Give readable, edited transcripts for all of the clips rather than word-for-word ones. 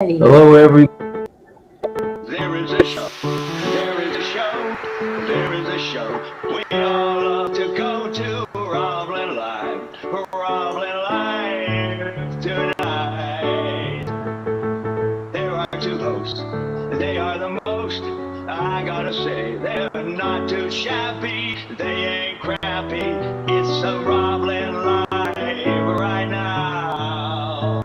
Hello, everyone. There is a show, there is a show, there is a show. We all love to go to RobLynn Live tonight. There are two hosts, they are the most, I gotta say, they're not too shabby, they ain't crappy, it's a RobLynn Live right now.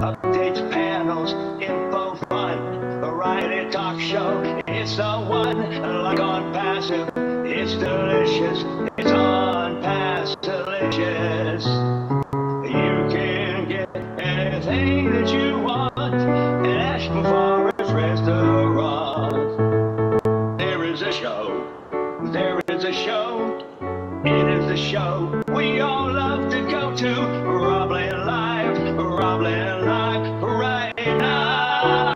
Updates, panels, info, fun, variety talk show, it's the one, like OnPassive, it's delicious, it's OnPassive delicious. You can get anything that you want, and ask for its restaurant. There is a show, there is a show, it is the show we all love to go to, RobLynn Live right now.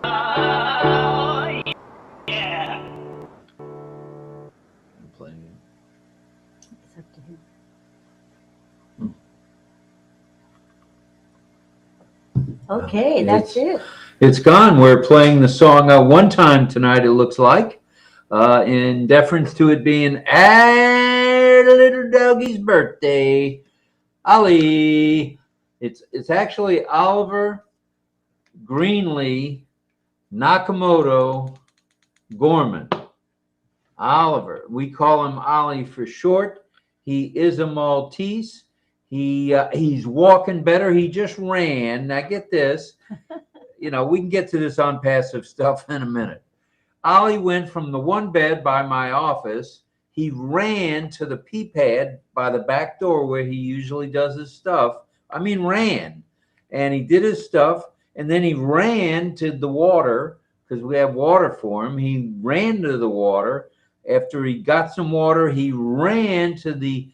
Yeah. I'm playing it. It's up to him. Okay, that's it. It's gone. We're playing the song one time tonight, it looks like, in deference to it being a little doggy's birthday. Ollie. It's actually Oliver Greenlee Nakamoto Gorman. Oliver. We call him Ollie for short. He is a Maltese. He's walking better. He just ran. Now get this. We can get to this OnPassive stuff in a minute. Ollie went from the one bed by my office. He ran to the pee pad by the back door where he usually does his stuff. I mean, ran. And he did his stuff. And then he ran to the water because we have water for him. He ran to the water. After he got some water, he ran to the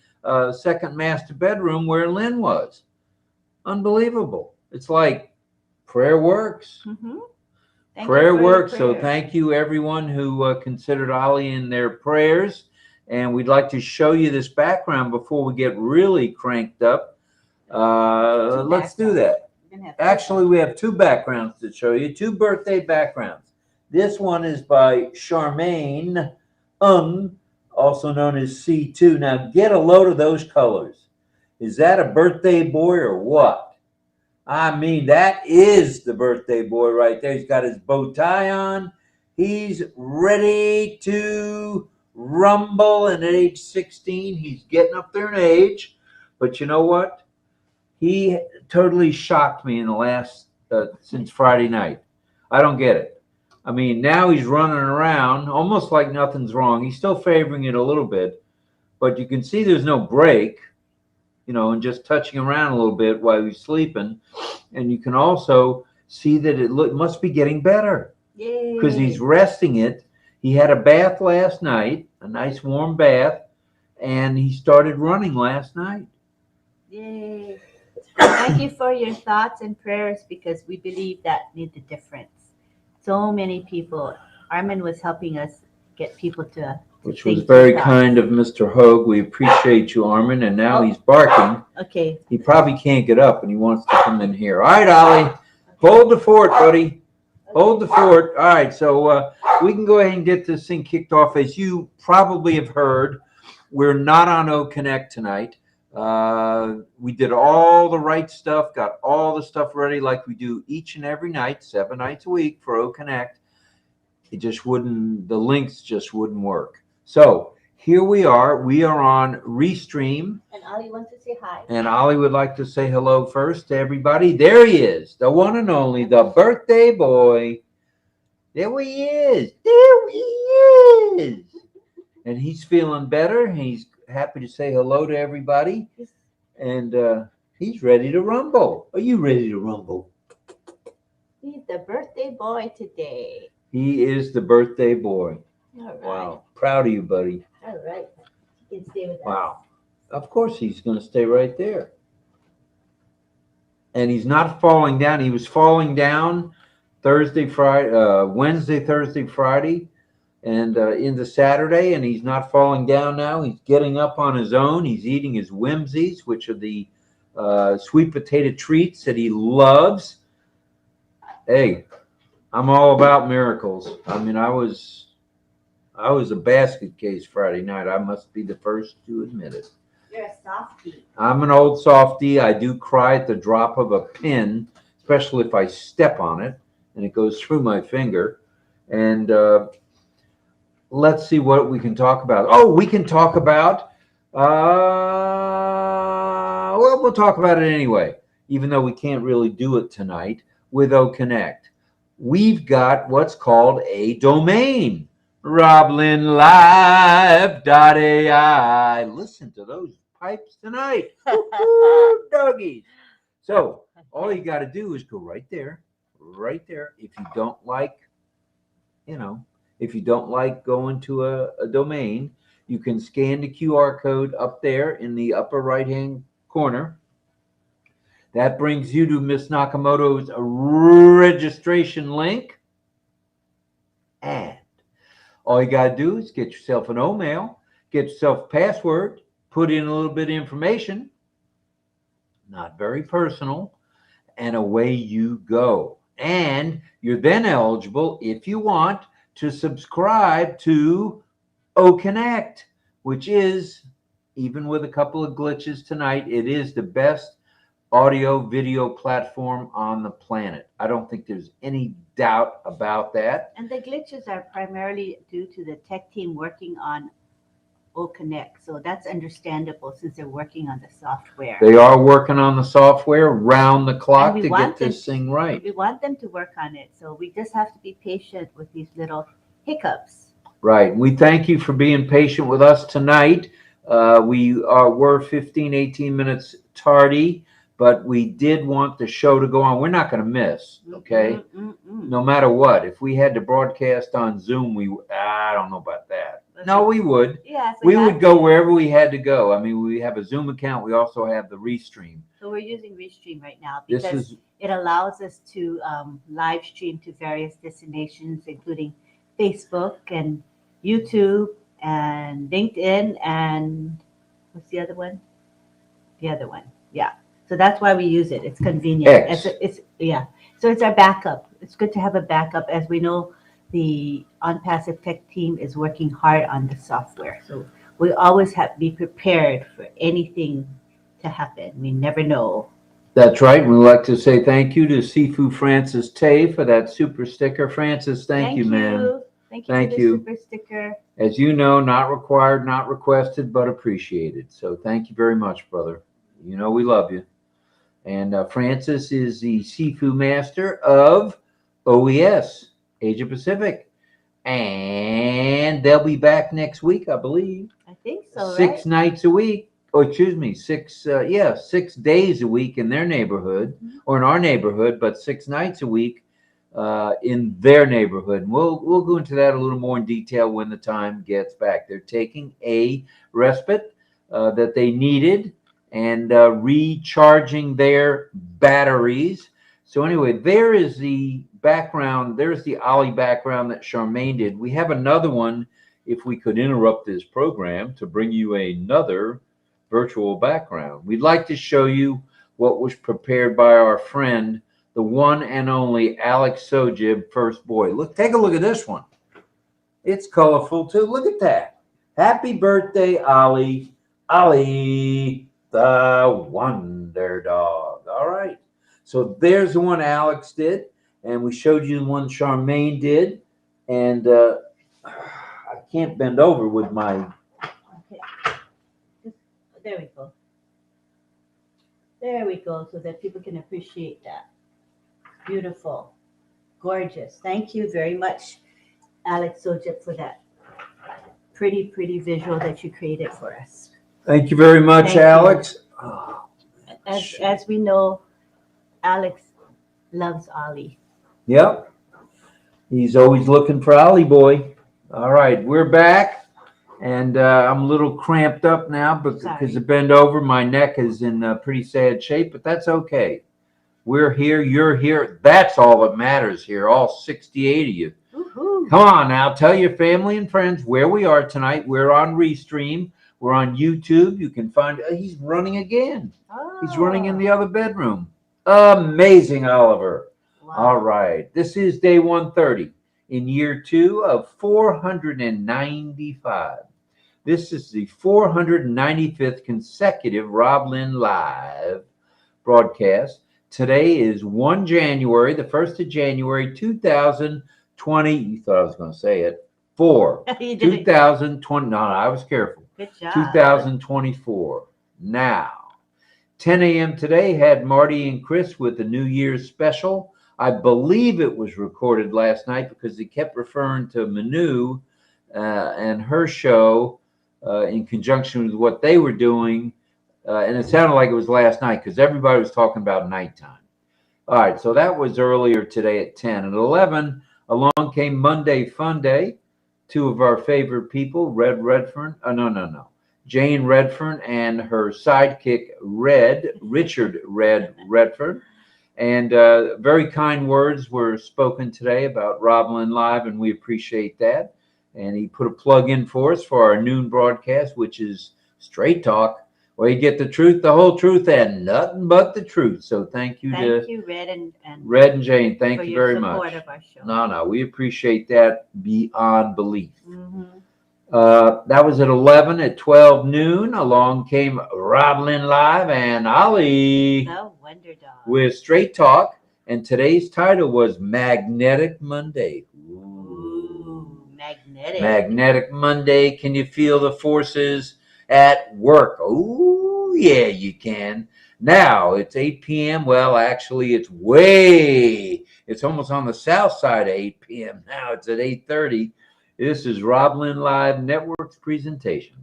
second master bedroom where Lynn was. Unbelievable. It's like prayer works. Mm-hmm. Prayer works. So thank you, everyone who considered Ollie in their prayers. And we'd like to show you this background before we get really cranked up. Let's do that. Actually, we have two backgrounds to show you, two birthday backgrounds. This one is by Charmaine also known as C2. Now, get a load of those colors. Is that a birthday boy or what? I mean, that is the birthday boy right there. He's got his bow tie on. He's ready to rumble. And at age 16, he's getting up there in age. But you know what? He totally shocked me in the last, since Friday night. I don't get it. I mean, now he's running around almost like nothing's wrong. He's still favoring it a little bit, but you can see there's no break, and just touching around a little bit while he's sleeping. And you can also see that it must be getting better because he's resting it. He had a bath last night, a nice warm bath, and he started running last night. Yay. Thank you for your thoughts and prayers because we believe that made the difference. So many people. Armin was helping us get people to which was very kind of Mr. Hogue. We appreciate you, Armin. And now he's barking. Okay. He probably can't get up, and he wants to come in here. All right, Ollie. Hold the fort, buddy. Hold the fort. All right, so we can go ahead and get this thing kicked off. As you probably have heard, we're not on OConnect tonight. We did all the right stuff, got all the stuff ready like we do each and every night, 7 nights a week for OConnect. It just wouldn't, the links just wouldn't work. So here we are. We are on Restream. And Ollie wants to say hi. And Ollie would like to say hello first to everybody. There he is, the one and only, the birthday boy. There he is. There he is. And he's feeling better. He's happy to say hello to everybody. And he's ready to rumble. Are you ready to rumble? He's the birthday boy today. He is the birthday boy. All right. Wow. Proud of you, buddy. All right. You can stay with us. Wow. Of course he's going to stay right there. And he's not falling down. He was falling down Wednesday, Thursday, Friday, and into Saturday, and he's not falling down now. He's getting up on his own. He's eating his Whimsies, which are the sweet potato treats that he loves. Hey, I'm all about miracles. I mean, I was a basket case Friday night. I must be the first to admit it. You're a softie. I'm an old softie. I do cry at the drop of a pin, especially if I step on it and it goes through my finger. And let's see what we can talk about. Oh, we can talk about, well, we'll talk about it anyway, even though we can't really do it tonight with OConnect. We've got what's called a domain, RobLynnLive.ai. Listen to those pipes tonight. Doggies. So all you got to do is go right there. If you don't like, if you don't like going to a domain, you can scan the QR code up there in the upper right-hand corner. That brings you to Miss Nakamoto's registration link. And all you got to do is get yourself an O-mail, get yourself a password, put in a little bit of information, not very personal, and away you go. And you're then eligible, if you want, to subscribe to OConnect, which is, even with a couple of glitches tonight, it is the best audio video platform on the planet. I don't think there's any doubt about that. And the glitches are primarily due to the tech team working on OConnect. So that's understandable since they're working on the software. They are working on the software round the clock And to get this thing right. We want them to work on it. So we just have to be patient with these little hiccups. Right. We thank you for being patient with us tonight. We're 15, 18 minutes tardy, but we did want the show to go on. We're not going to miss, okay? No matter what. If we had to broadcast on Zoom, I don't know about that. No, we would. Yeah, we would go wherever we had to go. I mean, we have a Zoom account. We also have the Restream. So we're using Restream right now because it allows us to live stream to various destinations, including Facebook and YouTube and LinkedIn and what's the other one? The other one, yeah. So that's why we use it. It's convenient. So it's our backup. It's good to have a backup, as we know the OnPassive tech team is working hard on the software. So we always have to be prepared for anything to happen. We never know. That's right. We'd like to say thank you to Sifu Francis Tay for that super sticker. Francis, thank you, man. Thank you for the super sticker. As you know, not required, not requested, but appreciated. So thank you very much, brother. You know we love you. And Francis is the Sifu master of OES, Asia Pacific. And they'll be back next week, I believe. I think so, 6 nights a week. Or excuse me, 6 days a week in their neighborhood, or in our neighborhood, but 6 nights a week in their neighborhood. And we'll go into that a little more in detail when the time gets back. They're taking a respite that they needed and recharging their batteries. So anyway, there is the background. There's the Ollie background that Charmaine did. We have another one, if we could interrupt this program to bring you another virtual background. We'd like to show you what was prepared by our friend, the one and only Alex Sojib, first boy. Take a look at this one. It's colorful too. Look at that. Happy birthday, Ollie. Ollie, the wonder dog. All right. So there's the one Alex did, and we showed you the one Charmaine did. And I can't bend over with my... There we go. There we go, so that people can appreciate that. Beautiful. Gorgeous. Thank you very much, Alex Sojip, for that pretty, pretty visual that you created for us. Thank you very much, Alex. Oh, as we know, Alex loves Ollie. Yep. He's always looking for Ollie boy. All right, we're back. And I'm a little cramped up now because of bend over. My neck is in pretty sad shape, but that's okay. We're here. You're here. That's all that matters here, all 68 of you. Woo-hoo. Come on now. Tell your family and friends where we are tonight. We're on Restream. We're on YouTube. You can find he's running again. Oh. He's running in the other bedroom. Amazing, Oliver. Wow. Wow. All right. This is day 130 in year 2 of 495. This is the 495th consecutive RobLynn Live broadcast. Today is 1 January, the 1st of January, 2020. You thought I was going to say it. 2020. No, I was careful. Good job. 2024. Now, 10 a.m. today had Marty and Chris with the New Year's special. I believe it was recorded last night because they kept referring to Manu and her show in conjunction with what they were doing. And it sounded like it was last night because everybody was talking about nighttime. All right, so that was earlier today at 10. At 11, along came Monday Fun Day. Two of our favorite people, Jane Redfern and her sidekick, Richard Redfern. And very kind words were spoken today about RobLynn Live, and we appreciate that. And he put a plug in for us for our noon broadcast, which is Straight Talk, where you get the truth, the whole truth, and nothing but the truth. So thank you to Red and Jane. Thank you very much. Of our show. No, we appreciate that beyond belief. Mm-hmm. That was at 11. At 12 noon, along came RobLynn Live and Ollie The Wonder Dog with Straight Talk. And today's title was Magnetic Monday. Ooh, magnetic. Magnetic Monday. Can you feel the forces at work? Oh, yeah, you can. Now it's 8 p.m. Well, actually, it's almost on the south side of 8 p.m. Now it's at 8:30. This is RobLynn Live Network's presentation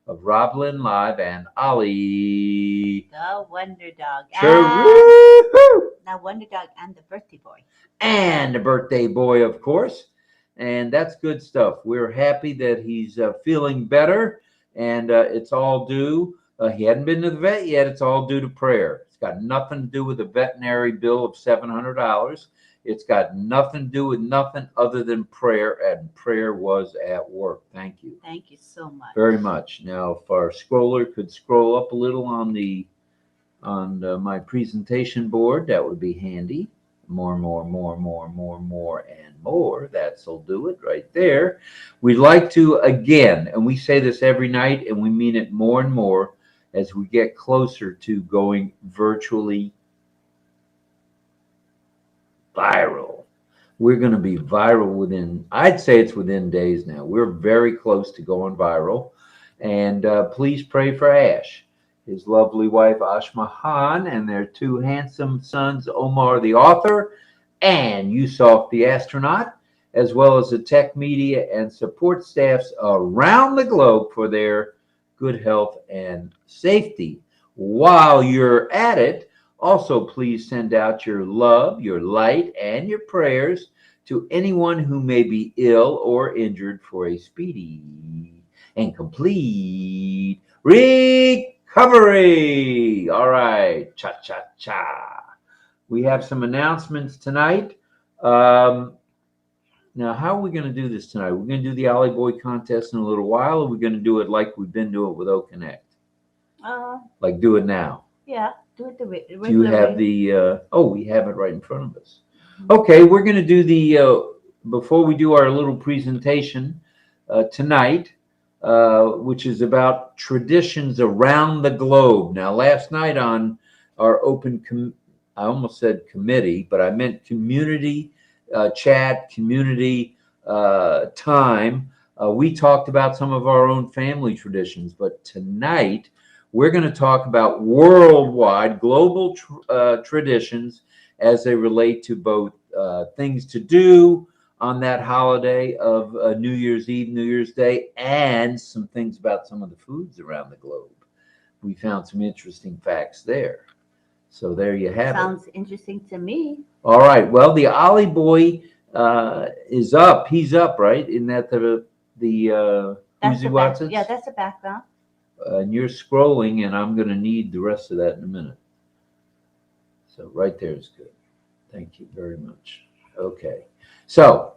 of RobLynn Live and Ollie. The Wonder Dog. The Wonder Dog and the Birthday Boy. And the Birthday Boy, of course. And that's good stuff. We're happy that he's feeling better. And it's all due. He hadn't been to the vet yet. It's all due to prayer. It's got nothing to do with a veterinary bill of $700. It's got nothing to do with nothing other than prayer, and prayer was at work. Thank you. Thank you so much. Very much. Now, if our scroller could scroll up a little on my presentation board, that would be handy. More, and more. That'll do it right there. We'd like to, again, and we say this every night, and we mean it more and more as we get closer to going virtually viral. We're going to be viral I'd say it's within days now. We're very close to going viral. And please pray for Ash, his lovely wife, Ashma Khan, and their two handsome sons, Omar, the author, and Yusuf, the astronaut, as well as the tech media and support staffs around the globe for their good health and safety. While you're at it, also please send out your love, your light, and your prayers to anyone who may be ill or injured for a speedy and complete recovery. All right, cha-cha-cha. We have some announcements tonight. Now, how are we going to do this tonight? We're going to do the Ollie Boy contest in a little while, or we're going to do it like we've been doing it with OConnect? Like do it now. Yeah, do it the regular way. Do you have the, we have it right in front of us. Okay, we're going to do before we do our little presentation tonight, which is about traditions around the globe. Now, last night on our I almost said committee, but I meant community chat, community time. We talked about some of our own family traditions, but tonight we're going to talk about worldwide, global traditions as they relate to both things to do on that holiday of New Year's Eve, New Year's Day, and some things about some of the foods around the globe. We found some interesting facts there. So there you have it. Sounds interesting to me. All right. Well, the Ollie Boy is up. He's up, right? Isn't that the Uzi Watsons? Yeah, that's the background. And you're scrolling, and I'm going to need the rest of that in a minute. So right there is good. Thank you very much. Okay. So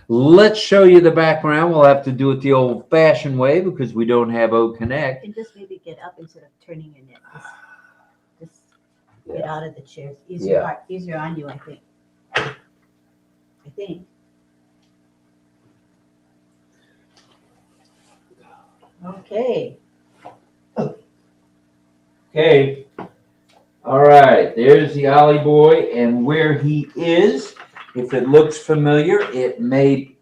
let's show you the background. We'll have to do it the old-fashioned way because we don't have OConnect. And just maybe get up instead of turning your neck. Get out of the chairs. Yeah. Easier on you, I think. I think. Okay. Okay. All right. There's the Ollie boy, and where he is. If it looks familiar, it may.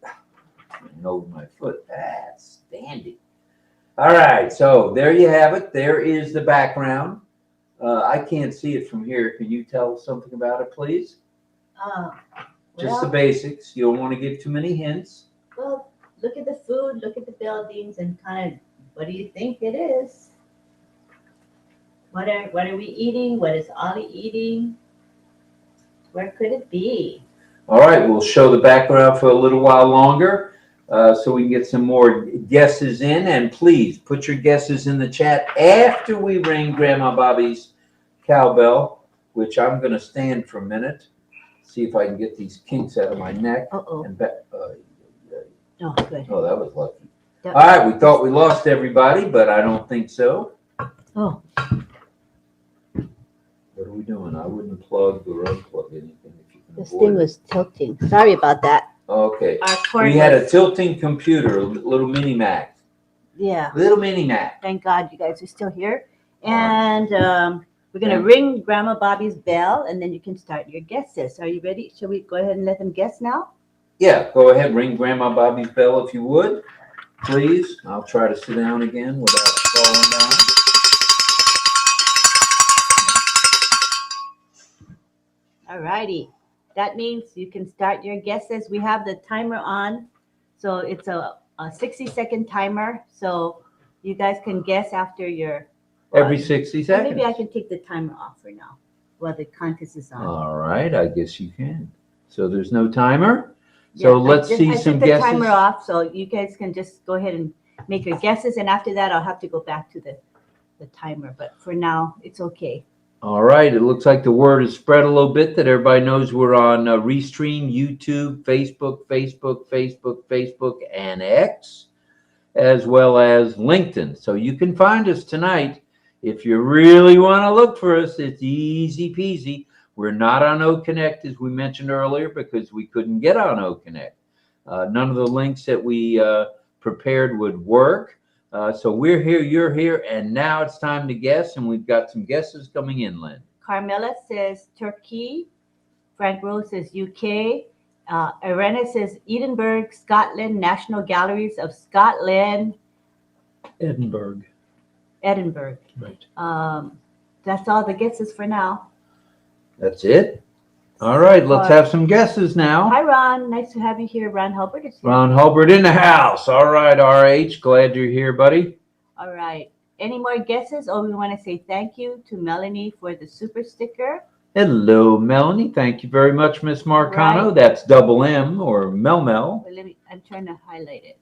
Over my foot. That's standing. All right. So there you have it. There is the background. I can't see it from here. Can you tell something about it, please? Just the basics. You don't want to give too many hints. Well, look at the food, look at the buildings, and kind of, what do you think it is? What are we eating? What is Ollie eating? Where could it be? All right, we'll show the background for a little while longer so we can get some more guesses in. And please put your guesses in the chat after we ring Grandma Bobby's cowbell, which I'm going to stand for a minute, see if I can get these kinks out of my neck. Uh-oh. And Oh, good. oh, that was lucky. All right, we thought we lost everybody, but I don't think so. Oh. What are we doing? I wouldn't plug or unplug anything if you can This avoid thing it. was tilting. Sorry about that. Okay. Our cord We had a was- tilting computer, a little mini Mac. Yeah. Little mini Mac. Thank God you guys are still here. And we're going to ring Grandma Bobby's bell, and then you can start your guesses. Are you ready? Shall we go ahead and let them guess now? Yeah, go ahead, ring Grandma Bobby's bell if you would, please. I'll try to sit down again without falling down. All righty. That means you can start your guesses. We have the timer on, so it's a 60-second timer. So you guys can guess after your... Every 60 Or seconds. maybe I can take the timer off for now while the contest is on. All right, I guess you can. So there's no timer. So Yeah, let's see I some took the guesses. timer off, so you guys can just go ahead and make your guesses, and after that, I'll have to go back to the timer. But for now, it's okay. All right, it looks like the word is spread a little bit that everybody knows we're on Restream, YouTube, Facebook, and X, as well as LinkedIn. So you can find us tonight. If you really want to look for us, it's easy peasy. We're not on OConnect, as we mentioned earlier, because we couldn't get on OConnect. None of the links that we prepared would work. So we're here, you're here, and now it's time to guess, and we've got some guesses coming in, Lynn. Carmela says Turkey. Frank Rose says UK. Irena says Edinburgh, Scotland, National Galleries of Scotland. Edinburgh. Right. That's all the guesses for now. That's it? All right, let's have some guesses now. Hi, Ron. Nice to have you here. Ron Hubbard is here. Ron Hubbard in the house. All right, RH. Glad you're here, buddy. All right. Any more guesses? Oh, we want to say thank you to Melanie for the super sticker. Hello, Melanie. Thank you very much, Miss Marcano. Right. That's double M or Mel. Wait, I'm trying to highlight it.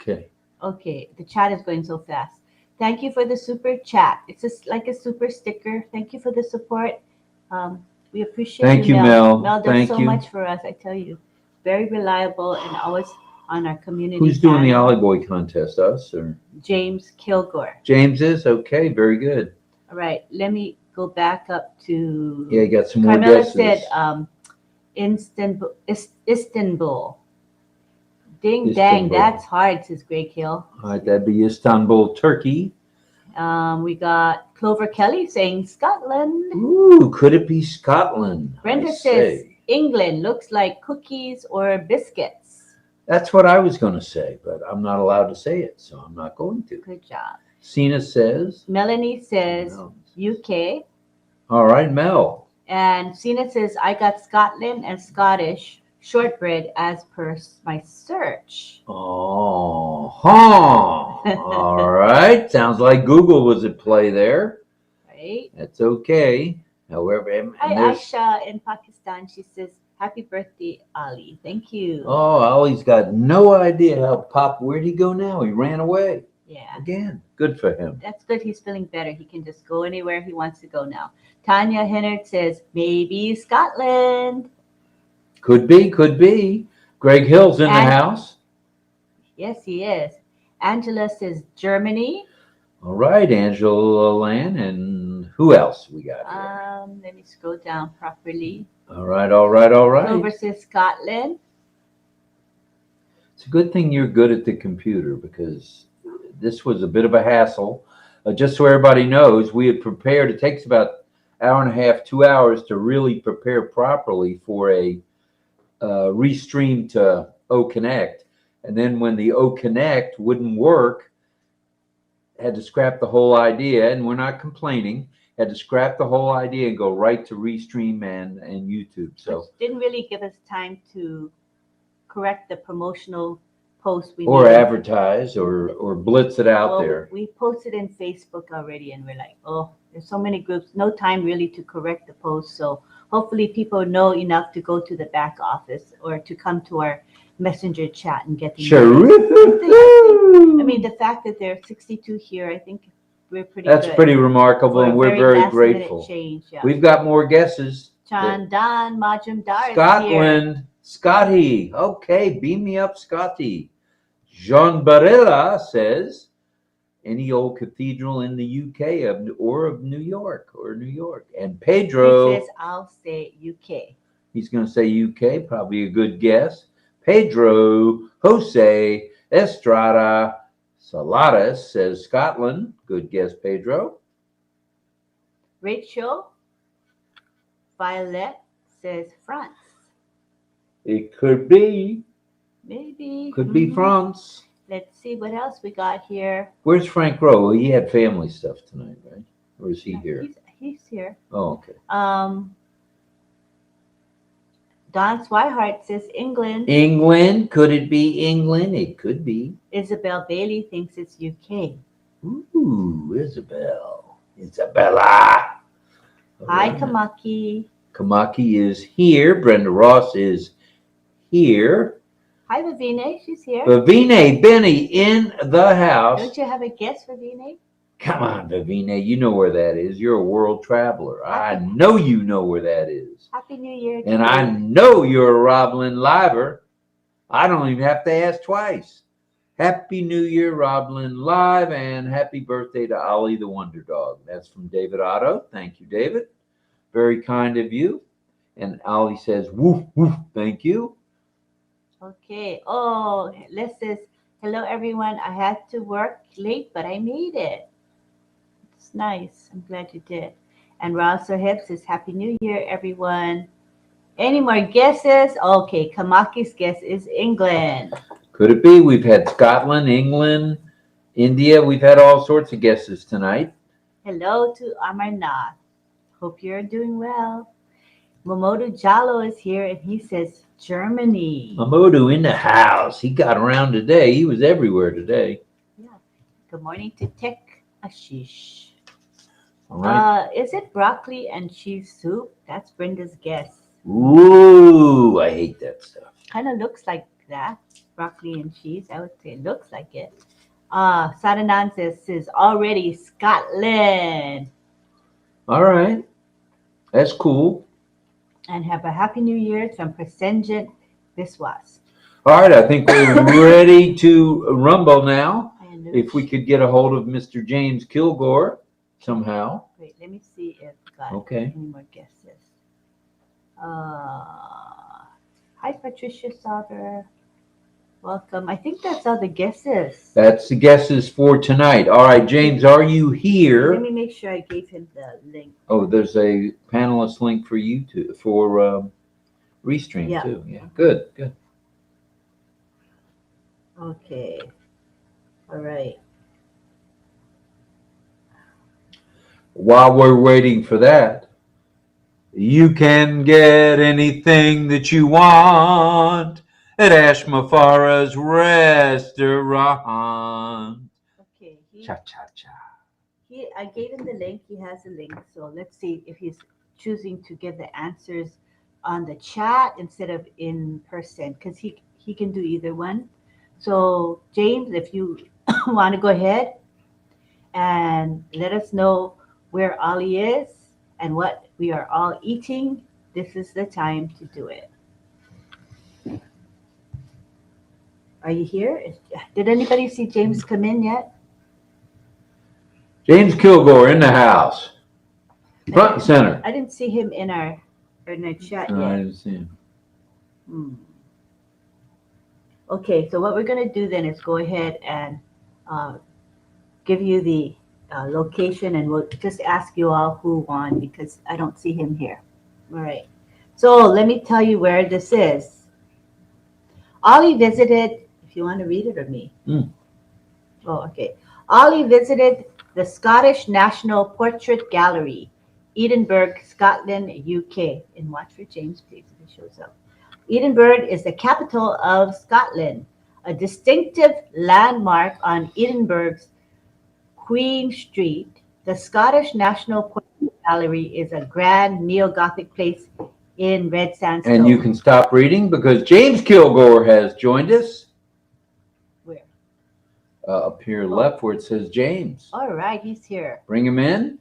Okay. Okay. The chat is going so fast. Thank you for the super chat. It's just like a super sticker. Thank you for the support. We appreciate Thank you, Mel. Mel does Thank so you. much for us, I tell you. Very reliable and always on our community. Who's doing the channel. Ollie Boy contest? Us or James Kilgore. James is? Okay, very good. All right, let me go back up to... Yeah, you got some more Carmela guesses. said Istanbul. Ding dang, Istanbul. that's hard, says Greg Hill. All right, that'd be Istanbul, Turkey. We got Clover Kelly saying Scotland. Ooh, could it be Scotland? Brenda I says say. England looks like cookies or biscuits. That's what I was going to say, but I'm not allowed to say it, so I'm not going to. Good job. Sina says. Melanie says Mel. UK. All right, Mel. And Sina says, I got Scotland and Scottish shortbread as per my search. Oh, huh. All right. Sounds like Google was at play there. Right? That's okay. However, and Hi, there's- Aisha in Pakistan. She says, happy birthday, Ali. Thank you. oh, Ollie's got no idea how where'd he go now? He ran away Yeah. again. Good for him. That's good. He's feeling better. He can just go anywhere he wants to go now. Tanya Hennard says, maybe Scotland. Could be, could be. Greg Hill's in the And- house. Yes, he is. Angela says, Germany. All right, Angela Lan, and who else we got here? Let me scroll down properly. All right, all right, all right. Clover says Scotland. It's a good thing you're good at the computer because this was a bit of a hassle. Just so everybody knows, we had prepared. It takes about an hour and a half, 2 hours to really prepare properly for a Restream to OConnect. And then when the OConnect wouldn't work, had to scrap the whole idea. And we're not complaining. Had to scrap the whole idea and go right to Restream and YouTube. So which didn't really give us time to correct the promotional post we or needed. advertise or blitz it out there. We posted in Facebook already, and we're like, oh, there's so many groups, no time really to correct the post. So hopefully people know enough to go to the back office or to come to our messenger chat and get the Sure. I mean, the fact that there are 62 here, I think we're pretty That's good. pretty remarkable, and we're very grateful. Change, yeah. We've got more guesses. Chandan Majumdar is Scotland, here. Scotty. Okay, beam me up, Scotty. Jean Barilla says, any old cathedral in the UK or of New York. And Pedro. He says, I'll say UK. He's going to say UK, probably a good guess. Pedro Jose Estrada Saladas says Scotland. Good guess, Pedro. Rachel Violet says France. It could be. Maybe. Could be France. Let's see what else we got here. Where's Frank Rowe? He had family stuff tonight, right? Or is he here? He's here. Oh, okay. Don Swihart says England. England. Could it be England? It could be. Isabel Bailey thinks it's UK. Ooh, Isabella. Hi, Kamaki. Kamaki is here. Brenda Ross is here. Hi, Vavine. She's here. Vavine Benny in the house. Don't you have a guess, Vavine? Come on, Vavine. You know where that is. You're a world traveler. I know you know where that is. Happy New Year. And I know you're a RobLynn Liver. I don't even have to ask twice. Happy New Year, RobLynn Live, and happy birthday to Ollie the Wonder Dog. That's from David Otto. Thank you, David. Very kind of you. And Ollie says, woof, woof, thank you. Okay. Oh, Les says, hello, everyone. I had to work late, but I made it. It's nice. I'm glad you did. And Raul Soheb says, Happy New Year, everyone. Any more guesses? Okay, Kamaki's guess is England. Could it be? We've had Scotland, England, India. We've had all sorts of guesses tonight. Hello to Amarnath. Hope you're doing well. Momodu Jalo is here, and he says Germany. Momodu in the house. He got around today. He was everywhere today. Yeah. Good morning to Tech Ashish. All right. Is it broccoli and cheese soup? That's Brenda's guess. Ooh, I hate that stuff. Kind of looks like that. Broccoli and cheese. I would say it looks like it. Sadanan says already Scotland. All right. That's cool. And have a happy new year from Prasenjit Biswas. All right, I think we're ready to rumble now. If we could get a hold of Mr. James Kilgore somehow. Wait, let me see if I got any more guesses. Hi, Patricia Sauber. Welcome. I think that's all the guesses. That's the guesses for tonight. All right, James, are you here? Let me make sure I gave him the link. Oh, there's a panelist link for you for Restream too. Yeah, good. Okay. All right. While we're waiting for that, you can get anything that you want at Ashmafara's restaurant. Okay. Cha-cha-cha. I gave him the link. He has a link. So let's see if he's choosing to give the answers on the chat instead of in person, because he can do either one. So James, if you want to go ahead and let us know where Ollie is and what we are all eating, this is the time to do it. Are you here? Did anybody see James come in yet? James Kilgore in the house. Front and center. I didn't see him in our chat No, I yet. didn't see him. Okay, so what we're going to do then is go ahead and give you the location, and we'll just ask you all who won because I don't see him here. All right. So let me tell you where this is. Ollie visited, if you want to read it or me. Oh, okay. Ollie visited the Scottish National Portrait Gallery, Edinburgh, Scotland, UK. And watch for James, please, if he shows up. Edinburgh is the capital of Scotland, a distinctive landmark on Edinburgh's Queen Street. The Scottish National Portrait Gallery is a grand neo-Gothic place in red sandstone. And you can stop reading because James Kilgore has joined us. Where? Up here left where it says James. All right, he's here. Bring him in.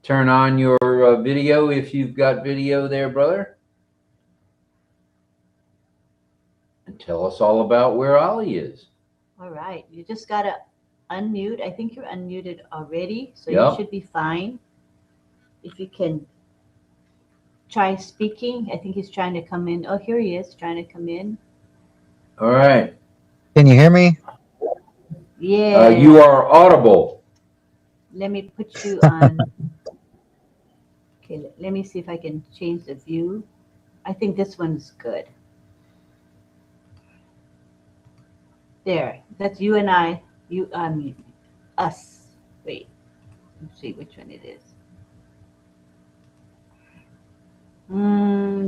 Turn on your video if you've got video there, brother. And tell us all about where Ollie is. All right, you just got to unmute. I think you're unmuted already, so Yep. you should be fine. If you can try speaking. I think he's trying to come in. Oh, here he is, trying to come in. All right. Can you hear me? Yeah. You are audible. Let me put you on. Okay, let me see if I can change the view. I think this one's good. There, that's you and I. You, us. Wait, let's see which one it is.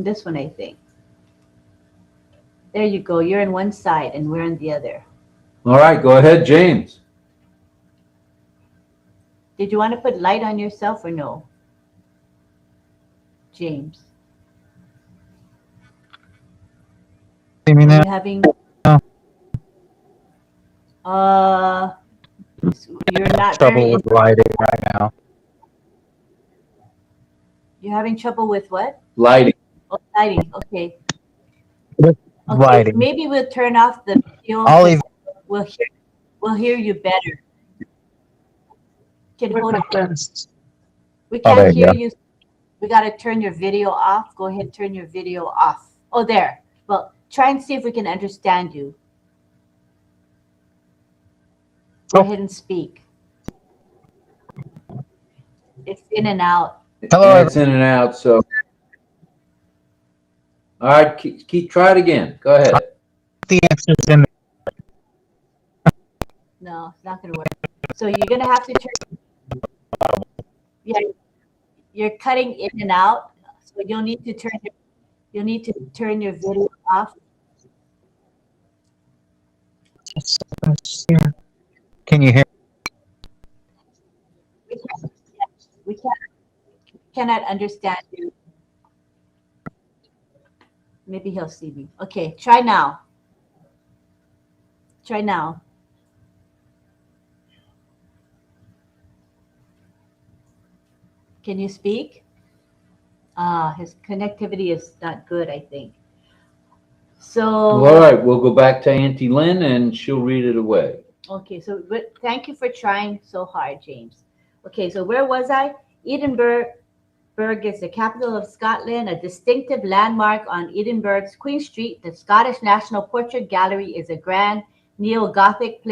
This one, I think. There you go. You're on one side and we're on the other. All right, go ahead, James. Did you want to put light on yourself or no? James. See me now? Are you having you're not Trouble very with lighting right now. You're having trouble with what? Lighting. Oh, lighting. Okay. With Okay. lighting. Maybe we'll turn off the video. Ollie, We'll hear you better. Can hold on. We Oh, there can't you hear go. you. We got to turn your video off. Go ahead, turn your video off. Oh, there. Well, try and see if we can understand you. Go ahead and speak. It's in and out. Hello, It's in and out, so. All right, keep try it again. Go ahead. the answer's in No, it's not going to work. So you're going to have to turn. Yeah, you're cutting in and out. So you'll need to turn your video off. the. Can you hear? We cannot understand you. Maybe he'll see me. Okay, try now. Try now. Can you speak? His connectivity is not good, I think. So. All right, we'll go back to Auntie Lynn and she'll read it away. Okay, so thank you for trying so hard, James. Okay, so where was I? Edinburgh is the capital of Scotland, a distinctive landmark on Edinburgh's Queen Street. The Scottish National Portrait Gallery is a grand neo-Gothic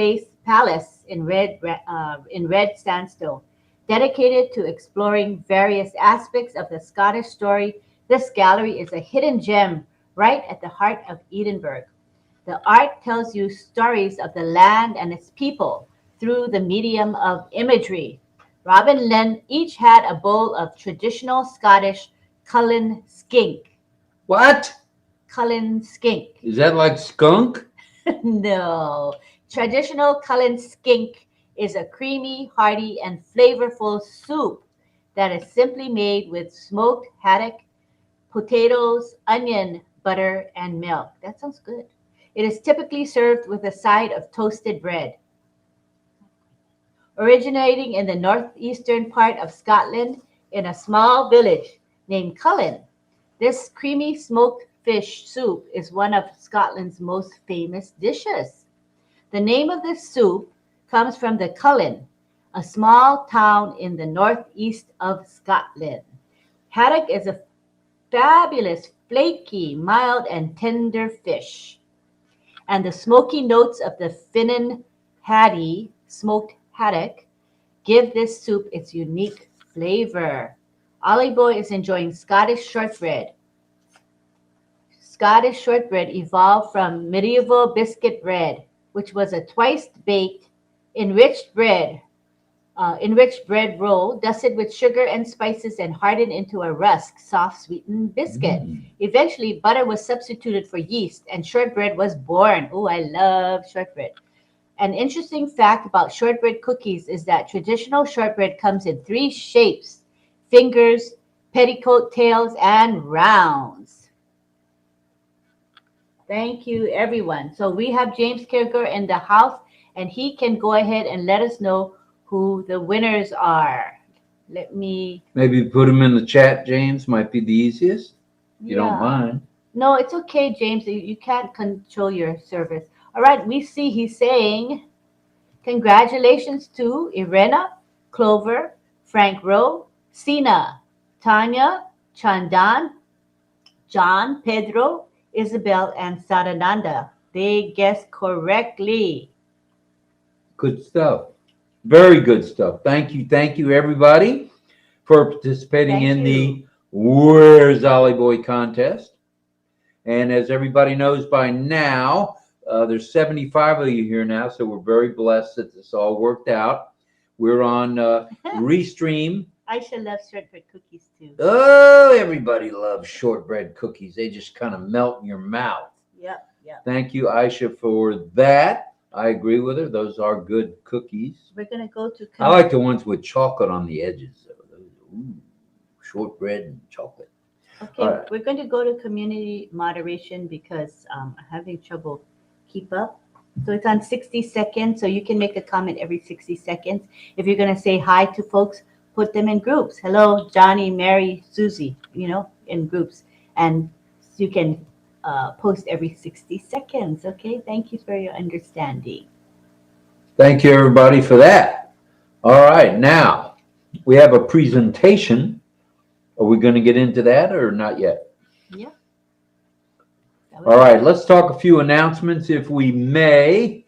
palace in red sandstone, dedicated to exploring various aspects of the Scottish story. This gallery is a hidden gem right at the heart of Edinburgh. The art tells you stories of the land and its people through the medium of imagery. RobLynn each had a bowl of traditional Scottish Cullen skink. What? Cullen skink. Is that like skunk? No. Traditional Cullen skink is a creamy, hearty, and flavorful soup that is simply made with smoked haddock, potatoes, onion, butter, and milk. That sounds good. It is typically served with a side of toasted bread. Originating in the northeastern part of Scotland in a small village named Cullen, this creamy smoked fish soup is one of Scotland's most famous dishes. The name of this soup comes from the Cullen, a small town in the northeast of Scotland. Haddock is a fabulous, flaky, mild, and tender fish. And the smoky notes of the Finnan haddie, smoked haddock, give this soup its unique flavor. Ollie Boy is enjoying Scottish shortbread. Scottish shortbread evolved from medieval biscuit bread, which was a twice-baked, enriched bread roll, dusted with sugar and spices and hardened into a rusk, soft, sweetened biscuit. Eventually, butter was substituted for yeast, and shortbread was born. Oh, I love shortbread. An interesting fact about shortbread cookies is that traditional shortbread comes in 3 shapes: fingers, petticoat tails, and rounds. Thank you, everyone. So we have James Kirker in the house, and he can go ahead and let us know who the winners are. Let me... Maybe put them in the chat, James. Might be the easiest. You don't mind. No, it's okay, James. You can't control your service. All right, we see he's saying, congratulations to Irena, Clover, Frank Rowe, Sina, Tanya, Chandan, John, Pedro, Isabel, and Sarananda. They guessed correctly. Good stuff. Very good stuff. Thank you, everybody, for participating in the Where's Ollie Boy contest. And as everybody knows by now, there's 75 of you here now, so we're very blessed that this all worked out. We're on Restream. Aisha loves shortbread cookies too. Oh, everybody loves shortbread cookies. They just kind of melt in your mouth. Yep. Thank you, Aisha, for that. I agree with her. Those are good cookies. We're going to go to... I like the ones with chocolate on the edges. Ooh, shortbread and chocolate. Okay, right. We're going to go to community moderation because I'm having trouble keep up. So it's on 60 seconds, so you can make a comment every 60 seconds. If you're going to say hi to folks, put them in groups. Hello, Johnny, Mary, Susie, in groups. And you can post every 60 seconds. Okay, thank you for your understanding. Thank you, everybody, for that. All right, now we have a presentation. Are we going to get into that or not yet? Yeah. All right, let's talk a few announcements, if we may,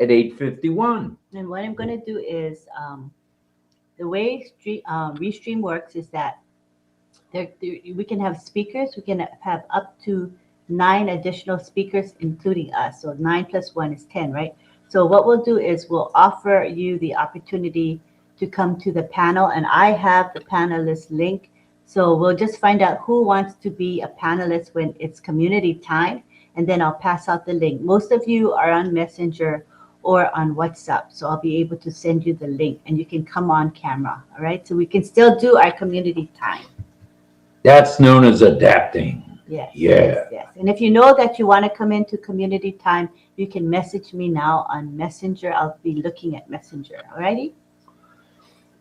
at 8:51. And what I'm going to do is the way Restream works is that we can have speakers. We can have up to 9 additional speakers, including us. So 9 plus 1 is 10, right? So what we'll do is we'll offer you the opportunity to come to the panel, and I have the panelist link. So we'll just find out who wants to be a panelist when it's community time, and then I'll pass out the link. Most of you are on Messenger or on WhatsApp, so I'll be able to send you the link, and you can come on camera, all right? So we can still do our community time. That's known as adapting. Yes. And if you know that you want to come into community time, you can message me now on Messenger. I'll be looking at Messenger, all righty?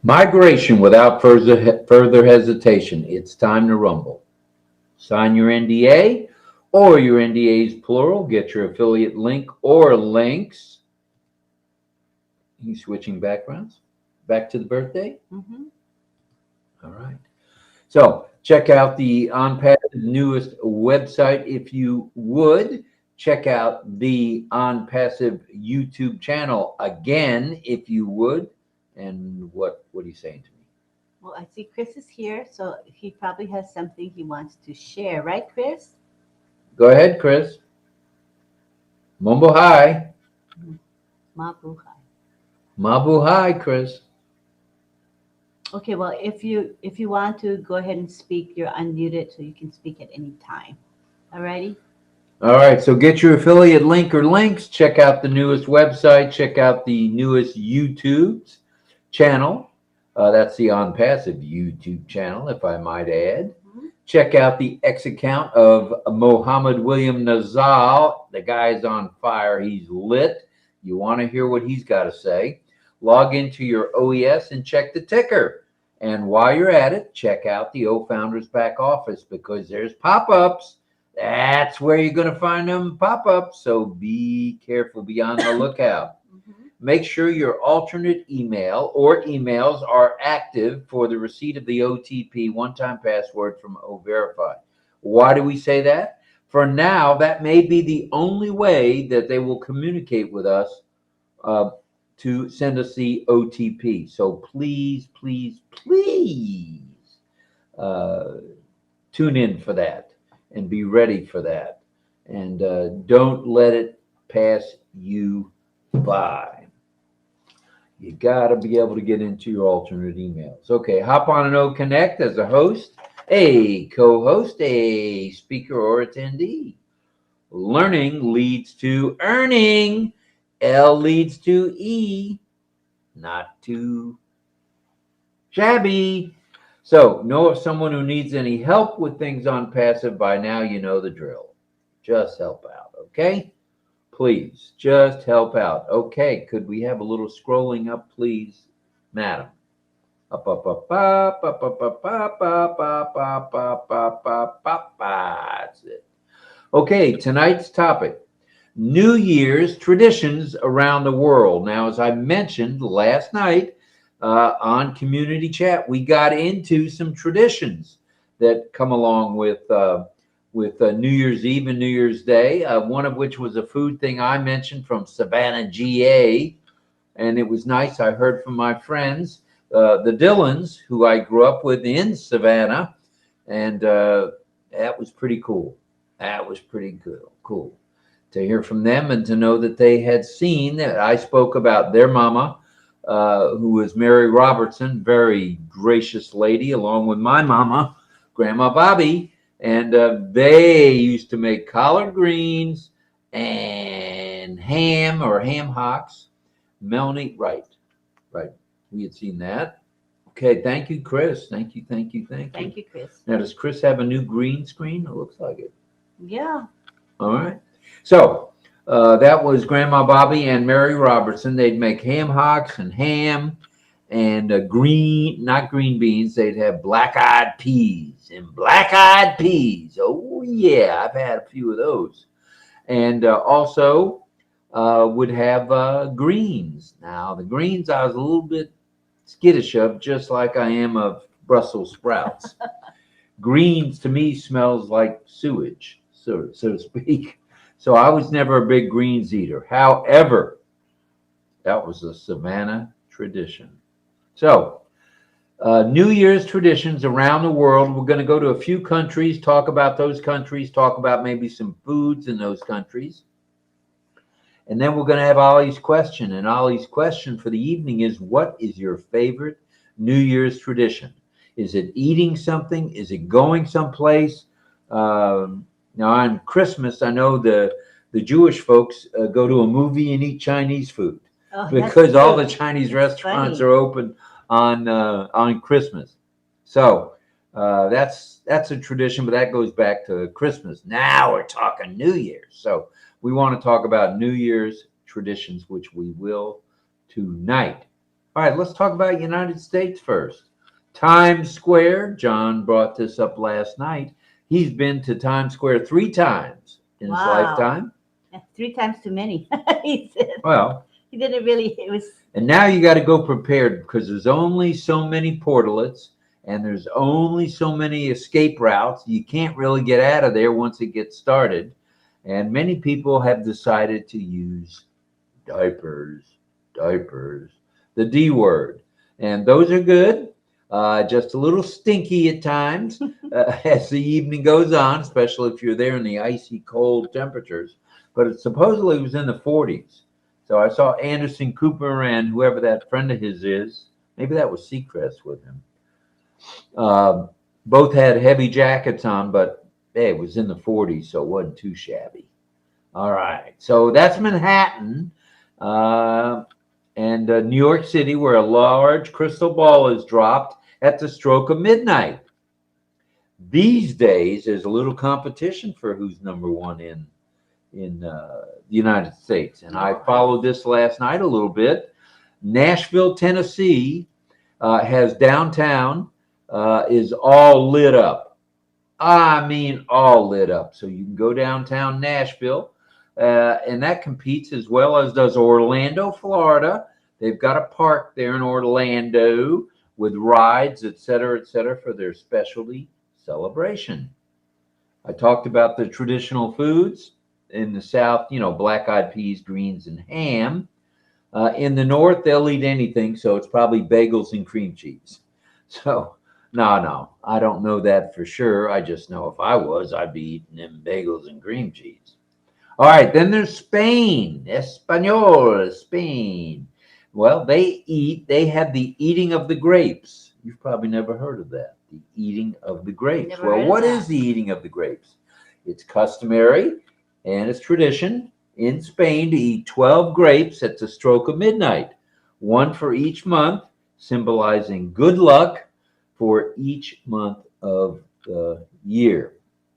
Migration without further hesitation. It's time to rumble. Sign your NDA or your NDAs plural. Get your affiliate link or links. You switching backgrounds? Back to the birthday? Mm-hmm. All right. So check out the OnPassive newest website if you would. Check out the OnPassive YouTube channel again if you would. And what are you saying to me? Well, I see Chris is here, so he probably has something he wants to share, right, Chris? Go ahead, Chris. Mumbo hi. Mabuhay. Mabuhay, Chris. Okay, well, if you want to go ahead and speak, you're unmuted, so you can speak at any time. All righty? All right, so get your affiliate link or links. Check out the newest website. Check out the newest YouTube channel. That's the OnPassive YouTube channel, if I might add. Mm-hmm. Check out the X account of Mohammed William Nazal. The guy's on fire. He's lit. You want to hear what he's got to say. Log into your OES and check the ticker. And while you're at it, check out the O-Founders back office because there's pop-ups. That's where you're going to find them pop-ups. So be careful. Be on the lookout. Mm-hmm. make sure your alternate email or emails are active for the receipt of the OTP, one-time password from O-Verify. Why do we say that? For now, that may be the only way that they will communicate with us to send us the OTP. So please, please, please tune in for that and be ready for that. And don't let it pass you by. You got to be able to get into your alternate emails. Okay, hop on an OConnect as a host, a co-host, a speaker, or attendee. Learning leads to earning. L leads to E, not too shabby. So know of someone who needs any help with things OnPassive. By now you know the drill. Just help out, okay? Please, just help out. Okay, could we have a little scrolling up, please, madam? Up, up, up, up, up, up, up, up, up, up, up, up, up, up, up. That's it. Okay, tonight's topic, New Year's traditions around the world. Now, as I mentioned last night on Community Chat, we got into some traditions that come along with New Year's Eve and New Year's Day, one of which was a food thing I mentioned from Savannah, GA, and it was nice. I heard from my friends, the Dillons, who I grew up with in Savannah, and that was pretty cool. That was pretty cool to hear from them and to know that they had seen that I spoke about their mama, who was Mary Robertson, very gracious lady, along with my mama, Grandma Bobby. And they used to make collard greens and ham or ham hocks. Melanie, right. We had seen that. Okay, thank you, Chris. Thank you. Thank you, Chris. Now, does Chris have a new green screen? It looks like it. Yeah. All right. So that was Grandma Bobby and Mary Robertson. They'd make ham hocks and ham and not green beans. They'd have black-eyed peas and black-eyed peas. Oh, yeah, I've had a few of those. And also would have greens. Now, the greens I was a little bit skittish of, just like I am of Brussels sprouts. Greens, to me, smells like sewage, so to speak. So I was never a big greens eater. However, that was a Savannah tradition. So, New Year's traditions around the world. We're going to go to a few countries, talk about those countries, talk about maybe some foods in those countries. And then we're going to have Ollie's question. And Ollie's question for the evening is, what is your favorite New Year's tradition? Is it eating something? Is it going someplace? Now, on Christmas, I know the Jewish folks go to a movie and eat Chinese food because all the Chinese restaurants are open on Christmas. So that's a tradition, but that goes back to Christmas. Now we're talking New Year's. So we want to talk about New Year's traditions, which we will tonight. All right, let's talk about United States first. Times Square. John brought this up last night. He's been to Times Square 3 times in his lifetime. 3 times too many, he said. Well, he didn't really, And now you got to go prepared because there's only so many portalets and there's only so many escape routes. You can't really get out of there once it gets started. And many people have decided to use diapers, the D word. And those are good. Just a little stinky at times as the evening goes on, especially if you're there in the icy cold temperatures. But it supposedly was in the 40s. So I saw Anderson Cooper and whoever that friend of his is, maybe that was Seacrest with him. Both had heavy jackets on, but hey, it was in the 40s, so it wasn't too shabby. All right, so that's Manhattan. And New York City, where a large crystal ball is dropped at the stroke of midnight. These days, there's a little competition for who's number 1 in the United States. And I followed this last night a little bit. Nashville, Tennessee has downtown is all lit up. I mean, all lit up. So you can go downtown Nashville. and that competes as well as does Orlando, Florida. They've got a park there in Orlando with rides, et cetera, for their specialty celebration. I talked about the traditional foods. In the South, black-eyed peas, greens, and ham. In the North, they'll eat anything, so it's probably bagels and cream cheese. So, no, I don't know that for sure. I just know if I was, I'd be eating them bagels and cream cheese. All right, then there's Spain, Espanol, Spain. Well, they have the eating of the grapes. You've probably never heard of that, the eating of the grapes. Well, what is the eating of the grapes? It's customary and it's tradition in Spain to eat 12 grapes at the stroke of midnight, one for each month, symbolizing good luck for each month of the year.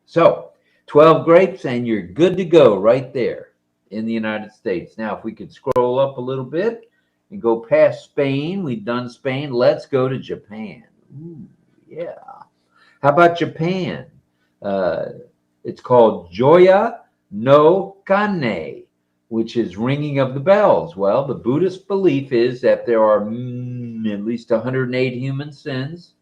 So 12 grapes and you're good to go right there in the United States. Now, if we could scroll up a little bit and go past Spain, we've done Spain. Let's go to Japan. Ooh, yeah. How about Japan? It's called Joya no Kane, which is ringing of the bells. Well, the Buddhist belief is that there are at least 108 human sins.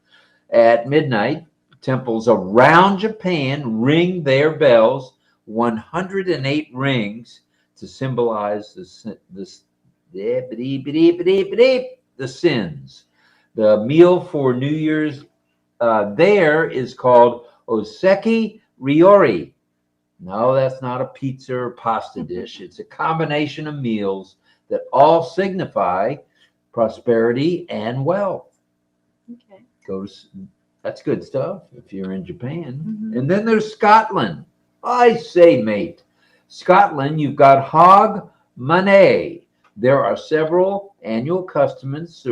At midnight, temples around Japan ring their bells, 108 rings, to symbolize the sins. The meal for New Year's there is called Oseki Ryori. No, that's not a pizza or pasta dish. It's a combination of meals that all signify prosperity and wealth. Okay. That's good stuff if you're in Japan. Mm-hmm. And then there's Scotland. I say, mate, Scotland, you've got Hog Manay. There are several annual customs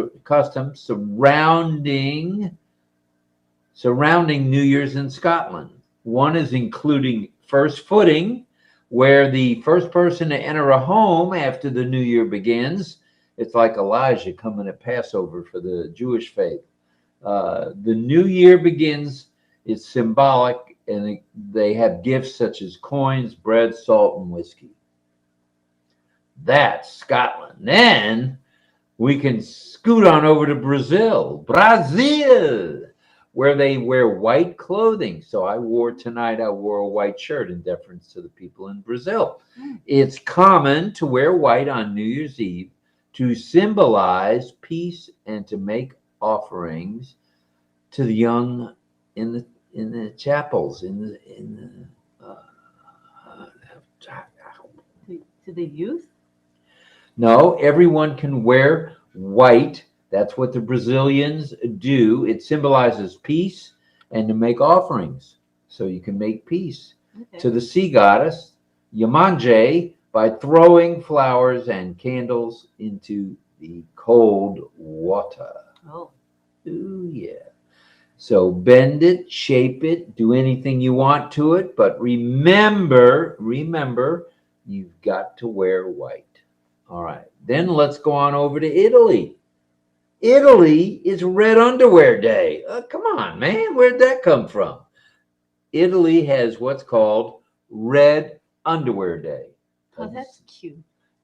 surrounding New Year's in Scotland. One is including first footing, where the first person to enter a home after the new year begins. It's like Elijah coming at Passover for the Jewish faith. The new year begins. It's symbolic, and they have gifts such as coins, bread, salt, and whiskey. That's Scotland. Then we can scoot on over to Brazil, where they wear white clothing. So I wore a white shirt in deference to the people in Brazil. It's common to wear white on New Year's Eve to symbolize peace and to make offerings to the young in the chapels, to the youth. No, everyone can wear white. That's what the Brazilians do. It symbolizes peace and to make offerings. So you can make peace to the sea goddess, Yamanje, by throwing flowers and candles into the cold water. Oh. Ooh, yeah. So bend it, shape it, do anything you want to it. But remember, you've got to wear white. All right. Then let's go on over to Italy. Italy is Red Underwear Day. Come on, man. Where'd that come from? Italy has what's called Red Underwear Day. Oh, that's cute.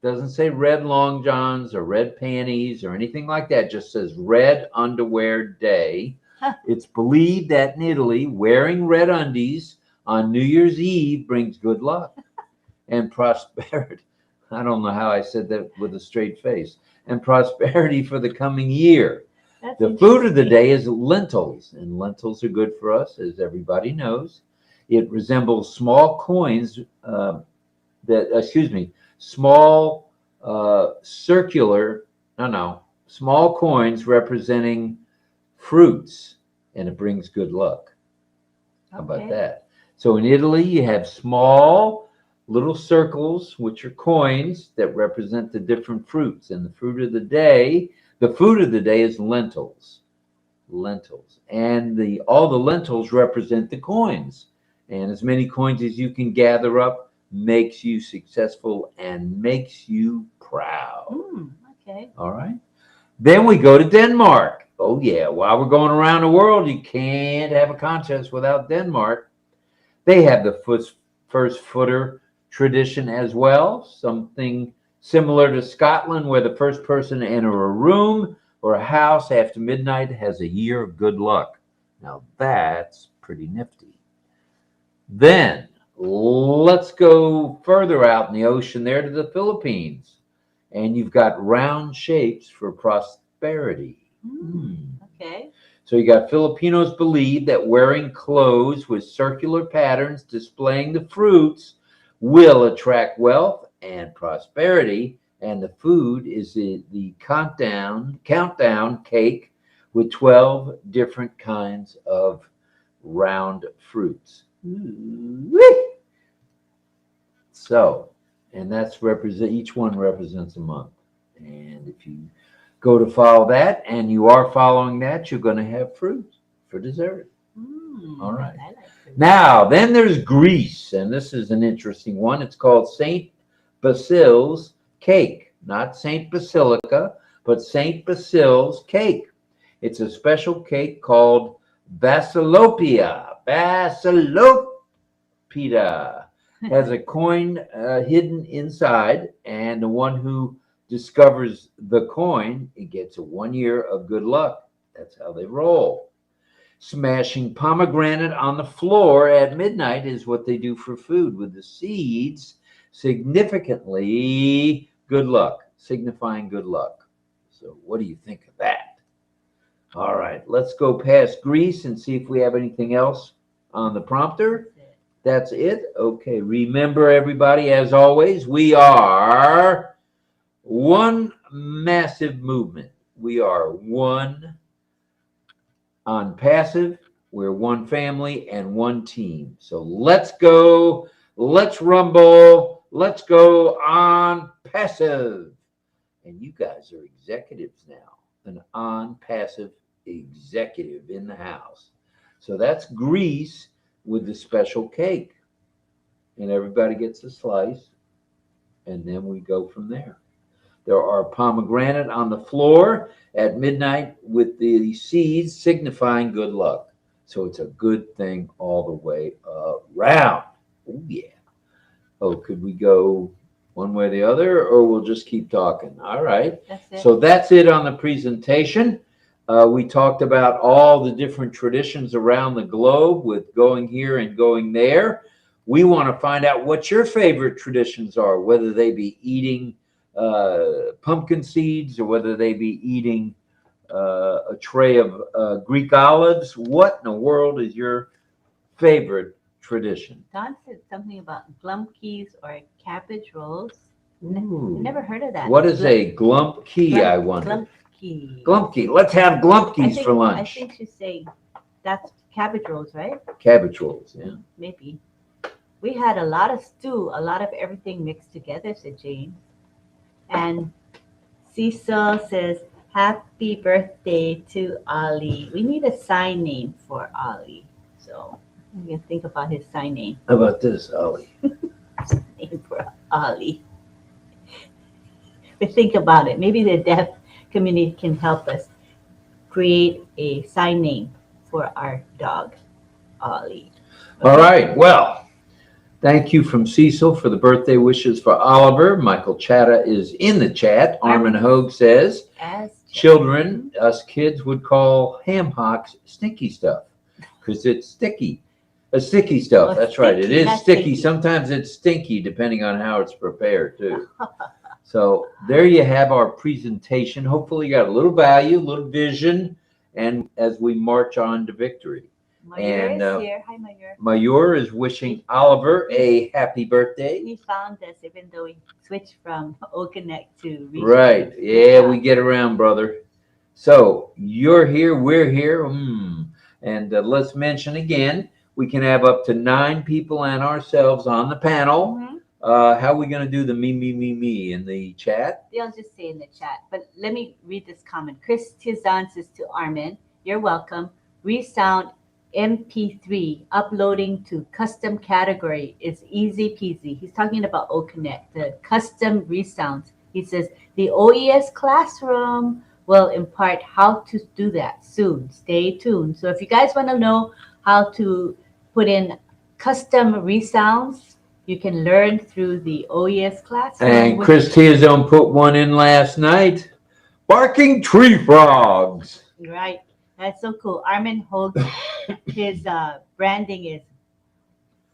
Doesn't say red long johns or red panties or anything like that. It just says Red Underwear Day. It's believed that in Italy, wearing red undies on New Year's Eve brings good luck and prosperity. I don't know how I said that with a straight face. And prosperity for the coming year. The food of the day is lentils, and lentils are good for us, as everybody knows. It resembles small coins small coins representing fruits, and it brings good luck. How about that? So in Italy, you have small little circles, which are coins that represent the different fruits. And the food of the day is lentils. And all the lentils represent the coins. And as many coins as you can gather up makes you successful and makes you proud. Okay. All right. Then we go to Denmark. Oh, yeah. While we're going around the world, you can't have a contest without Denmark. They have the first footer tradition as well, something similar to Scotland, where the first person to enter a room or a house after midnight has a year of good luck. Now that's pretty nifty. Then let's go further out in the ocean there to the Philippines. And you've got round shapes for prosperity. Okay. So you got Filipinos believe that wearing clothes with circular patterns displaying the fruits will attract wealth and prosperity. And the food is the countdown cake with 12 different kinds of round fruits. So, and that's each one represents a month. And if you go to follow that and you are following that, you're going to have fruit for dessert. All right. I like fruit. Now, then there's Greece, and this is an interesting one. It's called St. Basil's cake, not St. Basilica, but St. Basil's cake. It's a special cake called Basilopia. Has a coin hidden inside, and the one who discovers the coin, it gets a 1 year of good luck. That's how they roll. Smashing pomegranate on the floor at midnight is what they do for food with the seeds, significantly good luck, signifying good luck. So what do you think of that? All right, let's go past Greece and see if we have anything else on the prompter. That's it? Okay, remember everybody, as always, we are one massive movement. We are one OnPassive. We're one family and one team. So let's go. Let's rumble. Let's go OnPassive. And you guys are executives now. An OnPassive executive in the house. So that's Greece with the special cake. And everybody gets a slice. And then we go from there. There are pomegranate on the floor at midnight with the seeds signifying good luck. So it's a good thing all the way around. Oh, yeah. Oh, could we go one way or the other, or we'll just keep talking? All right. That's it. So that's it on the presentation. We talked about all the different traditions around the globe with going here and going there. We want to find out what your favorite traditions are, whether they be eating pumpkin seeds or whether they be eating a tray of Greek olives. What in the world is your favorite tradition? Don said something about glumpkies or cabbage rolls. Ooh. Never heard of that. What is a glumpki, I wonder? Glumpki. Glumpki. Let's have glumpkies for lunch. I think she's saying that's cabbage rolls, right? Cabbage rolls, yeah. Maybe. We had a lot of stew, a lot of everything mixed together, said Jane. And Cecil says, happy birthday to Ollie. We need a sign name for Ollie. So I'm going to think about his sign name. How about this, Ollie? Name for Ollie. But think about it. Maybe the deaf community can help us create a sign name for our dog, Ollie. Okay. All right. Well, thank you from Cecil for the birthday wishes for Oliver. Michael Chatta is in the chat. Armin Hogue says, As children, us kids would call ham hocks stinky stuff because it's sticky. Sticky stuff. Oh, that's right. It sticky, is not sticky. stinky. Sometimes it's stinky depending on how it's prepared too. So there you have our presentation. Hopefully you got a little value, a little vision, and as we march on to victory. Mayur is here. Hi, Mayur. Mayur is wishing Oliver a happy birthday. He found us even though we switched from OConnect to Restream. Right. Yeah, we get around, brother. So you're here, we're here. And let's mention again, we can have up to 9 people and ourselves on the panel. Mhm. How are we going to do the me in the chat? They'll just say in the chat. But let me read this comment. Chris Tizan says to Armin, you're welcome. Resound MP3 uploading to custom category is easy peasy. He's talking about OConnect, the custom resounds. He says the OES classroom will impart how to do that soon. Stay tuned. So if you guys want to know how to put in custom resounds You can learn through the OES classroom. And Chris Teazone put one in last night. Barking tree frogs. Right. That's so cool. Armin Hogue, his branding is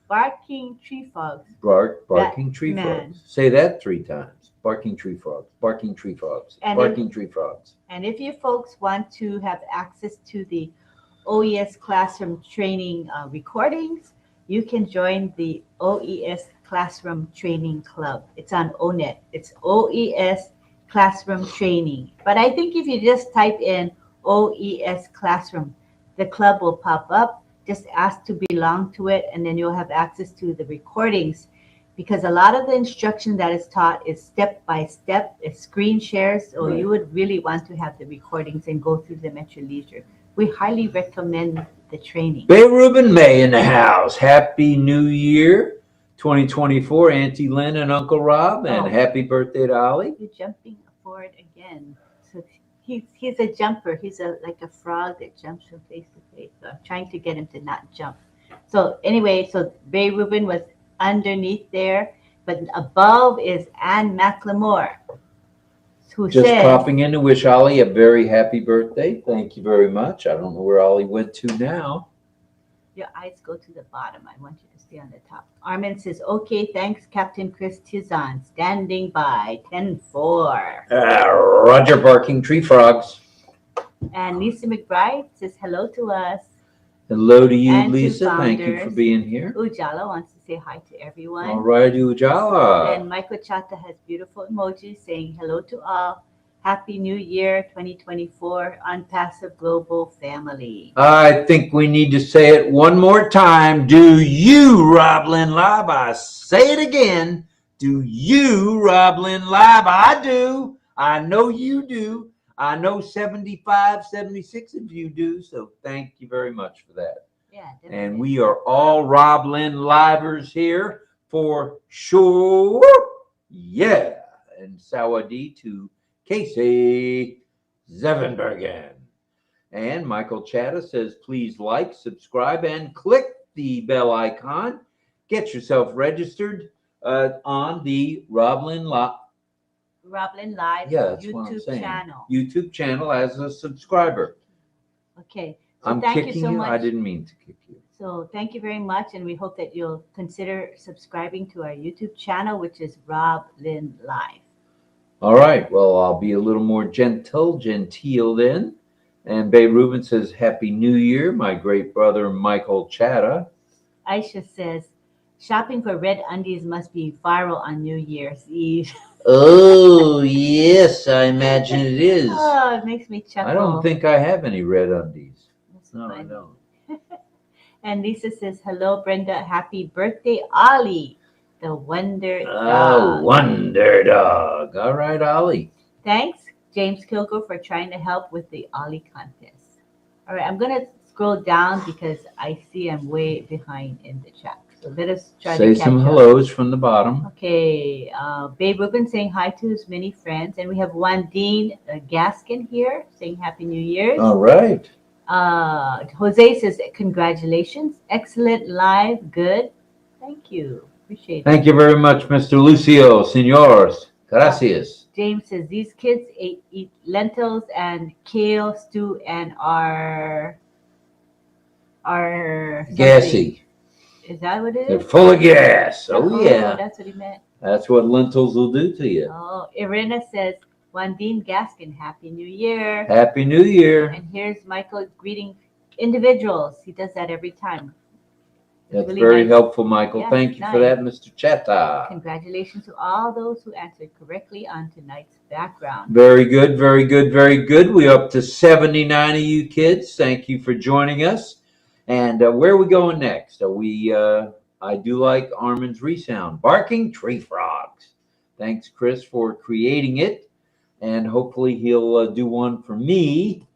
Barking Tree Frogs. Barking tree frogs. Say that 3 times. Barking tree frogs. Barking tree frogs. Barking tree frogs. And if you folks want to have access to the OES classroom training recordings, you can join the OES Classroom Training Club. It's on ONET. It's OES Classroom Training. But I think if you just type in OES Classroom, the club will pop up. Just ask to belong to it, and then you'll have access to the recordings, because a lot of the instruction that is taught is step by step, it's screen shares, so you would really want to have the recordings and go through them at your leisure. We highly recommend the training. Bay Ruben May in the house. Happy New Year 2024, Auntie Lynn and Uncle Rob, and happy birthday to Ollie. You're jumping forward again. So he's a jumper. He's like a frog that jumps from face to face. So I'm trying to get him to not jump. So anyway, so Bay Ruben was underneath there, but above is Ann McLemore, who Just says, popping in to wish Ollie a very happy birthday. Thank you very much. I don't know where Ollie went to now. your eyes go to the bottom. I want you to stay on the top. Armin says, okay, thanks, Captain Chris Tizan. Standing by, 10-4. Roger, barking tree frogs. And Lisa McBride says hello to us. Hello to you, And to Lisa. Thank you for founders. being here. Ujala wants to say hi to everyone. All right, Ujala. And Michael Chata has beautiful emojis saying hello to all. Happy New Year 2024 OnPassive Global Family. I think we need to say it one more time. Do you, RobLynn Live? I say it again. Do you, RobLynn Live? I do. I know you do. I know 75, 76 of you do. So thank you very much for that. Yeah, And we are all RobLynn Livers here for sure. Yeah. And Sawadee to Casey Zevenbergen. And Michael Chatta says, please like, subscribe, and click the bell icon. Get yourself registered on the RobLynn Live YouTube channel. YouTube channel as a subscriber. Okay. So I'm thank kicking you so you. much. I didn't mean to kick you. So thank you very much. And we hope that you'll consider subscribing to our YouTube channel, which is RobLynn Live. All right. Well, I'll be a little more genteel then. And Bay Ruben says, Happy New Year, my great brother Michael Chatta. Aisha says, shopping for red undies must be viral on New Year's Eve. Oh, yes, I imagine it is. Oh, it makes me chuckle. I don't think I have any red undies. That's No, I funny. don't. And Lisa says, hello, Brenda. Happy birthday, Ollie, the Wonder Oh, Dog. Wonder Dog. All right, Ollie. Thanks, James Kilgo, for trying to help with the Ollie contest. All right, I'm going to scroll down because I see I'm way behind in the chat. So let us try Say to catch some up. hellos from the bottom. Okay, Babe Ruben saying hi to his many friends. And we have Wandine Gaskin here saying Happy New Year's. All right. Jose says, congratulations. Excellent live. Good. Thank you. Appreciate it. Thank you very much, Mr. Lucio. Senores. Gracias. James says, these kids eat lentils and kale stew and are Gassy. Is that what it They're is? full of gas. Oh, yeah. That's what he meant. That's what lentils will do to you. Oh, Irina says, Wandine Gaskin, Happy New Year. Happy New Year. And here's Michael greeting individuals. He does that every time. It's That's really very nice. helpful, Michael. Yeah, Thank you for nice. that, Mr. Chatta. Congratulations to all those who answered correctly on tonight's background. Very good, very good, very good. We're up to 79 of you kids. Thank you for joining us. And where are we going next? I do like Armin's resound. Barking tree frogs. Thanks, Chris, for creating it. And hopefully he'll do one for me.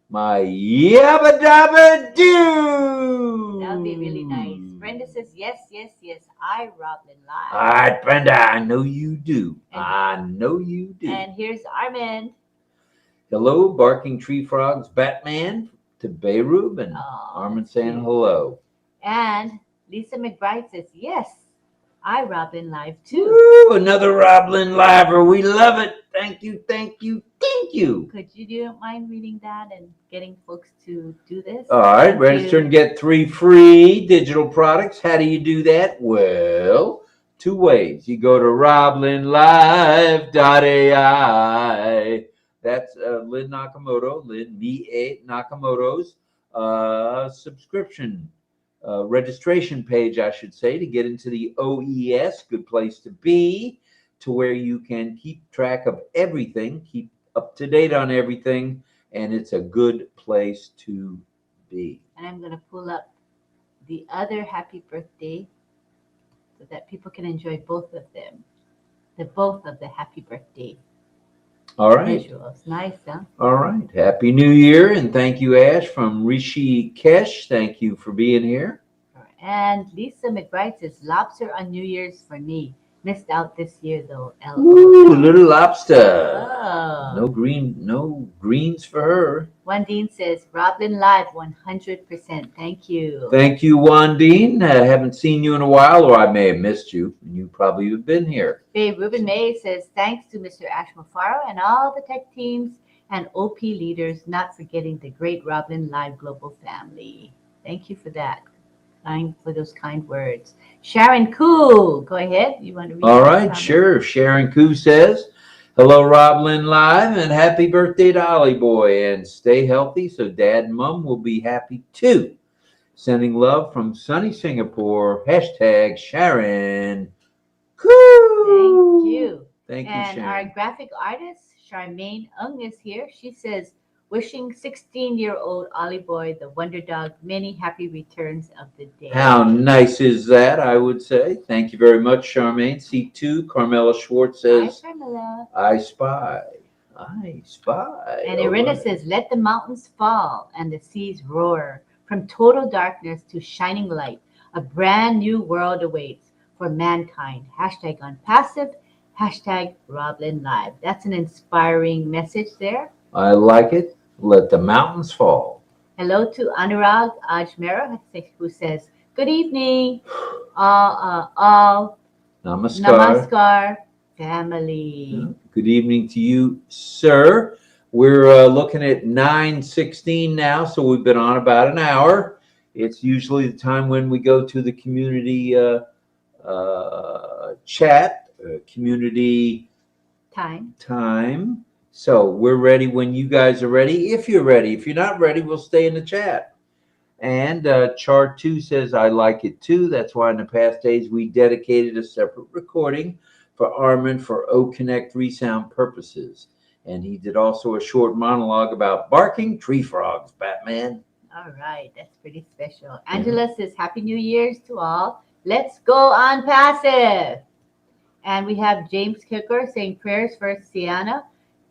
My yabba dabba doo. That would be really nice. Brenda says, yes, yes, yes. I, RobLynn Live. All right, Brenda, I know you do. I know you do. And here's Armin. Hello, Barking Tree Frogs, Batman to Bay Ruben. Oh, Armin saying hello. And Lisa McBride says, yes, RobLynn Live too. Woo, another RobLynn Liver. We love it. Thank you, thank you, thank you. Could you don't mind reading that and getting folks to do this? All right, Thank register you. and get 3 free digital products. How do you do that? Well, 2 ways. You go to roblynnlive.ai. That's Lynn Nakamoto, Lynn B.A. Nakamoto's subscription registration page, I should say, to get into the OES. Good place to be, to where you can keep track of everything, keep up to date on everything, and it's a good place to be. And I'm going to pull up the other happy birthday so that people can enjoy both of them. Both of the happy birthday All right. visuals. Nice, huh? All right. Happy New Year, and thank you, Ash, from Rishi Kesh. Thank you for being here. And Lisa McBride says, lobster on New Year's for me. Missed out this year, though. Ooh, little lobster. Oh. No greens for her. Wandine says, RobLynn Live 100%. Thank you. Thank you, Wandine. I haven't seen you in a while, or I may have missed you. You probably have been here. Babe Ruben May says, thanks to Mr. Ash Mufaro and all the tech teams and OP leaders, not forgetting the great RobLynn Live global family. Thank you for that. For those kind words. Sharon Koo, go ahead. You want to read? All right, sure. Sharon Koo says, hello, RobLynn Live, and happy birthday to Ollie boy, and stay healthy so Dad and Mom will be happy too. Sending love from sunny Singapore. Hashtag Sharon Koo. Thank you. Thank you, And Sharon. our graphic artist, Charmaine Ung, is here. She says, wishing 16-year-old Ollie boy, the wonder dog, many happy returns of the day. How nice is that, I would say. Thank you very much, Charmaine. C2, Carmela Schwartz says, Hi, Carmela. I spy. I spy. And All Irina right. says, let the mountains fall and the seas roar. From total darkness to shining light, a brand new world awaits for mankind. Hashtag OnPassive, hashtag RobLynn Live. That's an inspiring message there. I like it. Let the mountains fall. Hello to Anurag Ajmera, who says, good evening, all Namaskar. Namaskar family. Good evening to you, sir. We're looking at 9:16 now, so we've been on about an hour. It's usually the time when we go to the community chat, community time. So we're ready when you guys are ready. If you're ready. If you're not ready, we'll stay in the chat. And Chart 2 says, I like it too. That's why in the past days we dedicated a separate recording for Armin for OConnect resound purposes. And he did also a short monologue about barking tree frogs, Batman. All right, that's pretty special. Angela says, Happy New Year's to all. Let's go OnPassive. And we have James Kicker saying prayers for Sienna,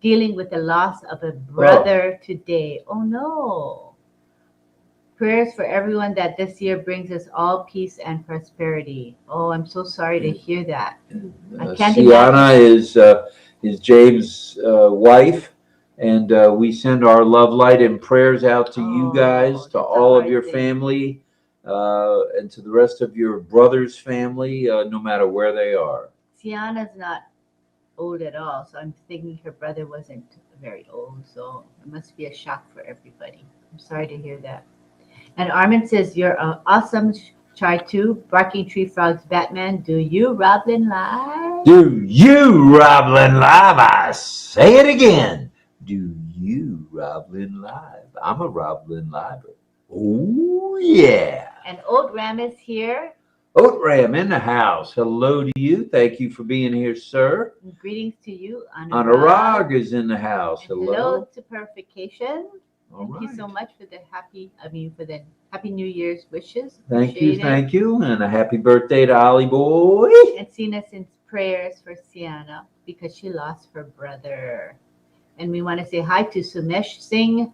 dealing with the loss of a brother today. Oh no. Prayers for everyone that this year brings us all peace and prosperity. Oh, I'm so sorry to hear that. I can't Sienna is James' wife, and we send our love, light, and prayers out to you guys, to all of your family, and to the rest of your brother's family, no matter where they are. Sienna's not old at all, so I'm thinking her brother wasn't very old, so it must be a shock for everybody. I'm sorry to hear that. And Armin says, you're an awesome Chai too. Barking Tree Frogs Batman. Do you, RobLynn Live? Do you, RobLynn Live? I say it again. Do you, RobLynn Live? I'm a RobLynn Live. Oh, yeah. And Old Ram is here. Oat Ram in the house. Hello to you. Thank you for being here, sir. And greetings to you. Anurag is in the house. And hello to Purification. Thank you so much for the happy New Year's wishes. Thank you, and a happy birthday to Ollie boy. And Sina sends prayers for Sienna because she lost her brother. And we want to say hi to Sumesh Singh,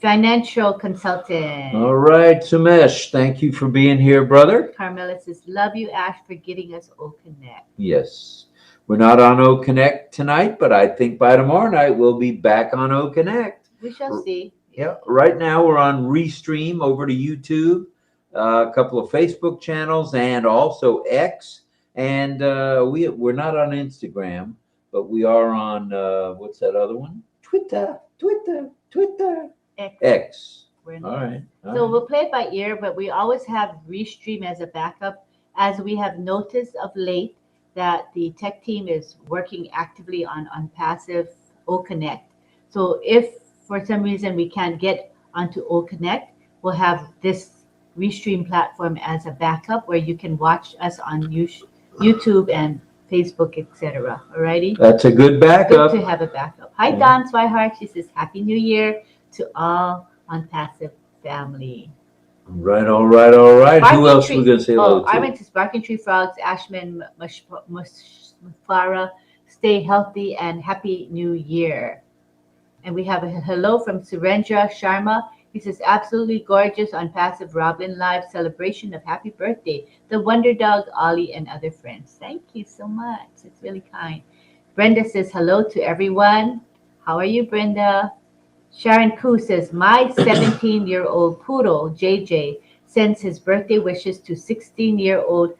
financial consultant. All right, Sumesh, thank you for being here, brother. Carmela says, love you, Ash, for getting us OConnect. Yes. We're not on OConnect tonight, but I think by tomorrow night we'll be back on OConnect. We shall see. Yeah, right now we're on Restream over to YouTube, a couple of Facebook channels, and also X. And we're not on Instagram, but we are on what's that other one? Twitter. X. We're in All there. right. So we'll play it by ear, but we always have Restream as a backup, as we have noticed of late that the tech team is working actively on OnPassive OConnect. So if for some reason we can't get onto OConnect, we'll have this Restream platform as a backup where you can watch us on YouTube and Facebook, etc. Alrighty? That's a good backup. Good to have a backup. Hi, Don Swihart. She says, Happy New Year to all OnPassive family. All right. Who else Tree. we going to say hello to? I went to Sparking Tree Frogs, Ashman, Mufara. Stay healthy and Happy New Year. And we have a hello from Surendra Sharma. He says, absolutely gorgeous OnPassive RobLynn Live celebration of happy birthday. The Wonder Dog, Ollie, and other friends. Thank you so much. It's really kind. Brenda says, hello to everyone. How are you, Brenda? Sharon Koo says, my 17-year-old poodle, JJ, sends his birthday wishes to 16-year-old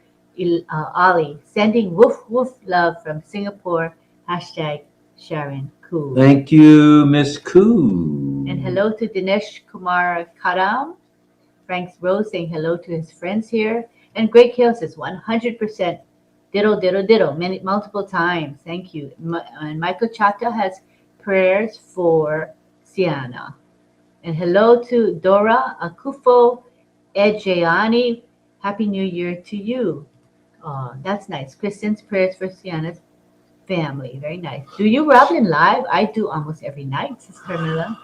Ollie, sending woof woof love from Singapore, hashtag Sharon Koo. Thank you, Miss Koo. And hello to Dinesh Kumar Karam. Frank's Rose saying hello to his friends here. And Greg Hill says 100% ditto, multiple times. Thank you. And Michael Chata has prayers for Siana. And hello to Dora Akufo Ejayani. Happy New Year to you. Oh, that's nice. Kristen's prayers for Siana's family. Very nice. Do you RobLynn Live? I do almost every night, Sister Carmilla.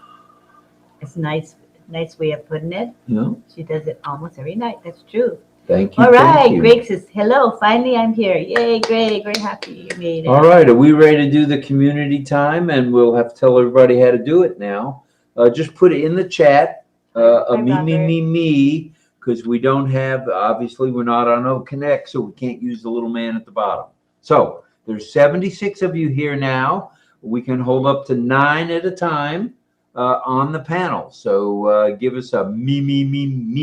It's a nice way of putting it. Yeah. She does it almost every night. That's true. Thank you. All right. Greg says, hello. Finally, I'm here. Yay, Greg. Very happy you made it. All right. Are we ready to do the community time? And we'll have to tell everybody how to do it now. Just put it in the chat. Me, because we don't have, obviously, we're not on OConnect, so we can't use the little man at the bottom. So there's 76 of you here now. We can hold up to 9 at a time on the panel. So give us a me.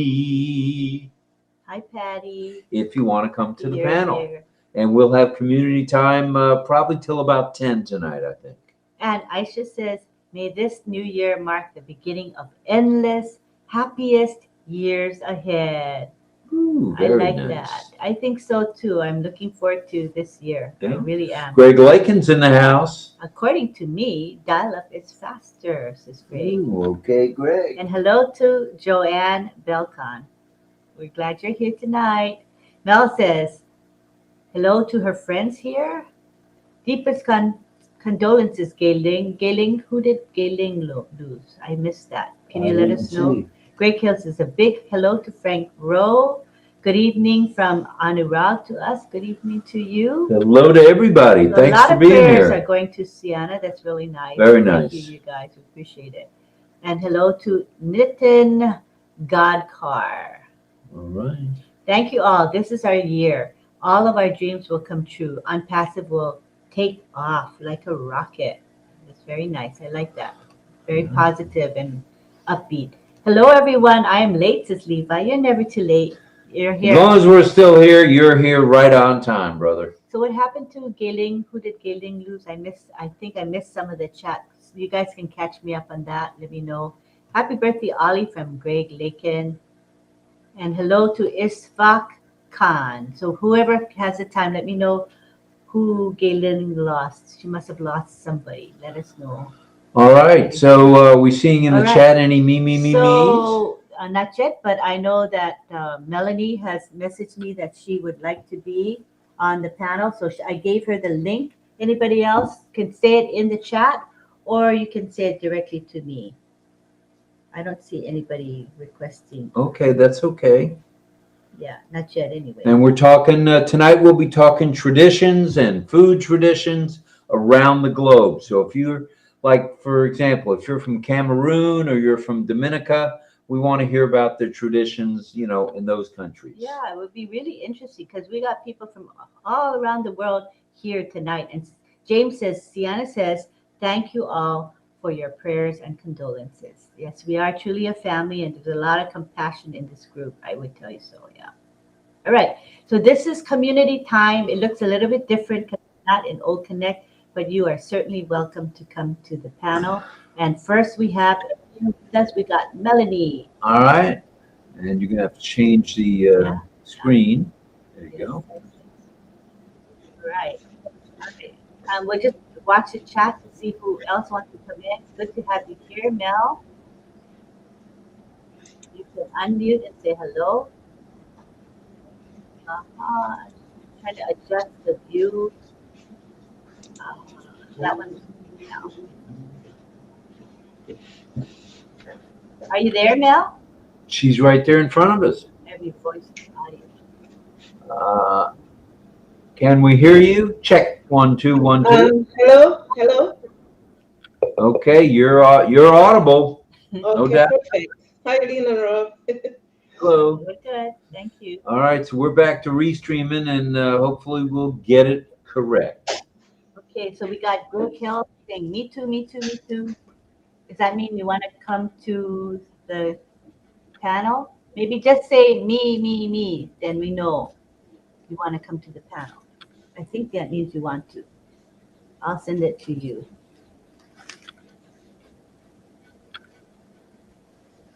Hi, Patty. If you want to come to the panel. Here. And we'll have community time probably till about 10 tonight, I think. And Aisha says, may this new year mark the beginning of endless, happiest years ahead. Ooh, I like nice. that. I think so too. I'm looking forward to this year. Yeah. I really am. Greg Lakin's in the house. According to me, dial-up is faster, says Greg. Ooh, okay, Greg. And hello to Joanne Belcon. We're glad you're here tonight. Mel says, hello to her friends here. Deepest condolences, Gailing. Who did Gailing lose? I missed that. Can you let us know? Greg Hill says a big hello to Frank Rowe. Good evening from Anurag to us. Good evening to you. Hello to everybody. So thanks for being here. A lot of prayers are going to Siana. That's really nice. Very nice. Thank you guys. We appreciate it. And hello to Nitin Godkar. All right. Thank you all. This is our year. All of our dreams will come true. OnPassive will take off like a rocket. It's very nice. I like that. Very positive and upbeat. Hello, everyone. I am late, says Levi. You're never too late. You're here. As long as we're still here, you're here right on time, brother. So what happened to Gailing? Who did Gailing lose? I think I missed some of the chat. So you guys can catch me up on that. Let me know. Happy birthday, Ollie, from Greg Lakin. And hello to Isfaq Khan. So whoever has the time, let me know who Gailing lost. She must have lost somebody. Let us know. All right. So we seeing in the chat any me's? So not yet, but I know that Melanie has messaged me that she would like to be on the panel. So I gave her the link. Anybody else can say it in the chat, or you can say it directly to me. I don't see anybody requesting. Okay, that's okay. Yeah, not yet anyway. And we're talking, tonight we'll be talking traditions and food traditions around the globe. So if you're, like, for example, if you're from Cameroon or you're from Dominica, we want to hear about the traditions, you know, in those countries. Yeah, it would be really interesting because we got people from all around the world here tonight. And James says, Siana says, thank you all for your prayers and condolences. Yes, we are truly a family, and there's a lot of compassion in this group. I would tell you so, yeah. All right. So this is community time. It looks a little bit different because it's not in OConnect, but you are certainly welcome to come to the panel. And first we got Melanie. All right. And you're going to have to change the screen. There you go. Right. Okay. We'll just watch the chat to see who else wants to come in. Good to have you here, Mel. You can unmute and say hello. Trying to adjust the view. That one. No. Are you there, Mel? She's right there in front of us. Every voice is audio. Can we hear you? Check 1 2 1 2. Hello. Okay, you're audible. Okay, No doubt. perfect. Hi, Lynn and Rob. Hello. We're good. Thank you. All right, so we're back to restreaming, and hopefully we'll get it correct. Okay, so we got Brooke Hill saying, me too, me too, me too. Does that mean you want to come to the panel? Maybe just say me, then we know you want to come to the panel. I think that means you want to. I'll send it to you.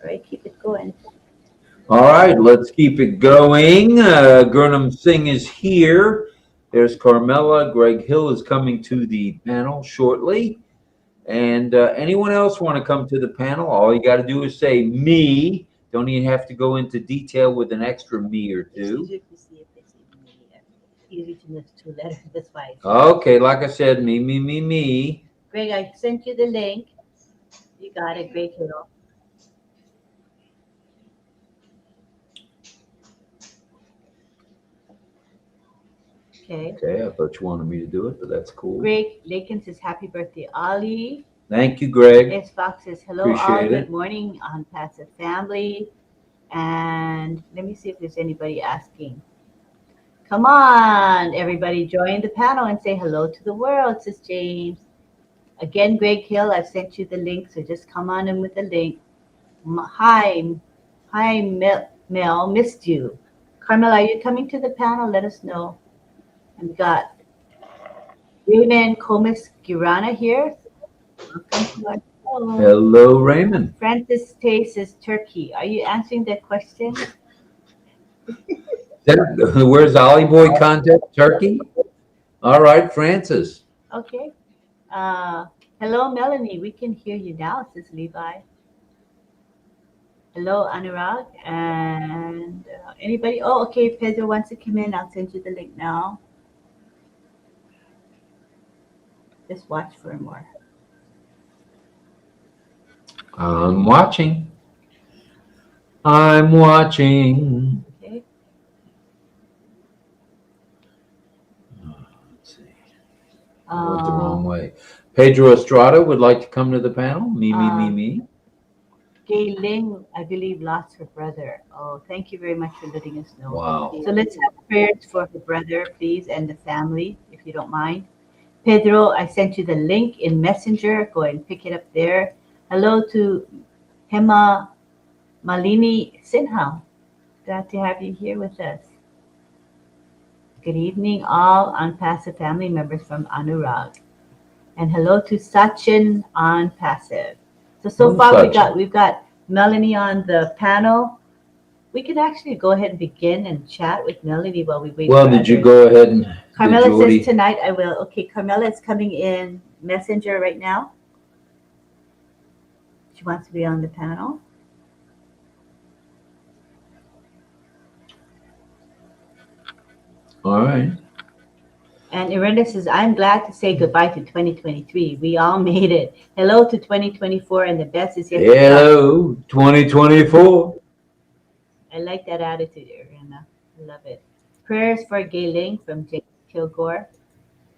All right, keep it going. All right, let's keep it going. Gurnam Singh is here. There's Carmela. Greg Hill is coming to the panel shortly. And anyone else want to come to the panel? All you got to do is say me. Don't even have to go into detail with an extra me or two. It's easier to see if they say me. It's easy to miss 2 letters. That's why. Okay, like I said, me. Greg, I sent you the link. You got it, Greg Hill. Okay, I thought you wanted me to do it, but that's cool. Greg Lakin says, happy birthday, Ollie. Thank you, Greg. S. Fox says, hello, Appreciate all. it. Good morning, OnPassive family. And let me see if there's anybody asking. Come on, everybody, join the panel and say hello to the world, says James. Again, Greg Hill, I've sent you the link, so just come on in with the link. Hi, Mel, missed you. Carmel, are you coming to the panel? Let us know. And we got Raymond Comas Girana here. Welcome to our show. Hello, Raymond. Francis Tay says Turkey. Are you answering that question? Where's Ollie Boy contact? Turkey? All right, Francis. Okay. Hello, Melanie. We can hear you now, says Levi. Hello, Anurag. And anybody? Oh, okay. If Pedro wants to come in, I'll send you the link now. Just watch for more. I'm watching. Okay. Let's see. I went the wrong way. Pedro Estrada would like to come to the panel. Me. Gay Ling, I believe, lost her brother. Oh, thank you very much for letting us know. Wow. So let's have prayers for her brother, please, and the family, if you don't mind. Pedro, I sent you the link in Messenger. Go ahead and pick it up there. Hello to Hema Malini Sinha. Glad to have you here with us. Good evening, all OnPassive family members from Anurag. And hello to Sachin OnPassive. So far we've got Melanie on the panel. We can actually go ahead and begin and chat with Melanie while we wait. Well, did you go ahead and Carmela says tonight I will. Okay, Carmela is coming in Messenger right now. She wants to be on the panel. All right. And Irenda says, I'm glad to say goodbye to 2023. We all made it. Hello to 2024, and the best is yet to come. Hello, 2024. I like that attitude, Irenda. I love it. Prayers for Gayling from Jake Kilgore.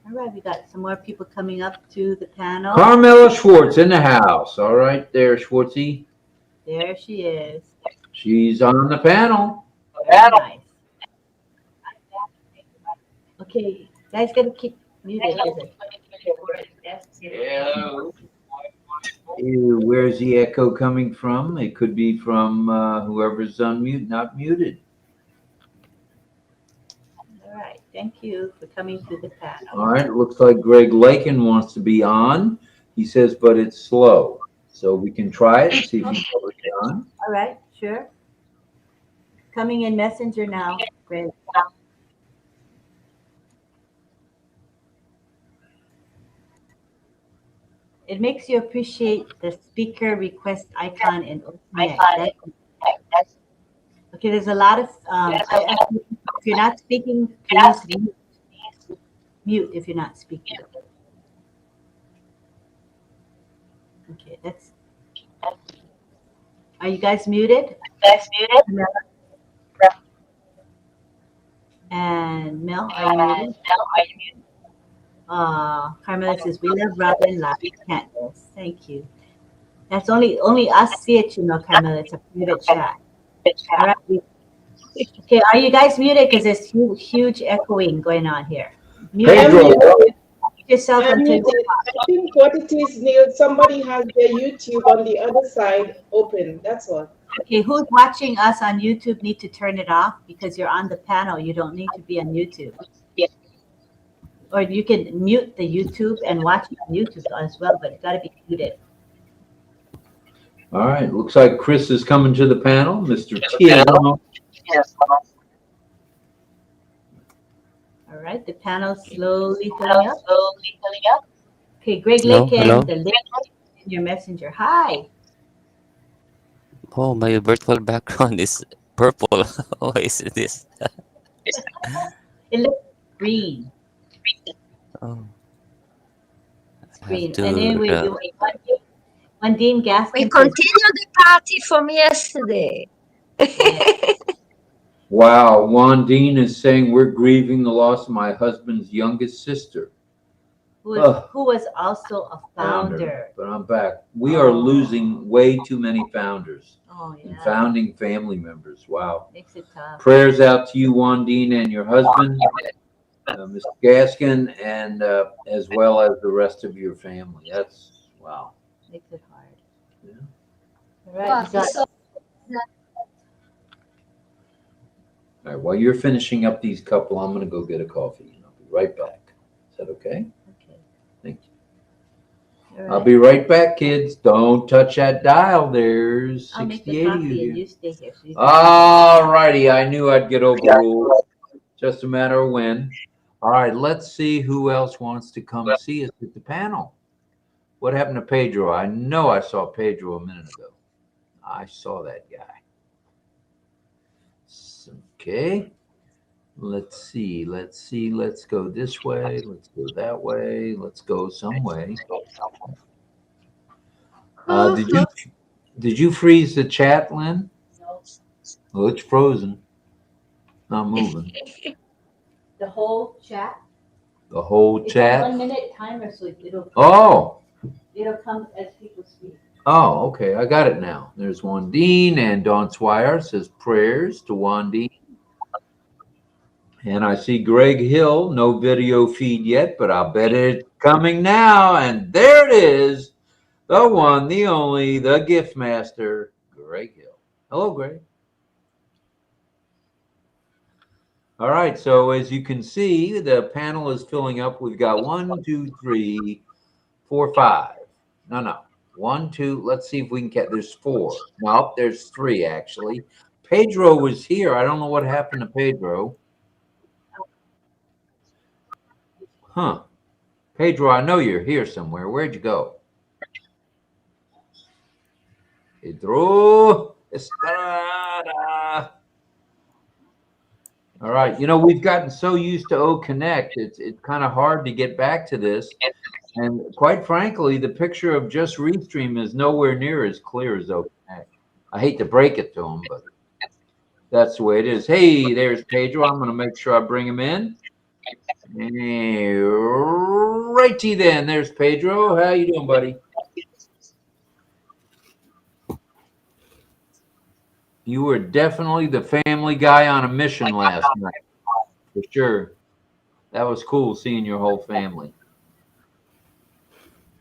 All right, we got some more people coming up to the panel. Carmela Schwartz in the house. All right, there, Schwartzy. There she is. She's on the panel. Very nice. Okay, guys, gotta keep muted. Hello. Where's the echo coming from? It could be from whoever's unmuted, not muted. Thank you for coming to the panel. All right, it looks like Greg Lakin wants to be on. He says, but it's slow. So we can try it and see if he's already on. All right, sure. Coming in Messenger now. Great. It makes you appreciate the speaker request icon in OConnect. Okay, there's a lot of, if you're not speaking, please mute if you're not speaking. Okay, that's, are you guys muted? And Mel, are you muted? Carmela says, we love RobLynn live. We can't miss. Thank you. That's only us see it, you know, Carmela. It's a private chat. All right. Okay, are you guys muted? Because there's huge echoing going on here. Mute yourself until I think what it is, Neil, somebody has their YouTube on the other side open. That's all. Okay, who's watching us on YouTube need to turn it off because you're on the panel. You don't need to be on YouTube. Or you can mute the YouTube and watch it on YouTube as well, but it's got to be muted. All right, looks like Chris is coming to the panel. Mr. Tiano. All right, the panel slowly filling up. Okay, Greg Lakin, the link in your messenger. Hi. Oh, my virtual background is purple. Why is this? It looks green. Oh. Green. And anyway, Dean Gaskin. We continue the party from yesterday. Wow, Juan Dean is saying we're grieving the loss of my husband's youngest sister. Who was also a founder. But I'm back. We are losing way too many founders. Oh, yeah. And founding family members. Wow. Makes it tough. Prayers out to you, Juan Dean, and your husband, Mr. Gaskin, and as well as the rest of your family. That's, wow. Makes it hard. Yeah. All right. All right, while you're finishing up these couple, I'm going to go get a coffee, and I'll be right back. Is that okay? Okay. Thank you. All right. I'll be right back, kids. Don't touch that dial. There's 68 I'll make the coffee of you. and you stay here. So All righty. I knew I'd get overruled. Just a matter of when. All right, let's see who else wants to come see us at the panel. What happened to Pedro? I know I saw Pedro a minute ago. I saw that guy. Okay. Let's see. Let's go this way. Let's go that way. Let's go some way. Did you freeze the chat, Lynn? Oh, it's frozen. Not moving. the whole chat. The whole It's chat. a 1 minute timer, so it'll come as people speak. Oh, okay. I got it now. There's Juan Dean, and Dawn Swire says prayers to Juan Dean. And I see Greg Hill, no video feed yet, but I'll bet it's coming now. And there it is, the one, the only, the gift master, Greg Hill. Hello, Greg. All right, so as you can see, the panel is filling up. We've got 1, 2, 3, 4, 5. No. 1, 2. Let's see if we can get. There's 4. Nope, there's 3 actually. Pedro was here. I don't know what happened to Pedro. Huh. Pedro, I know you're here somewhere. Where'd you go? Pedro Estrada. All right. You know, we've gotten so used to OConnect. It's kind of hard to get back to this. And quite frankly, the picture of just Restream is nowhere near as clear as OConnect. I hate to break it to them, but that's the way it is. Hey, there's Pedro. I'm going to make sure I bring him in. Righty then. There's Pedro. How you doing, buddy? You were definitely the family guy on a mission last night, for sure. That was cool seeing your whole family.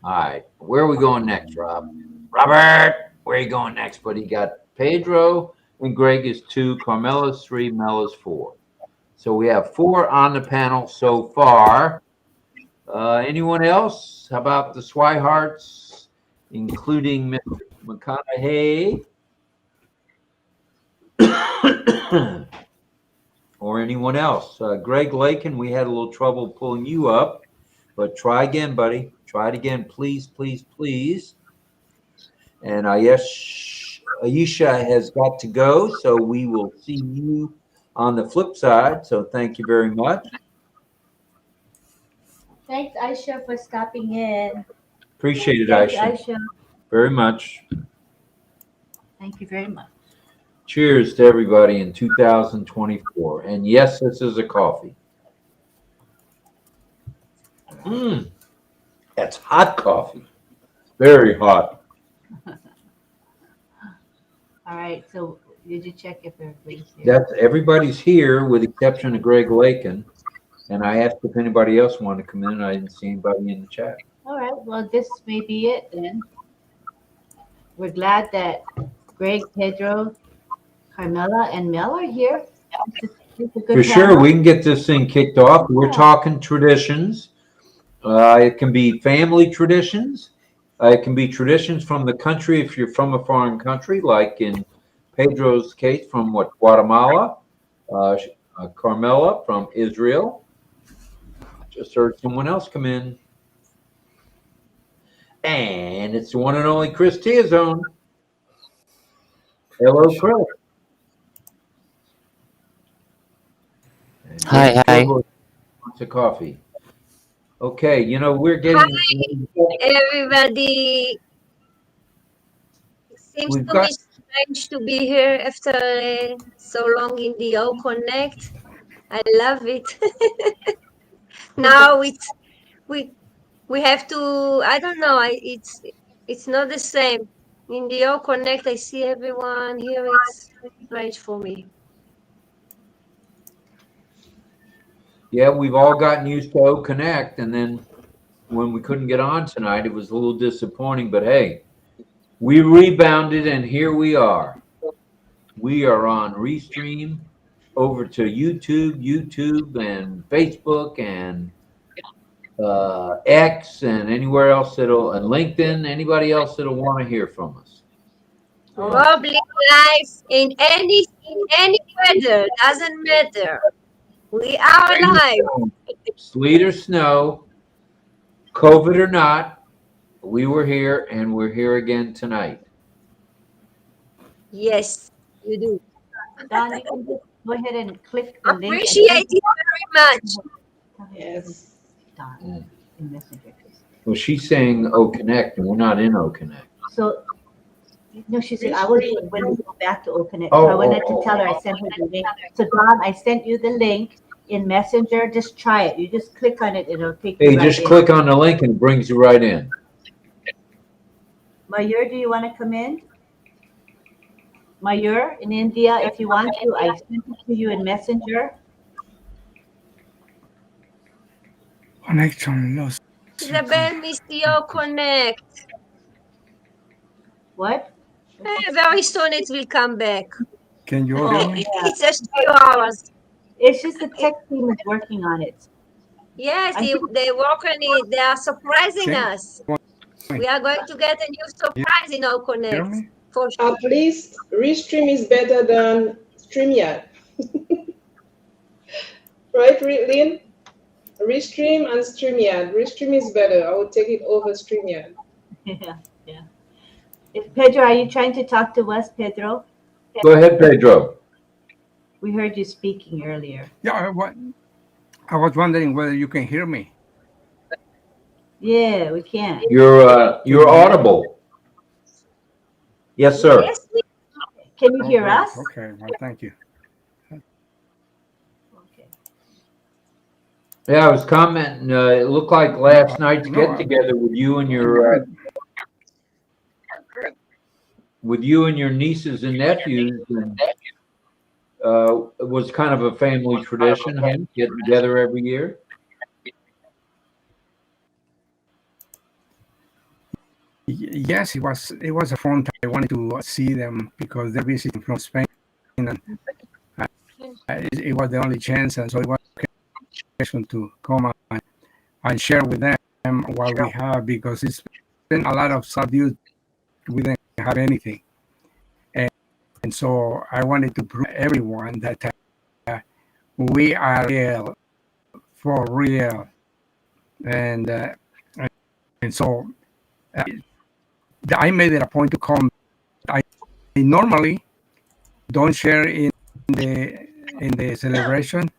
All right, where are we going next, Rob? Robert, where are you going next, buddy? You got Pedro and Greg is 2, Carmela's 3, Mel is 4. So we have 4 on the panel so far. Anyone else? How about the Swiharts, including Mr. McConaughey? Or anyone else? Greg Lakin, we had a little trouble pulling you up, but try again, buddy. Try it again, please, please, please. And Aisha has got to go, so we will see you on the flip side. So thank you very much. Thanks, Aisha, for stopping in. Appreciate it, Thank you, Aisha. Aisha. Very much. Thank you very much. Cheers to everybody in 2024. And yes, this is a coffee. That's hot coffee. Very hot. All right. So did you check if everybody's here? That's everybody's here with the exception of Greg Lakin. And I asked if anybody else wanted to come in. I didn't see anybody in the chat. All right. Well, this may be it then. We're glad that Greg, Pedro, Carmela, and Mel are here. It's a good For sure, panel. we can get this thing kicked off. We're talking traditions. It can be family traditions. It can be traditions from the country if you're from a foreign country, like in Pedro's case from Guatemala. Carmela from Israel. Just heard someone else come in. And it's the one and only Chris Tiazone. Hello, Chris. And Hi. wants a coffee. Okay, you know, we're getting... Everybody. It seems We've to got- me strange to be here after so long in the OConnect. I love it. Now we have to, I don't know, it's not the same. In the OConnect, I see everyone here. It's strange for me. Yeah, we've all gotten used to OConnect, and then when we couldn't get on tonight, it was a little disappointing, but hey, we rebounded and here we are. We are on Restream, over to YouTube and Facebook and X and anywhere else and LinkedIn, anybody else that'll want to hear from us. RobLynn live in any weather, doesn't matter. We are live. Sleet or snow, COVID or not, we were here and we're here again tonight. Yes, you do. Don, you can just go ahead and click the link. Appreciate it very much. Yes. Don, in Messenger. Well, she's saying OConnect and we're not in OConnect. So, no, she said, I will do it when we go back to OConnect. Oh, So I wanted to tell her, I sent her the link. So Don, I sent you the link in Messenger. Just try it. You just click on it. It'll take you Hey, right just in. click on the link and it brings you right in. Mayur, do you want to come in? Mayur, in India, if you want to, I sent it to you in Messenger. Connection lost. Isabel missed the OConnect. What? Very soon it will come back. Can you Oh, hear me? yeah. It's just few hours. It's just the tech team is working on it. Yes, I they work on it. They are surprising Okay. us. We are going to get a new surprise in Hear OConnect. me? For sure. At least Restream is better than StreamYard. Right, Lynn? Restream and StreamYard. Restream is better. I would take it over StreamYard. Yeah, yeah. Pedro, are you trying to talk to us, Pedro? Go ahead, Pedro. We heard you speaking earlier. Yeah, I was wondering whether you can hear me. Yeah, we can. You're audible. Yes, sir. Yes, Can you hear great. us? Okay, well, thank you. Okay. Yeah, I was commenting. It looked like last night's No, get together with you and your nieces and nephews, and it was kind of a family tradition, huh? Getting together every year. Yes, it was a fun time. I wanted to see them because they're visiting from Spain, and it was the only chance, and so it was to come and share with them what we have, because it's been a lot of subdued. We didn't have anything, and so I wanted to prove to everyone that we are real, for real, and so I made it a point to come. I normally don't share in the celebration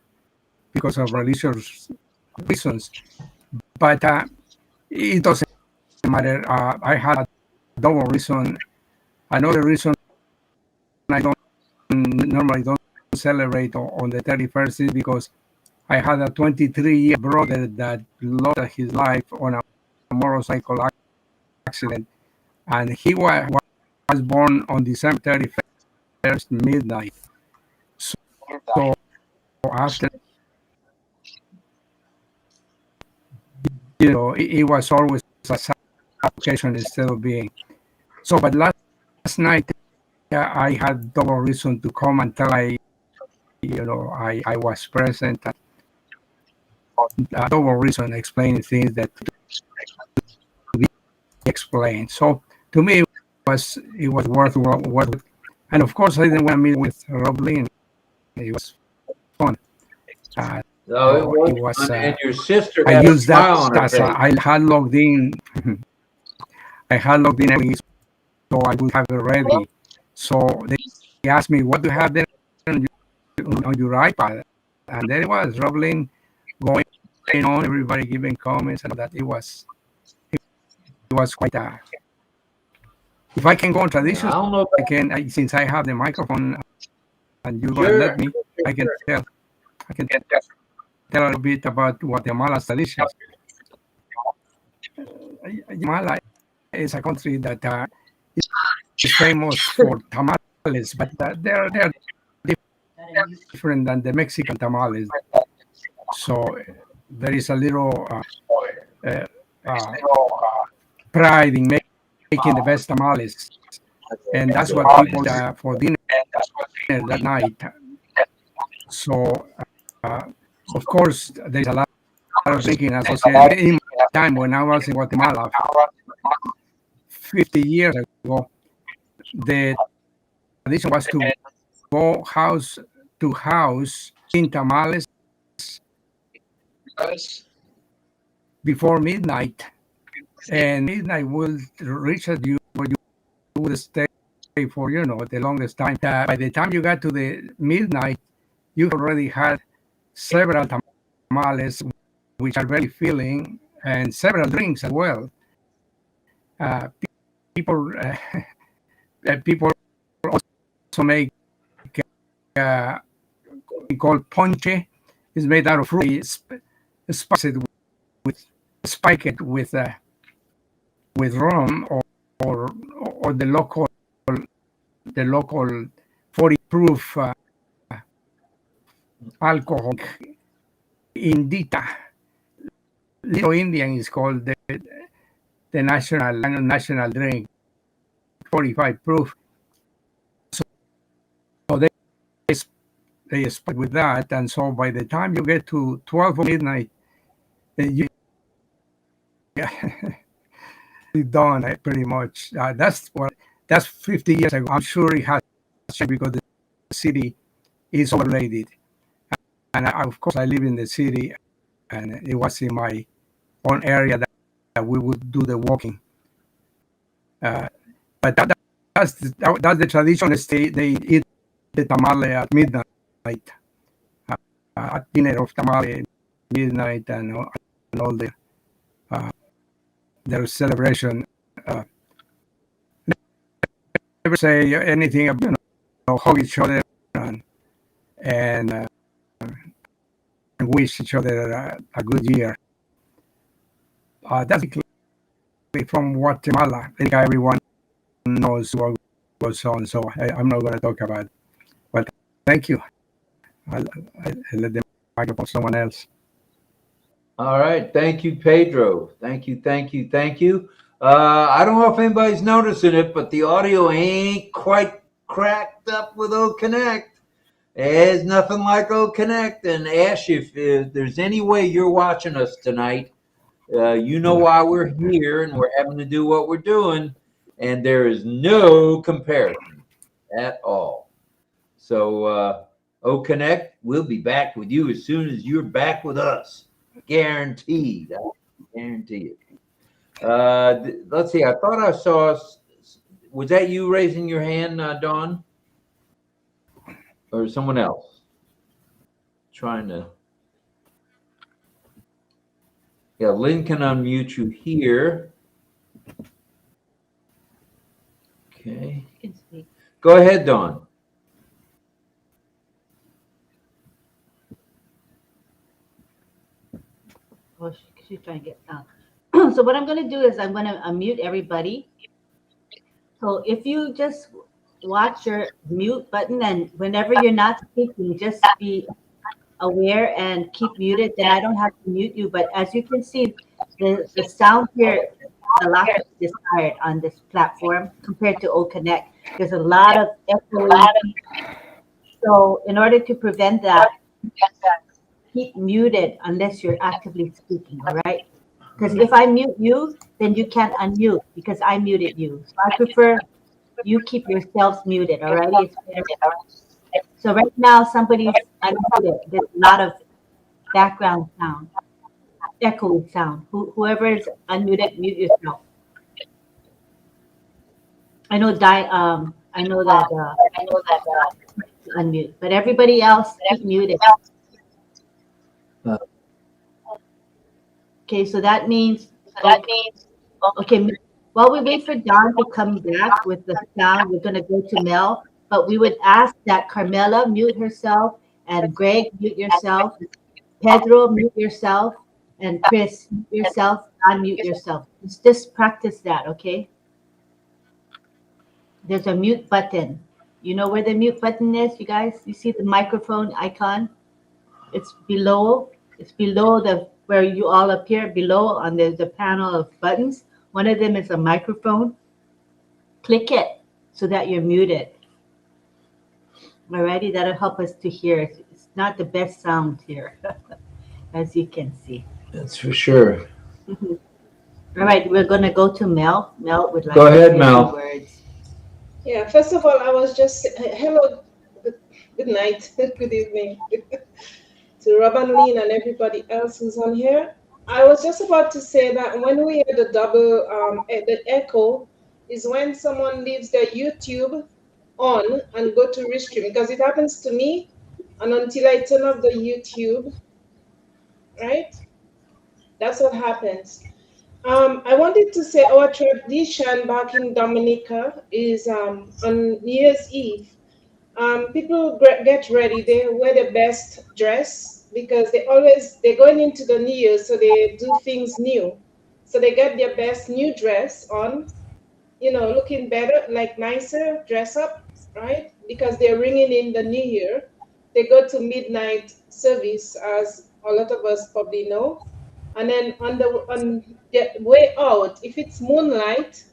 because of religious reasons, but it doesn't matter. I had a double reason. Another reason I normally don't celebrate on the 31st is because I had a 23-year brother that lost his life on a motorcycle accident, and he was born on December 31st midnight. So after, it was always a sad occasion instead of being. So, but last night I had double reason to come and tell I was present. Double reason explaining things that to be explained. So to me, it was worth. And of course, I didn't want to meet with RobLynn. It was fun. No, it was. And your sister I had used a smile on her that as face. I had logged in. I had logged in every, so I would have it ready. So they asked me, "What do you have there on your iPad?" And there it was, RobLynn going on, everybody giving comments, and that. It was quite a. If I can go on traditions, I don't know. I can. Since I have the microphone, and you're going to let me, I can tell. Tell a little bit about Guatemala's traditions. Guatemala is a country that is famous for tamales, but they're different than the Mexican tamales. So there is a little pride in making the best tamales, and that's what people for dinner that night. So of course, there's a lot of drinking associated. In my time when I was in Guatemala 50 years ago, the tradition was to go house to house in tamales before midnight, and midnight will reach at you, but you would stay for the longest time. By the time you got to the midnight, you already had several tamales, which are very filling, and several drinks as well. People also make we call ponche. It's made out of fruit. Spice it spike it with rum or the local 40 proof alcohol. Indita, Little Indian is called the national drink, 45 proof. So they spike with that, and so by the time you get to 12 midnight, you done pretty much. That's 50 years ago. I'm sure it has changed because the city is overrated. And of course, I live in the city, and it was in my own area that we would do the walking. But that's the tradition. They eat the tamale at midnight, at dinner of tamale midnight, and all the their celebration. Never say anything about hug each other and wish each other a good year. That's from Guatemala. I think everyone knows what goes on, so I'm not going to talk about it. But thank you. I'll let the microphone to someone else. All right. Thank you, Pedro. Thank you. I don't know if anybody's noticing it, but the audio ain't quite cracked up with OConnect. There's nothing like OConnect. And Ash, if there's any way you're watching us tonight, you know why we're here and we're having to do what we're doing. And there is no comparison at all. So, OConnect, we'll be back with you as soon as you're back with us. Guaranteed. I guarantee it. Let's see. I thought I saw. Was that you raising your hand, Dawn? Or someone else? Trying to. Yeah, Lynn can unmute you here. Okay. You can speak. Go ahead, Dawn. Oh, she's trying to get down. So what I'm going to do is I'm going to unmute everybody. So if you just watch your mute button, and whenever you're not speaking, just be aware and keep muted. Then I don't have to mute you. But as you can see, the sound here, a lot of desired on this platform compared to OConnect. There's a lot of echoing. So in order to prevent that, keep muted unless you're actively speaking, all right? Because if I mute you, then you can't unmute because I muted you. So I prefer you keep yourselves muted, all right? So right now, somebody's unmuted. There's a lot of background sound, echoing sound. Whoever is unmuted, mute yourself. I know that unmute, but everybody else keep muted. Okay, so that means okay. While we wait for Don to come back with the sound, we're gonna go to Mel. But we would ask that Carmela mute herself, and Greg mute yourself, Pedro mute yourself, and Chris mute yourself, unmute yourself. Just practice that, okay? There's a mute button. You know where the mute button is, you guys? You see the microphone icon? It's below. It's below the where you all appear. Below on the panel of buttons. One of them is a microphone. Click it so that you're muted. Alrighty, that'll help us to hear. It's not the best sound here, as you can see. That's for sure. All right, we're gonna go to Mel. Mel would like Go to ahead, say Mel. a few words. Yeah, first of all, I was just hello, good night, good evening to RobLynn and everybody else who's on here. I was just about to say that when we hear the double, the echo is when someone leaves their YouTube on and go to Restream, because it happens to me, and until I turn off the YouTube, right? That's what happens. I wanted to say our tradition back in Dominica is on New Year's Eve. People get ready. They wear the best dress because they're going into the New Year, so they do things new. So they get their best new dress on, looking better, like nicer, dress up, right? Because they're ringing in the New Year. They go to midnight service, as a lot of us probably know. And then on their way out, if it's moonlight,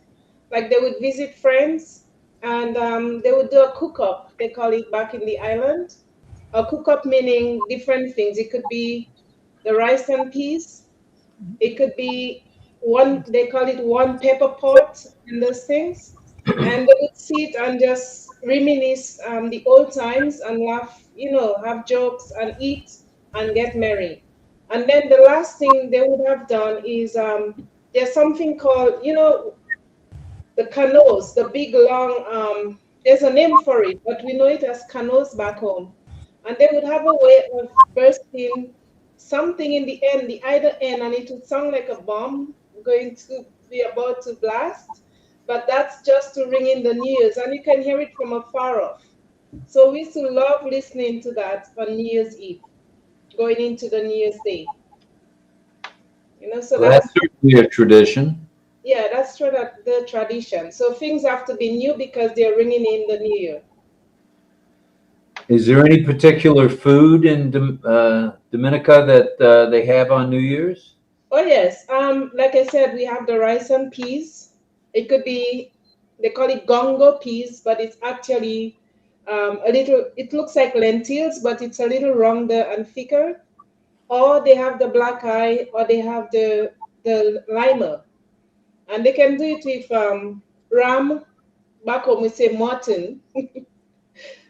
like they would visit friends, and they would do a cook-up. They call it back in the island. A cook-up meaning different things. It could be the rice and peas. It could be they call it one pepper pot and those things. And they would sit and just reminisce the old times and laugh, have jokes and eat and get merry. And then the last thing they would have done is there's something called, the canoes, the big long, there's a name for it, but we know it as canoes back home. And they would have a way of bursting something in the end, the either end, and it would sound like a bomb going to be about to blast. But that's just to ring in the New Year's, and you can hear it from afar off. So we used to love listening to that on New Year's Eve, going into the New Year's Day. So that's certainly a tradition. Yeah, that's the tradition. So things have to be new because they're ringing in the New Year. Is there any particular food in Dominica that they have on New Year's? Oh yes, like I said, we have the rice and peas. It could be, they call it gongo peas, but it's actually a little, it looks like lentils, but it's a little rounder and thicker. Or they have the black eye, or they have the lima. And they can do it with ram, back home we say mutton.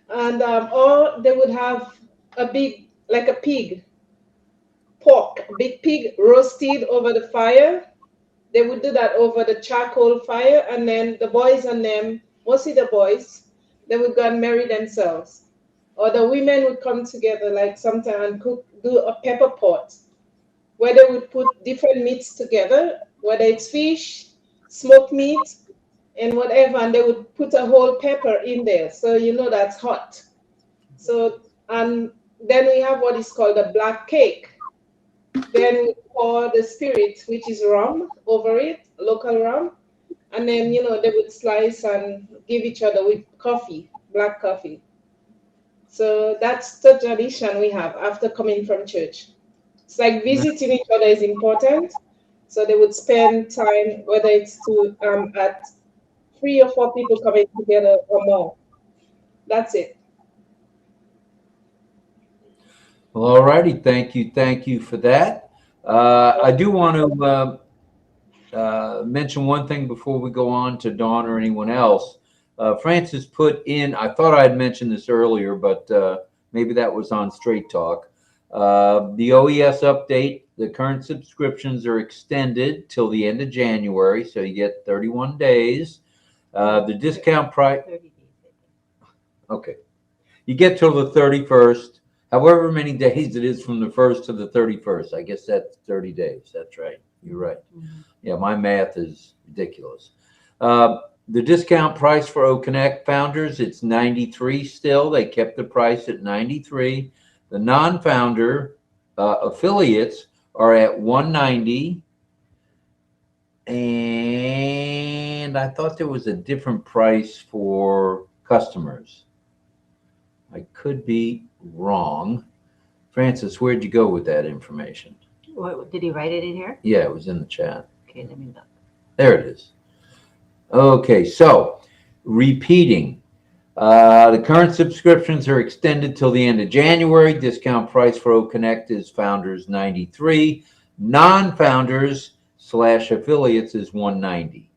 And or they would have a big, like a pig, pork, a big pig roasted over the fire. They would do that over the charcoal fire, and then the boys and them, mostly the boys, they would go and marry themselves. Or the women would come together, like sometimes, and cook, do a pepper pot, where they would put different meats together, whether it's fish, smoked meat, and whatever, and they would put a whole pepper in there, so you know that's hot. So, and then we have what is called a black cake. Then we pour the spirit, which is rum, over it, local rum, and then you know they would slice and give each other with coffee, black coffee. So that's the tradition we have after coming from church. It's like visiting each other is important. So they would spend time, whether it's to at 3 or 4 people coming together or more. That's it. Well, all righty. Thank you for that. I do want to mention one thing before we go on to Dawn or anyone else. Francis put in, I thought I had mentioned this earlier, but maybe that was on Straight Talk. The OES update, the current subscriptions are extended till the end of January, so you get 31 days. The discount price, okay, you get till the 31st, however many days it is from the 1st to the 31st. I guess that's 30 days. That's right. You're right. Yeah, my math is ridiculous. The discount price for OConnect founders, it's $93 still. They kept the price at $93. The non-founder affiliates are at $190. And I thought there was a different price for customers. I could be wrong. Francis, where'd you go with that information? What, did he write it in here? Yeah, it was in the chat. Okay, let me look. There it is. Okay, so repeating. The current subscriptions are extended till the end of January. Discount price for OConnect is founders $93. Non-founders / affiliates is $190.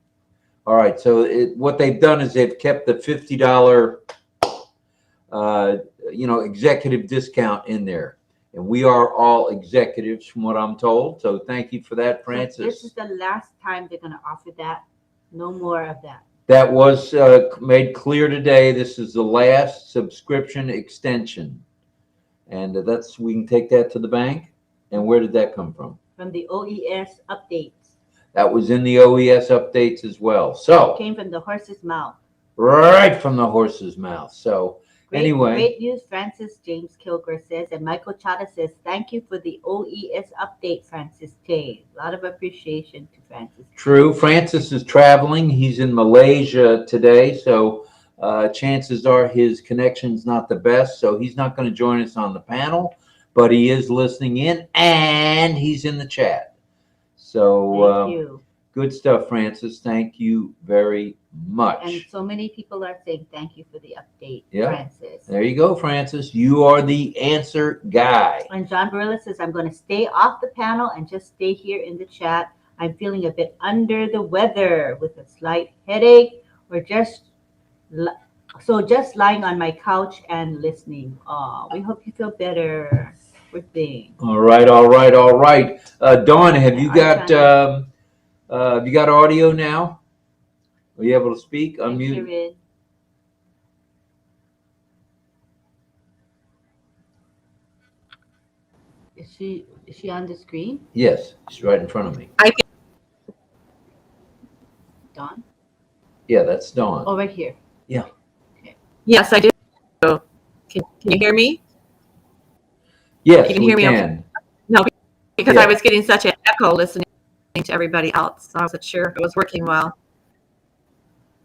All right, so what they've done is they've kept the $50 executive discount in there. And we are all executives from what I'm told. So thank you for that, Francis. So this is the last time they're going to offer that. No more of that. That was made clear today. This is the last subscription extension. And we can take that to the bank. And where did that come from? From the OES updates. That was in the OES updates as well. So it came from the horse's mouth. Right from the horse's mouth. So anyway. Great news, Francis James Kilgore says. And Michael Chata says, thank you for the OES update, Francis Tay. A lot of appreciation to Francis. True. Francis is traveling. He's in Malaysia today. So chances are his connection's not the best. So he's not going to join us on the panel. But he is listening in and he's in the chat. So thank you. Good stuff, Francis. Thank you very much. And so many people are saying thank you for the update, Francis. There you go, Francis. You are the answer guy. And John Barilla says, I'm going to stay off the panel and just stay here in the chat. I'm feeling a bit under the weather with a slight headache or just lying on my couch and listening. Oh, we hope you feel better. Poor thing. All right. Dawn, have you got audio now? Are you able to speak? Unmute. Is she on the screen? Yes, she's right in front of me. Dawn? Yeah, that's Dawn. Oh, right here. Yeah. Okay. Yes, I do. Can you hear me? Yes, you can hear me. Okay. No, because I was getting such an echo listening to everybody else. So I wasn't sure if it was working well.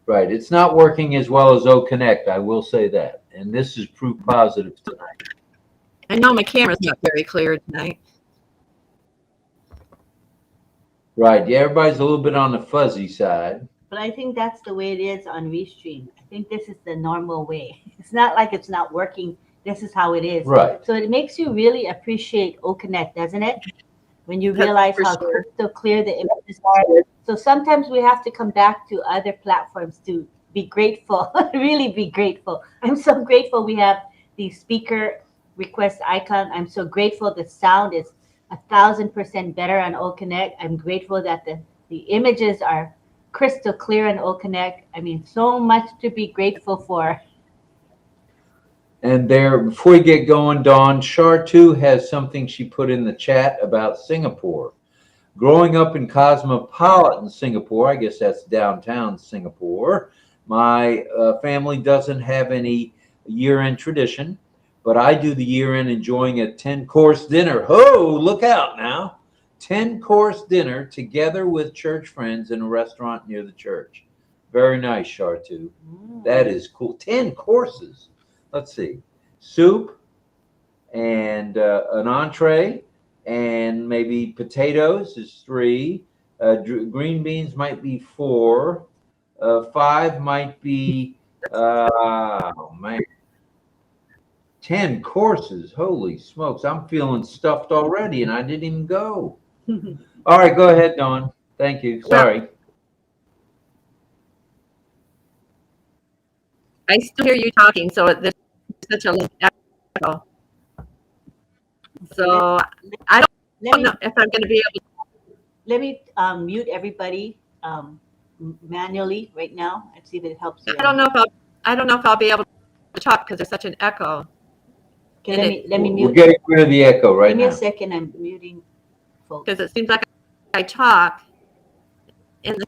Right. It's not working as well as OConnect, I will say that. And this is proof positive tonight. I know my camera's not very clear tonight. Right. Yeah, everybody's a little bit on the fuzzy side. But I think that's the way it is on Restream. I think this is the normal way. It's not like it's not working. This is how it is. Right. So it makes you really appreciate OConnect, doesn't it? When you That's realize for how sure. crystal clear the images are. So sometimes we have to come back to other platforms to be grateful, really be grateful. I'm so grateful we have the speaker request icon. I'm so grateful the sound is 1,000% better on OConnect. I'm grateful that the images are crystal clear on OConnect. I mean, so much to be grateful for. And there, before we get going, Dawn, Char2 has something she put in the chat about Singapore. Growing up in cosmopolitan Singapore, I guess that's downtown Singapore, my family doesn't have any year-end tradition, but I do the year-end enjoying a 10-course dinner. Oh, look out now. 10-course dinner together with church friends in a restaurant near the church. Very nice, Char2. That is cool. 10 courses. Let's see. Soup and an entree and maybe potatoes is 3. Green beans might be 4. 5 might be, oh man, 10 courses. Holy smokes. I'm feeling stuffed already and I didn't even go. All right, go ahead, Dawn. Thank you. Sorry. I still hear you talking, so there's such a echo. So I don't know if I'm going to be able to. Let me mute everybody manually right now and see if it helps you. I don't know if I'll be able to talk because there's such an echo. Okay, let me mute. We're getting rid of the echo right now. Give me a second. I'm muting folks. Because it seems like I talk in the.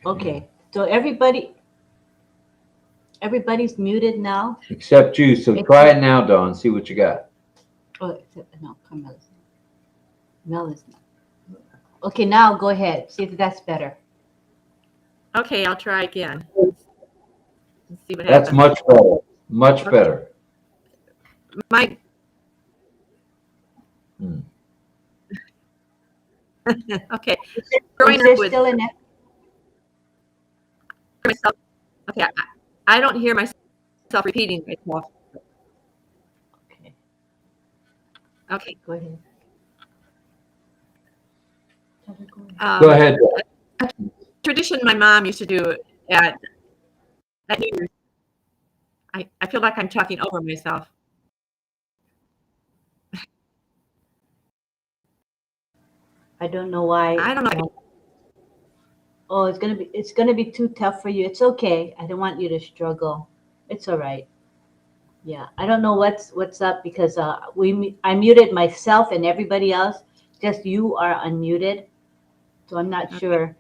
Okay, so everybody's muted now. Except you. So try it now, Dawn. See what you got. Oh, no, Carmela's not. Mel is not. Okay, now go ahead. See if that's better. Okay, I'll try again. Let's see what That's happens. much better. Much better. My. Okay. Is there still an echo? Myself. Okay, I don't hear myself repeating myself. Okay. Okay. Go ahead. Go ahead. A tradition my mom used to do at New Year's. I feel like I'm talking over myself. I don't know why. I don't know. Oh, it's gonna be too tough for you. It's okay. I don't want you to struggle. It's all right. Yeah, I don't know what's up because I muted myself and everybody else. Just you are unmuted, so I'm not sure.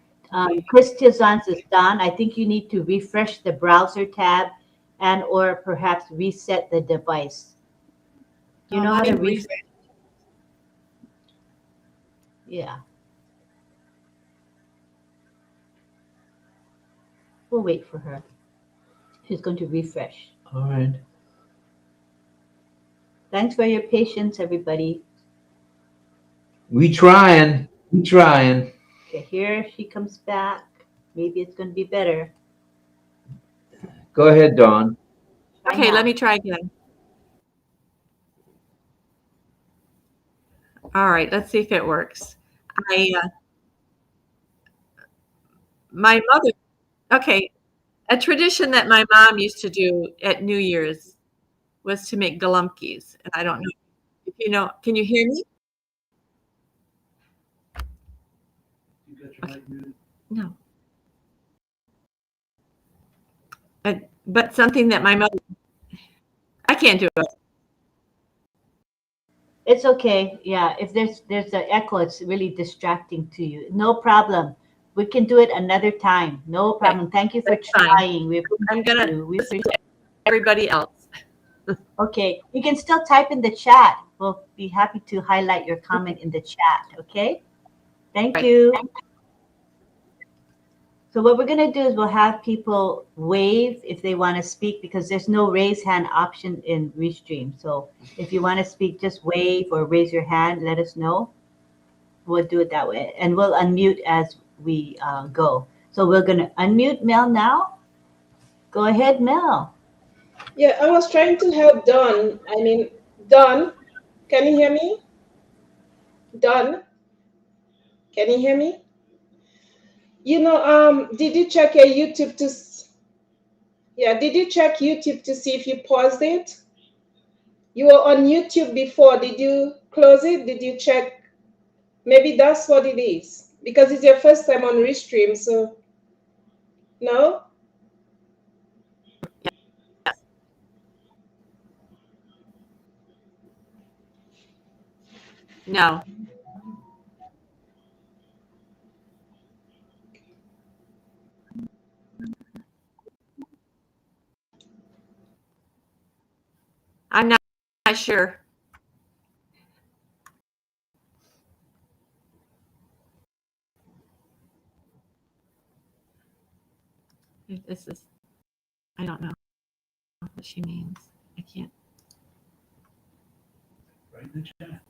Chris Tizan says, Don, I think you need to refresh the browser tab and or perhaps reset the device. Do you know how to reset? Yeah. We'll wait for her. She's going to refresh. All right. Thanks for your patience, everybody. We trying. Okay, here she comes back. Maybe it's going to be better. Go ahead, Dawn. Okay, let me try again. All right, let's see if it works. My mother, okay, a tradition that my mom used to do at New Year's was to make galumkis. And I don't know if you know, can you hear me? Okay. No. But something that my mother, I can't do it. It's okay. Yeah, if there's an echo, it's really distracting to you. No problem. We can do it another time. No problem. Okay. Thank you for That's fine. trying. I'm gonna listen to everybody else. Okay, you can still type in the chat. We'll be happy to highlight your comment in the chat. Okay. Thank you. So what we're going to do is we'll have people wave if they want to speak because there's no raise hand option in Restream. So if you want to speak, just wave or raise your hand. Let us know. we'll do it that way, and we'll unmute as we go. So we're going to unmute Mel now. Go ahead, Mel. Yeah, I was trying to help Don. Don, can you hear me? Don, can you hear me? Did you check your YouTube to? Yeah, did you check YouTube to see if you paused it? You were on YouTube before. Did you close it? Did you check? Maybe that's what it is, because it's your first time on Restream. So, no. No. I'm not sure. This is, I don't know what she means. I can't. Right in the chat.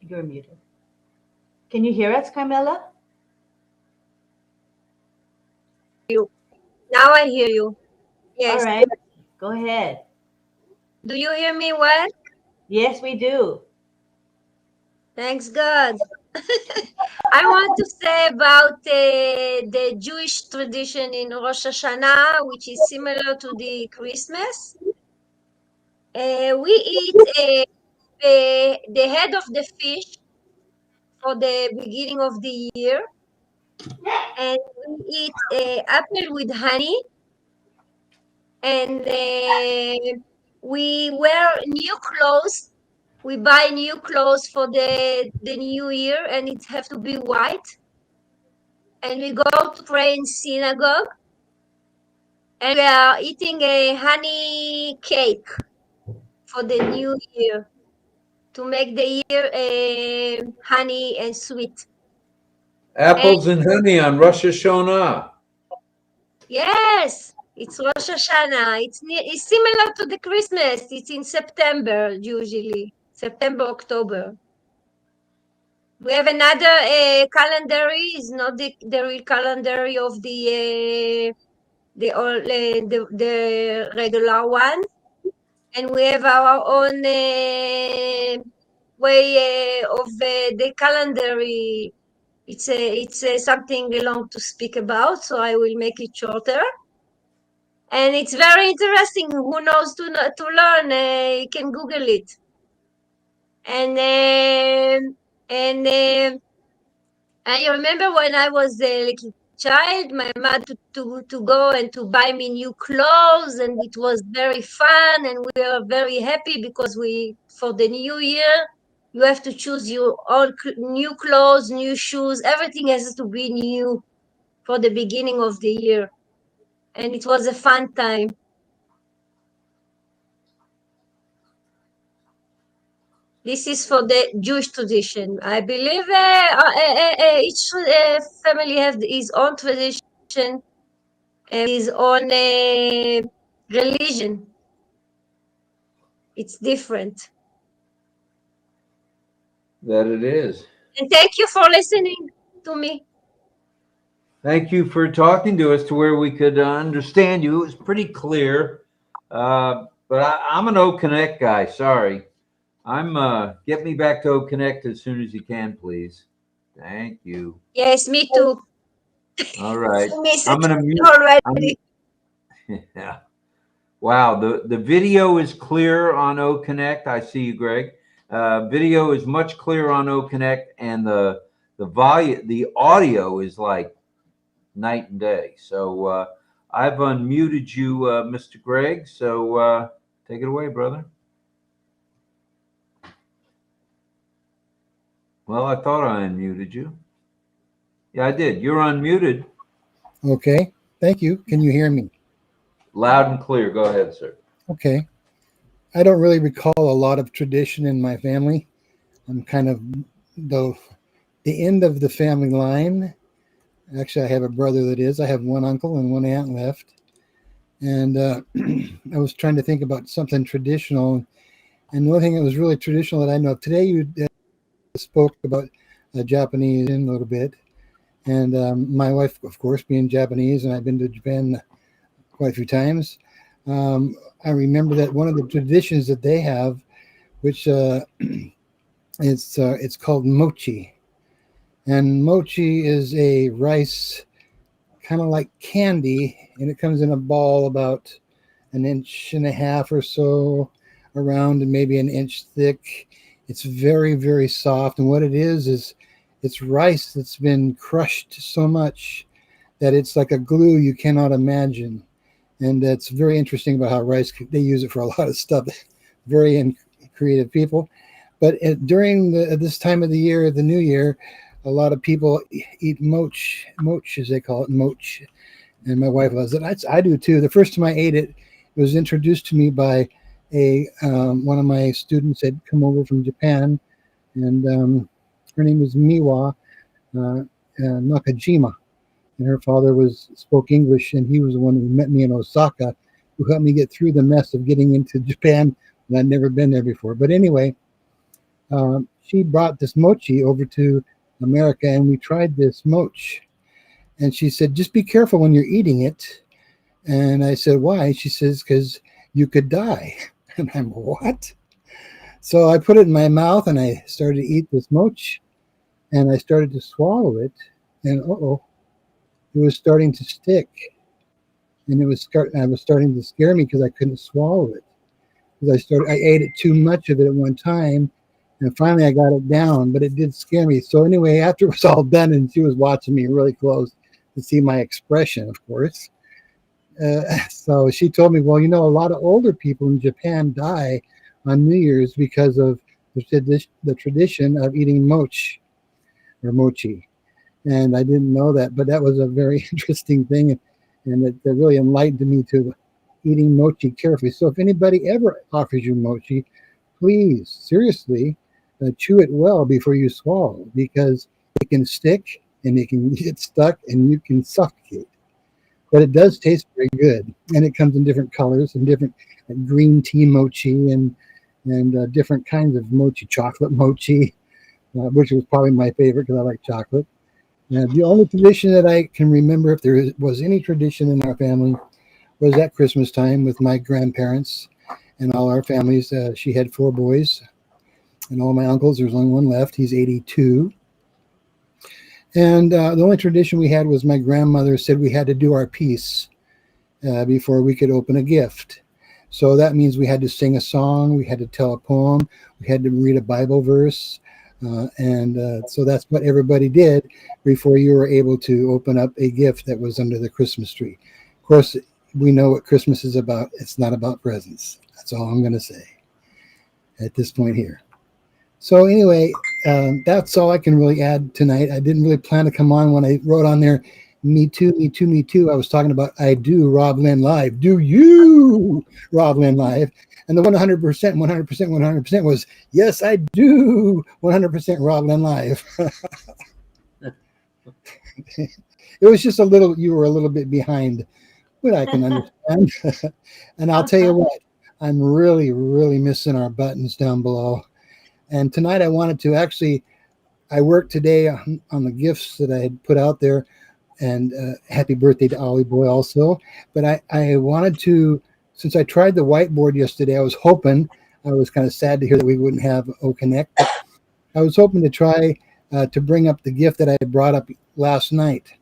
You're muted. Can you hear us, Carmela? Now I hear you. Yes. All right. Go ahead. Do you hear me well? Yes, we do. Thanks God. I want to say about the Jewish tradition in Rosh Hashanah, which is similar to the Christmas. We eat the head of the fish for the beginning of the year, and we eat apple with honey, and we wear new clothes. We buy new clothes for the new year, and it have to be white. And we go to pray in synagogue, and we are eating a honey cake for the new year to make the year honey and sweet. Apples and honey on Rosh Hashanah. Yes, it's Rosh Hashanah. It's similar to the Christmas. It's in September usually, September, October. We have another calendar. It's not the real calendar of the regular one, and we have our own way of the calendar. It's something long to speak about, so I will make it shorter. And it's very interesting. Who knows to learn? You can Google it. And I remember when I was a little child, my mother to go and to buy me new clothes, and it was very fun, and we were very happy because for the new year you have to choose your own new clothes, new shoes. Everything has to be new for the beginning of the year, and it was a fun time. This is for the Jewish tradition. I believe each family has his own tradition, his own religion. It's different. That it is. And thank you for listening to me. Thank you for talking to us to where we could understand you. It was pretty clear. But I'm an OConnect guy. Sorry. Get me back to OConnect as soon as you can, please. Thank you. Yes, me too. All right. I'm gonna mute already. Yeah. Wow. The video is clear on OConnect. I see you, Greg. Video is much clearer on OConnect, and the audio is like night and day. So I've unmuted you, Mr. Greg, so take it away, brother. Well, I thought I unmuted you. Yeah, I did. You're unmuted. Okay, thank you. Can you hear me? Loud and clear. Go ahead, sir. Okay. I don't really recall a lot of tradition in my family. I'm kind of the end of the family line. Actually, I have a brother that is. I have one uncle and one aunt left. And I was trying to think about something traditional. And one thing that was really traditional that I know of today, you spoke about Japanese in a little bit. And my wife, of course, being Japanese, and I've been to Japan quite a few times. I remember that one of the traditions that they have, which it's called mochi. And mochi is a rice, kind of like candy, and it comes in a ball about 1.5 inches or so around and maybe 1 inch thick. It's very, very soft. And what it is it's rice that's been crushed so much that it's like a glue you cannot imagine. And that's very interesting about how rice, they use it for a lot of stuff. Very creative people. But during this time of the year, the new year, a lot of people eat moch as they call it, moch. And my wife loves it. I do too. The first time I ate it, it was introduced to me by one of my students had come over from Japan, and her name was Miwa Nakajima. And her father spoke English, and he was the one who met me in Osaka, who helped me get through the mess of getting into Japan. And I'd never been there before. But anyway, she brought this mochi over to America, and we tried this mochi. And she said, just be careful when you're eating it. And I said, why? She says, because you could die. And I'm, what? So I put it in my mouth, and I started to eat this mochi, and I started to swallow it, and it was starting to stick, and it was starting to scare me because I couldn't swallow it. Because I ate it too much of it at one time, and finally I got it down, but it did scare me. So anyway, after it was all done, and she was watching me really close to see my expression, of course. So she told me, well, a lot of older people in Japan die on New Year's because of the tradition of eating mochi. And I didn't know that, but that was a very interesting thing, and it really enlightened me to eating mochi carefully. So if anybody ever offers you mochi, please, seriously, chew it well before you swallow, because it can stick and it can get stuck and you can suffocate. But it does taste very good, and it comes in different colors and different green tea mochi and different kinds of mochi, chocolate mochi, which was probably my favorite because I like chocolate. The only tradition that I can remember, if there was any tradition in our family, was at Christmas time with my grandparents and all our families. She had 4 boys, and all my uncles. There's only one left. He's 82. And the only tradition we had was my grandmother said we had to do our piece before we could open a gift. So that means we had to sing a song, we had to tell a poem, we had to read a Bible verse. So that's what everybody did before you were able to open up a gift that was under the Christmas tree. Of course, we know what Christmas is about. It's not about presents. That's all I'm going to say at this point here. So anyway, that's all I can really add tonight. I didn't really plan to come on when I wrote on there, me too, me too, me too. I was talking about I do RobLynn Live. Do you RobLynn Live? And the 100%, 100%, 100% was, yes, I do 100% RobLynn Live. It was just you were a little bit behind, but I can understand. And I'll tell you what, I'm really, really missing our buttons down below. And tonight I wanted to I worked today on the gifts that I had put out there, and happy birthday to Ollie boy also. But I wanted to, since I tried the whiteboard yesterday, I was kind of sad to hear that we wouldn't have OConnect. I was hoping to try to bring up the gift that I had brought up last night,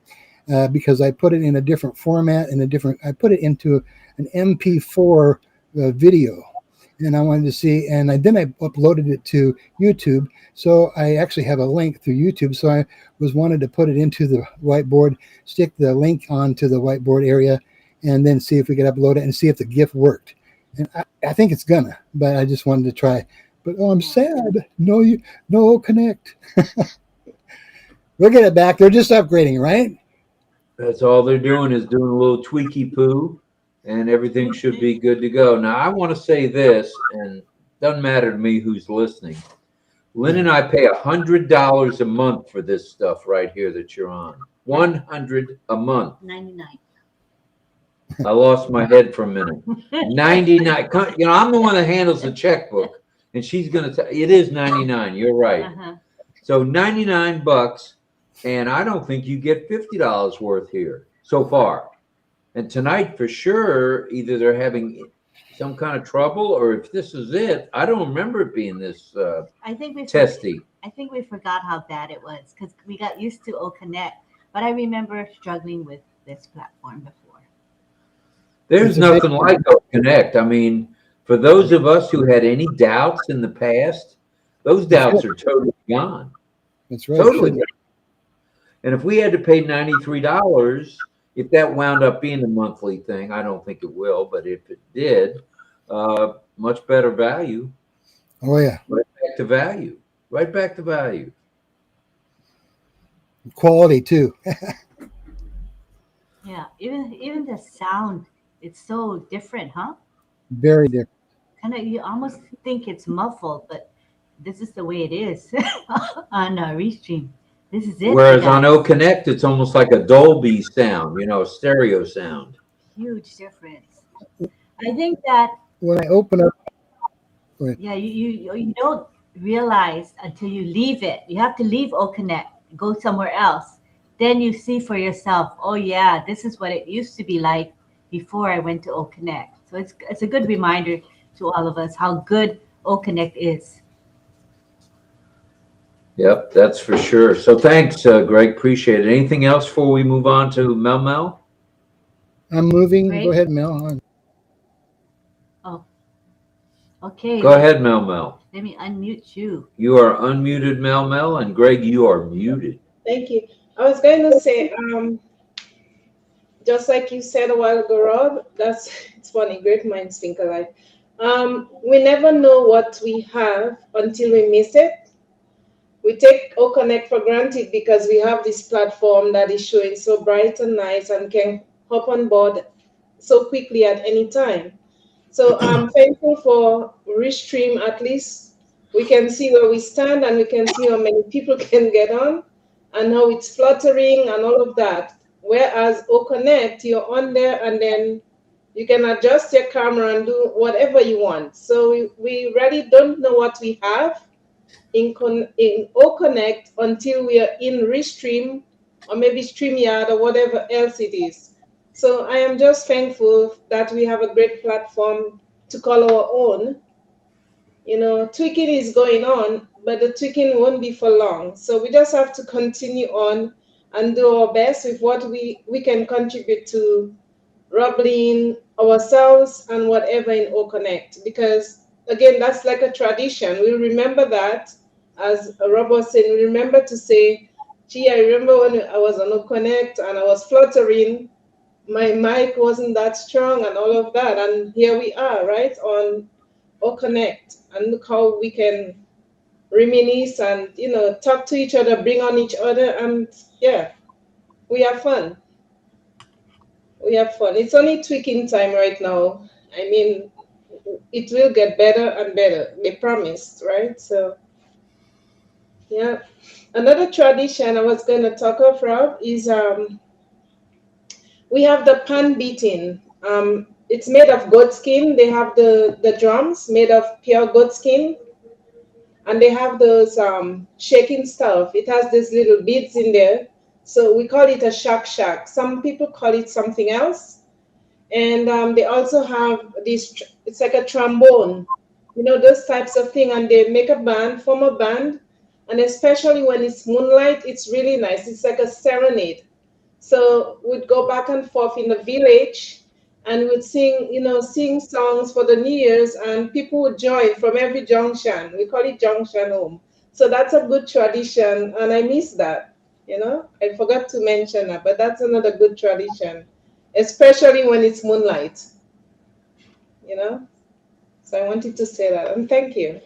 because I put it in a different format I put it into an MP4 video. And I wanted to see, and then I uploaded it to YouTube. So I actually have a link through YouTube. So I wanted to put it into the whiteboard, stick the link onto the whiteboard area, and then see if we could upload it and see if the GIF worked. And I think it's gonna, but I just wanted to try. But I'm sad. No, OConnect. We'll get it back. They're just upgrading, right? That's all they're doing is doing a little tweaky poo, and everything should be good to go. Now, I want to say this, and it doesn't matter to me who's listening. Lynn and I pay $100 a month for this stuff right here that you're on. $100 a month. 99. I lost my head for a minute. 99. You know, I'm the one that handles the checkbook, and she's going to tell it is 99. You're right. So 99 bucks, and I don't think you get $50 worth here so far. And tonight, for sure, either they're having some kind of trouble, or if this is it, I don't remember it being this I think testy. I think we forgot how bad it was because we got used to OConnect, but I remember struggling with this platform before. There's nothing like OConnect. I mean, for those of us who had any doubts in the past, those doubts are totally gone. That's right. Totally gone. And if we had to pay $93, if that wound up being a monthly thing, I don't think it will, but if it did, much better value. Oh, yeah. Right back to value. Right back to value. Quality, too. Yeah, even the sound, it's so different, huh? Very different. Kind of, you almost think it's muffled, but this is the way it is on Restream. This is it. Whereas on OConnect, it's almost like a Dolby sound, you know, a stereo sound. Huge difference. I think that when I open up, yeah, you don't realize until you leave it. You have to leave OConnect, go somewhere else. Then you see for yourself, oh yeah, this is what it used to be like before I went to OConnect. So it's a good reminder to all of us how good OConnect is. Yep, that's for sure. So thanks, Greg. Appreciate it. Anything else before we move on to Mel? I'm moving. Great. Go ahead, Mel. Oh, okay. Go ahead, Mel. Let me unmute you. You are unmuted, Mel, and Greg, you are muted. Thank you. I was going to say, just like you said a while ago, Rob, it's funny, great minds think alike. We never know what we have until we miss it. We take OConnect for granted because we have this platform that is showing so bright and nice and can hop on board so quickly at any time. So I'm thankful for Restream. At least we can see where we stand and we can see how many people can get on and how it's fluttering and all of that. Whereas OConnect, you're on there and then you can adjust your camera and do whatever you want. So we really don't know what we have in OConnect until we are in Restream or maybe StreamYard or whatever else it is. So I am just thankful that we have a great platform to call our own. You know, tweaking is going on, but the tweaking won't be for long. So we just have to continue on and do our best with what we can contribute to RobLynn, ourselves, and whatever in OConnect. Because again, that's like a tradition. We remember that, as Rob was saying, we remember to say, gee, I remember when I was on OConnect and I was fluttering, my mic wasn't that strong and all of that. And here we are, right, on OConnect. And look how we can reminisce and, you know, talk to each other, bring on each other. And yeah, we have fun. We have fun. It's only tweaking time right now. I mean, it will get better and better. They promised, right? So, yeah. Another tradition I was going to talk of, Rob, is we have the pan beating. It's made of goat skin. They have the drums made of pure goat skin. And they have those shaking stuff. It has these little beads in there. So we call it a shak. Some people call it something else. And they also have this, it's like a trombone, you know, those types of thing. And they make a band, form a band. And especially when it's moonlight, it's really nice. It's like a serenade. So we'd go back and forth in the village and we'd sing, you know, sing songs for the New Year's, and people would join from every junction. We call it junction home. So that's a good tradition. And I miss that, you know. I forgot to mention that, but that's another good tradition. especially when it's moonlight. You know, so I wanted to say that, and thank you.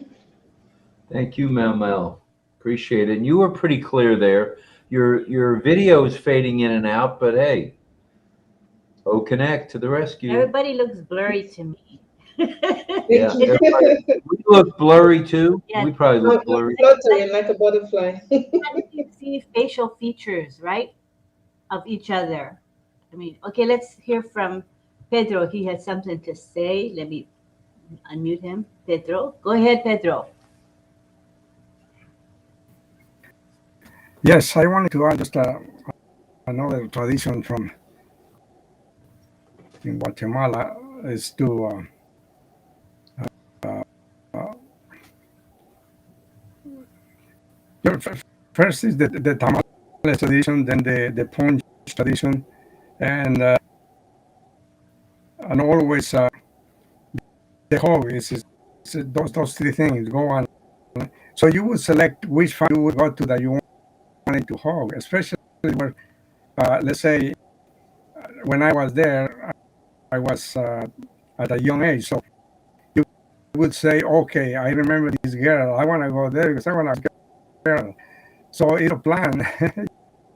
Thank you, Mel. Appreciate it. And you were pretty clear there. Your video is fading in and out, but hey, OConnect to the rescue. Everybody looks blurry to me. Yeah, we look blurry too. Yeah. We probably look blurry. Fluttering like a butterfly. You see facial features, right, of each other. I mean, okay, let's hear from Pedro. He has something to say. Let me unmute him. Pedro, go ahead, Pedro. Yes, I wanted to add just another tradition from in Guatemala is to first is the tamales tradition, then the punch tradition, and always the hobby is those three things go on. So you would select which family you would go to that you wanted to hug, especially where, let's say, when I was there, I was at a young age. So you would say, okay, I remember this girl. I want to go there because I want a girl. So it's a plan.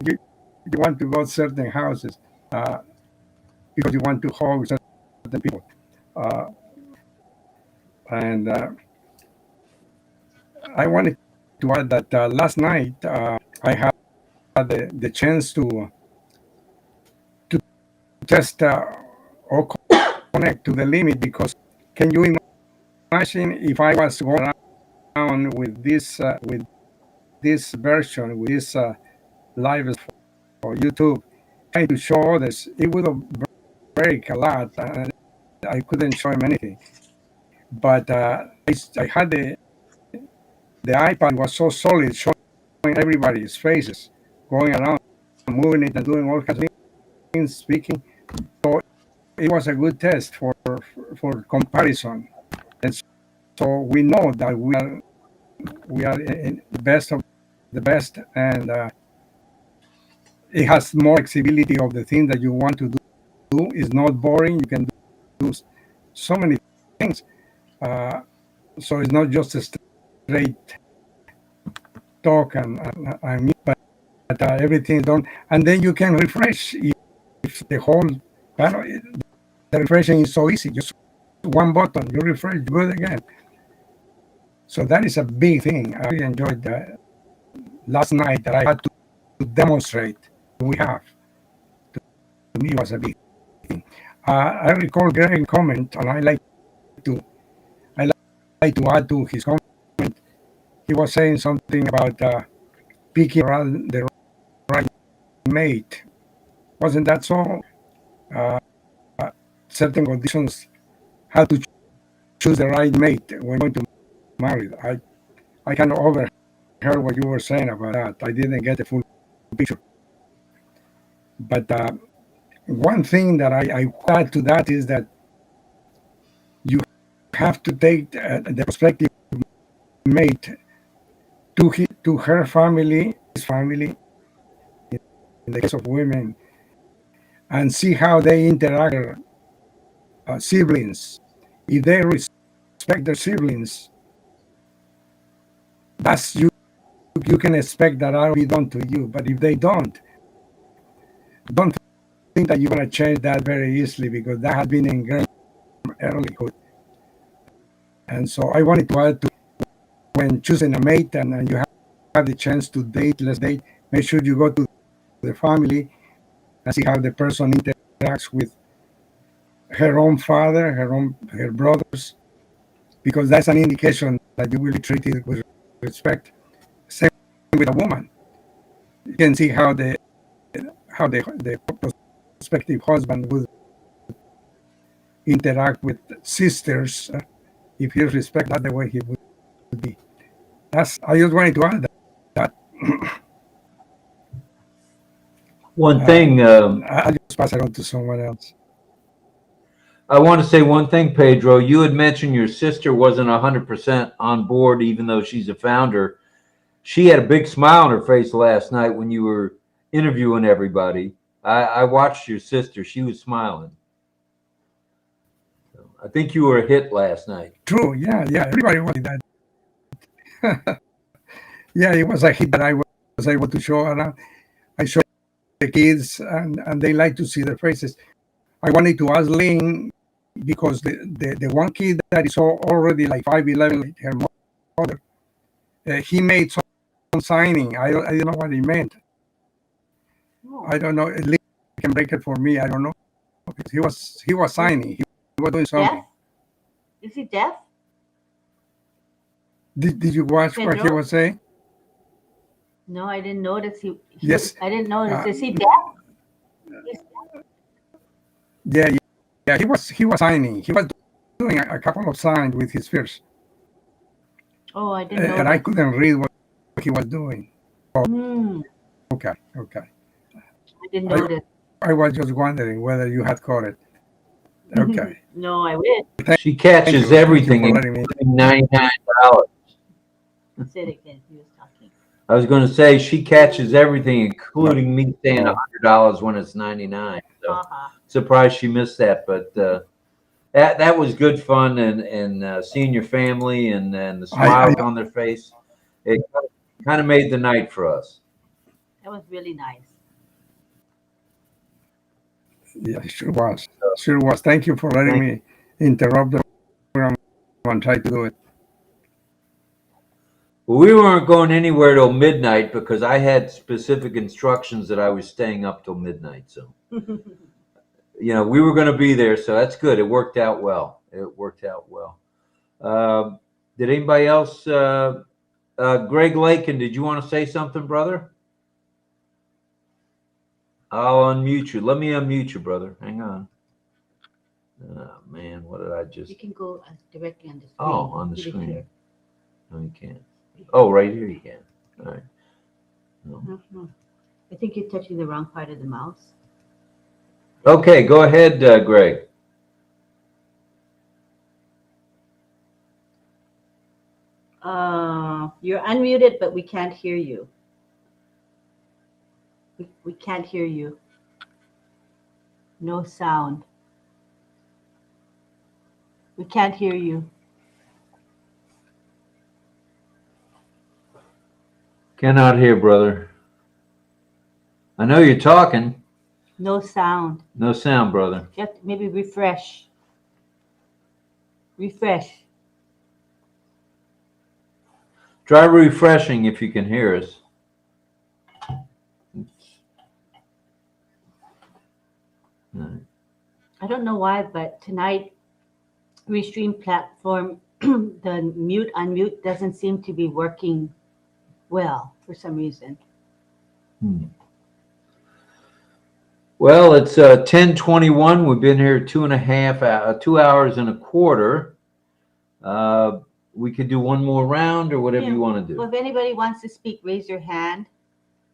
you want to go to certain houses because you want to hug certain people. And I wanted to add that last night I had the chance to test or connect to the limit, because can you imagine if I was going around with this version, with this live for YouTube, trying to show others, it would have break a lot and I couldn't show him anything. But I had the iPad was so solid, showing everybody's faces, going around, moving it and doing all kinds of things, speaking. So it was a good test for comparison. And so we know that we are in the best of the best, and it has more flexibility of the thing that you want to do. It's not boring. You can do so many things. So it's not just a straight talk but everything is done, and then you can refresh if the whole panel. The refreshing is so easy, just one button, you refresh, do it again. So that is a big thing. I really enjoyed that last night that I had to demonstrate we have. To me, it was a big thing. I recall Greg's comment, and I like to add to his comment. He was saying something about picking the right mate. Wasn't that so? Certain conditions, how to choose the right mate when going to marry. I kind of overheard what you were saying about that. I didn't get the full picture. But one thing that I add to that is that you have to take the prospective mate to her family, his family, in the case of women, and see how they interact. Siblings, if they respect their siblings, that's you can expect that will be done to you. But if they don't think that you're going to change that very easily, because that has been ingrained from earlyhood. And so I wanted to add to, when choosing a mate and you have the chance to date, let's date, make sure you go to the family and see how the person interacts with her own father, her brothers, because that's an indication that you will be treated with respect. Same with a woman. You can see how the prospective husband would interact with sisters if he respect that the way he would be. I just wanted to add that. One thing. I'll just pass it on to someone else. I want to say one thing, Pedro. You had mentioned your sister wasn't 100% on board, even though she's a founder. She had a big smile on her face last night when you were interviewing everybody. I watched your sister. She was smiling. So I think you were a hit last night. True. Yeah. Everybody was that. Yeah, it was a hit that I was able to show around. I showed the kids, and they like to see their faces. I wanted to ask Lynn, because the one kid that is already like 5'11", like her mother, he made some signing. I don't know what he meant. Oh. I don't know. Lynn can break it for me. I don't know. He was signing. He was doing something. Deaf? Is he deaf? Did you watch what he Pedro? was saying? No, I didn't notice. Yes. I didn't notice. Is he deaf? Yeah. He was signing. He was doing a couple of signs with his fingers. Oh, I didn't know. And I couldn't read what he was doing. Hmm. Okay. I didn't notice. I was just wondering whether you had caught it. Okay. No, I wish. She catches everything, Thank you for letting me. including $99. Say it again. He was talking. I was going to say she catches everything, including me saying $100 when it's 99. So surprised she missed that, but that was good fun, and seeing your family and the smiles on their face, it kind of made the night for us. That was really nice. Yeah, it sure was. Thank you for letting me interrupt the program and try to do it. Well, we weren't going anywhere till midnight because I had specific instructions that I was staying up till midnight. So, we were going to be there. So that's good. It worked out well. Did anybody else? Greg Lakin, did you want to say something, brother? I'll unmute you. Let me unmute you, brother. Hang on. Oh, man, what did I just... You can go directly on the screen. Oh, on the screen. No, you can't. Oh, right here you can. All right. No. I think you're touching the wrong part of the mouse. Okay, go ahead, Greg. You're unmuted, but we can't hear you. We can't hear you. No sound. We can't hear you. Cannot hear, brother. I know you're talking. No sound. No sound, brother. You have to maybe refresh. Refresh. Try refreshing if you can hear us. I don't know why, but tonight, Restream platform, the mute unmute doesn't seem to be working well for some reason. Well, it's 10:21. We've been here 2 hours and a quarter. We could do one more round or whatever you want to do. Well, if anybody wants to speak, raise your hand,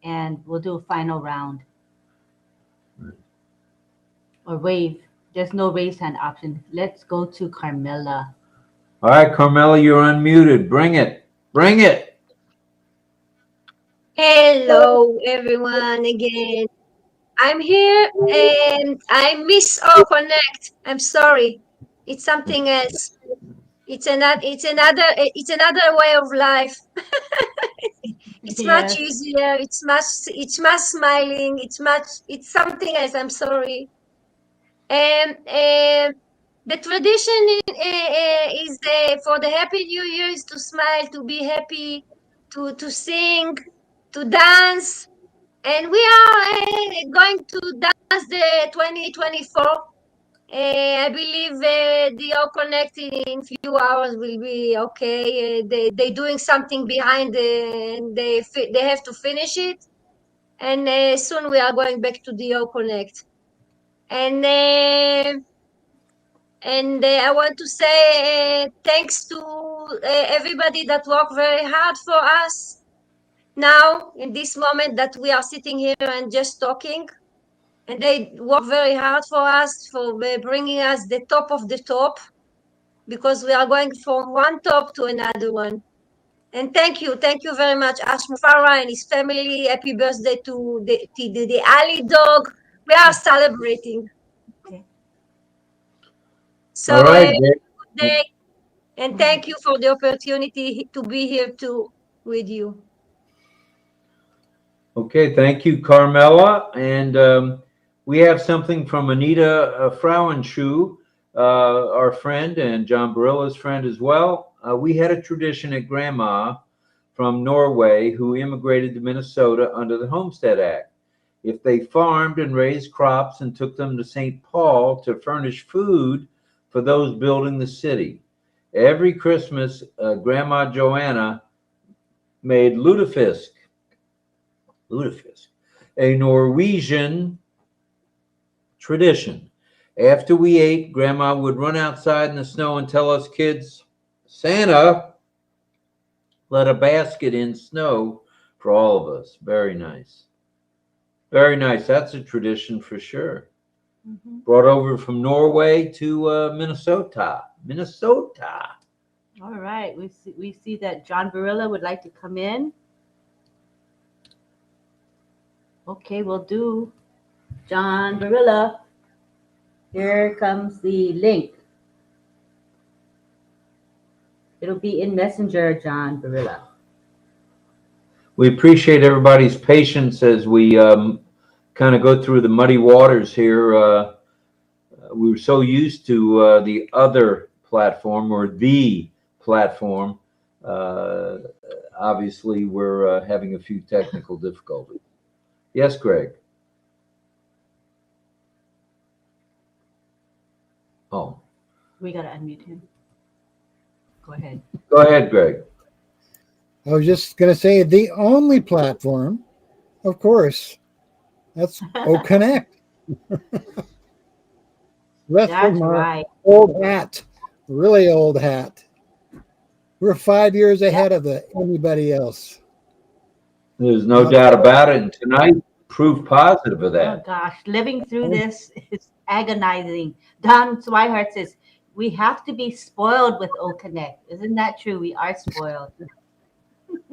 and we'll do a final round. Or wave. There's no raise hand option. Let's go to Carmela. All right, Carmela, you're unmuted. Bring it. Bring it. Hello, everyone, again. I'm here and I miss OConnect. I'm sorry. It's something else. It's another way of life. It's much easier. It's much smiling. It's something else. I'm sorry. And the tradition is for the Happy New Year is to smile, to be happy, to sing, to dance. And we are going to dance the 2024. I believe the OConnect in few hours will be okay. They're doing something behind, and they have to finish it. And soon we are going back to the OConnect. And I want to say thanks to everybody that worked very hard for us. Now, in this moment that we are sitting here and just talking, and they work very hard for us, for bringing us the top of the top, because we are going from one top to another one. And thank you very much, Ashmufara and his family. Happy birthday to the Ali dog. We are celebrating. Okay. So All right, good day, and thank you for the opportunity to be here too with you. Okay, thank you, Carmela. And we have something from Anita Frauenschuh, our friend, and John Barilla's friend as well. We had a tradition at Grandma from Norway who immigrated to Minnesota under the Homestead Act. If they farmed and raised crops and took them to St. Paul to furnish food for those building the city. Every Christmas, Grandma Joanna made lutefisk, a Norwegian tradition. After we ate, Grandma would run outside in the snow and tell us kids, Santa let a basket in snow for all of us. Very nice. Very nice. That's a tradition for sure. Mm-hmm. Brought over from Norway to Minnesota. All right. We see that John Barilla would like to come in. Okay, we'll do John Barilla. Here comes the link. It'll be in Messenger, John Barilla. We appreciate everybody's patience as we kind of go through the muddy waters here. We were so used to the other platform or the platform. Obviously, we're having a few technical difficulties. Yes, Greg. Oh. We got to unmute him. Go ahead. Go ahead, Greg. I was just going to say the only platform, of course, that's OConnect. That's from our old hat, really old hat. We're 5 years ahead of anybody else. There's no doubt about it. And tonight, proof positive of that. Oh, gosh. Living through this is agonizing. Don Swihart says, we have to be spoiled with OConnect. Isn't that true? We are spoiled.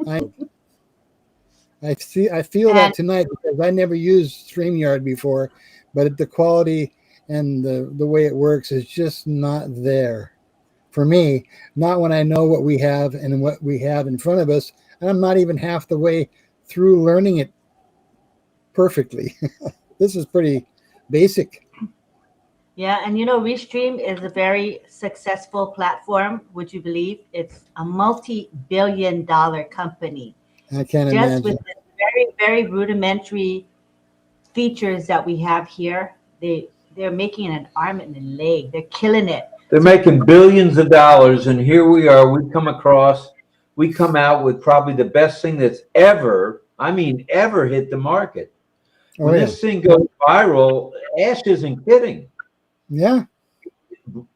I feel that tonight because I never used StreamYard before, but the quality and the way it works is just not there for me. Not when I know what we have and what we have in front of us. And I'm not even half the way through learning it perfectly. This is pretty basic. Yeah, and you know, Restream is a very successful platform. Would you believe? It's a multi-billion-dollar company. I can't Just imagine. with the very, very rudimentary features that we have here, they're making an arm and a leg. They're killing it. They're making billions of dollars, and here we are. We come out with probably the best thing that's ever hit the market. When this thing goes viral, Ash isn't kidding. Yeah.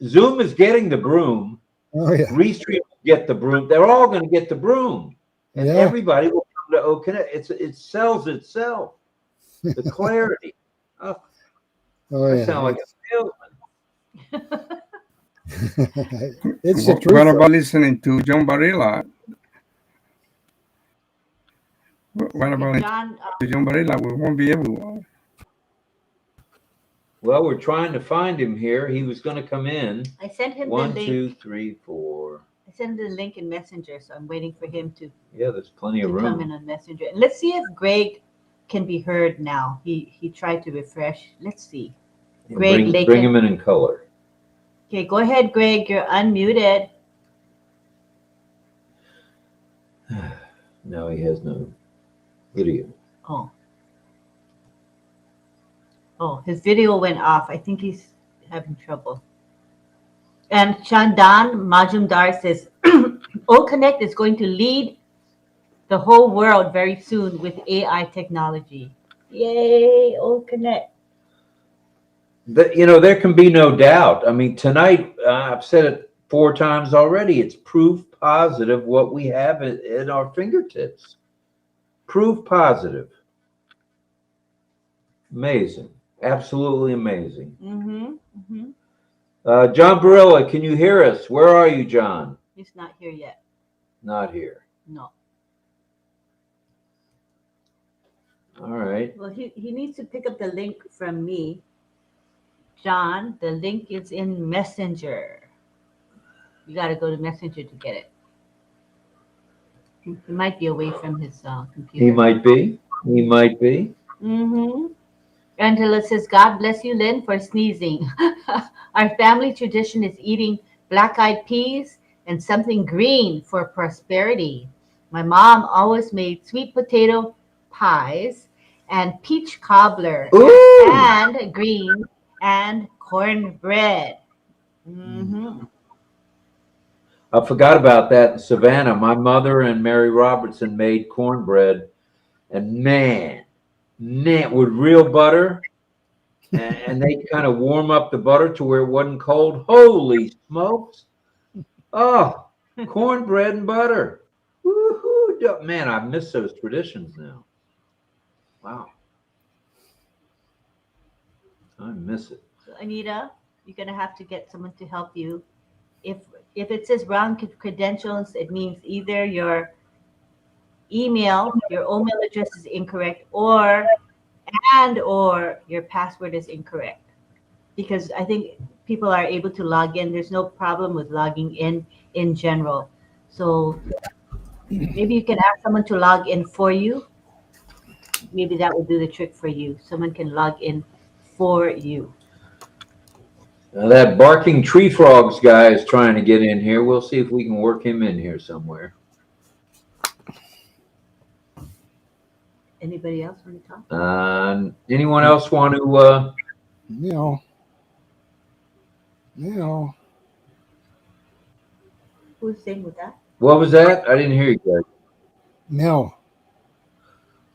Zoom is getting the broom. Oh, yeah. Restream will get the broom. They're all going to get the broom. And everybody will come to OConnect. It sells itself. The clarity. Oh yeah. I sound like a salesman. It's the truth. What about listening to John Barilla? What about John Barilla? We won't be able. Well, we're trying to find him here. He was going to come in. I sent him 1, the link. 2, 3, 4. I sent him the link in Messenger, so I'm waiting for him to. Yeah, there's plenty of room. Come in on Messenger. And let's see if Greg can be heard now. He tried to refresh. Let's see. Yeah, bring him in color. Okay, go ahead, Greg. You're unmuted. No, he has no video. Oh, his video went off. I think he's having trouble. And Chandan Majumdar says, OConnect is going to lead the whole world very soon with AI technology. Yay, OConnect. There can be no doubt. I mean, tonight, I've said it 4 times already. It's proof positive what we have at our fingertips. Proof positive. Amazing. Absolutely amazing. John Barilla, can you hear us? Where are you, John? He's not here yet. Not here. No. All right. Well, he needs to pick up the link from me. John, the link is in Messenger. You got to go to Messenger to get it. He might be away from his computer. He might be. He might be. Mm-hmm. Angela says, God bless you, Lynn, for sneezing. Our family tradition is eating black-eyed peas and something green for prosperity. My mom always made sweet potato pies and peach cobbler Ooh! and green and cornbread. Mm-hmm. I forgot about that in Savannah. My mother and Mary Robertson made cornbread, and man, with real butter, and they kind of warm up the butter to where it wasn't cold. Holy smokes! Oh, cornbread and butter. Woo-hoo. Man, I miss those traditions now. Wow. I miss it. So, Anita, you're going to have to get someone to help you. If it says wrong credentials, it means either your email address is incorrect, or your password is incorrect. Because I think people are able to log in. There's no problem with logging in general. So maybe you can ask someone to log in for you. Maybe that will do the trick for you. Someone can log in for you. Now that barking tree frogs guy is trying to get in here. We'll see if we can work him in here somewhere. Anybody else want to talk? Anyone else want to? Meow. Who's saying with that? What was that? I didn't hear you guys. Mel.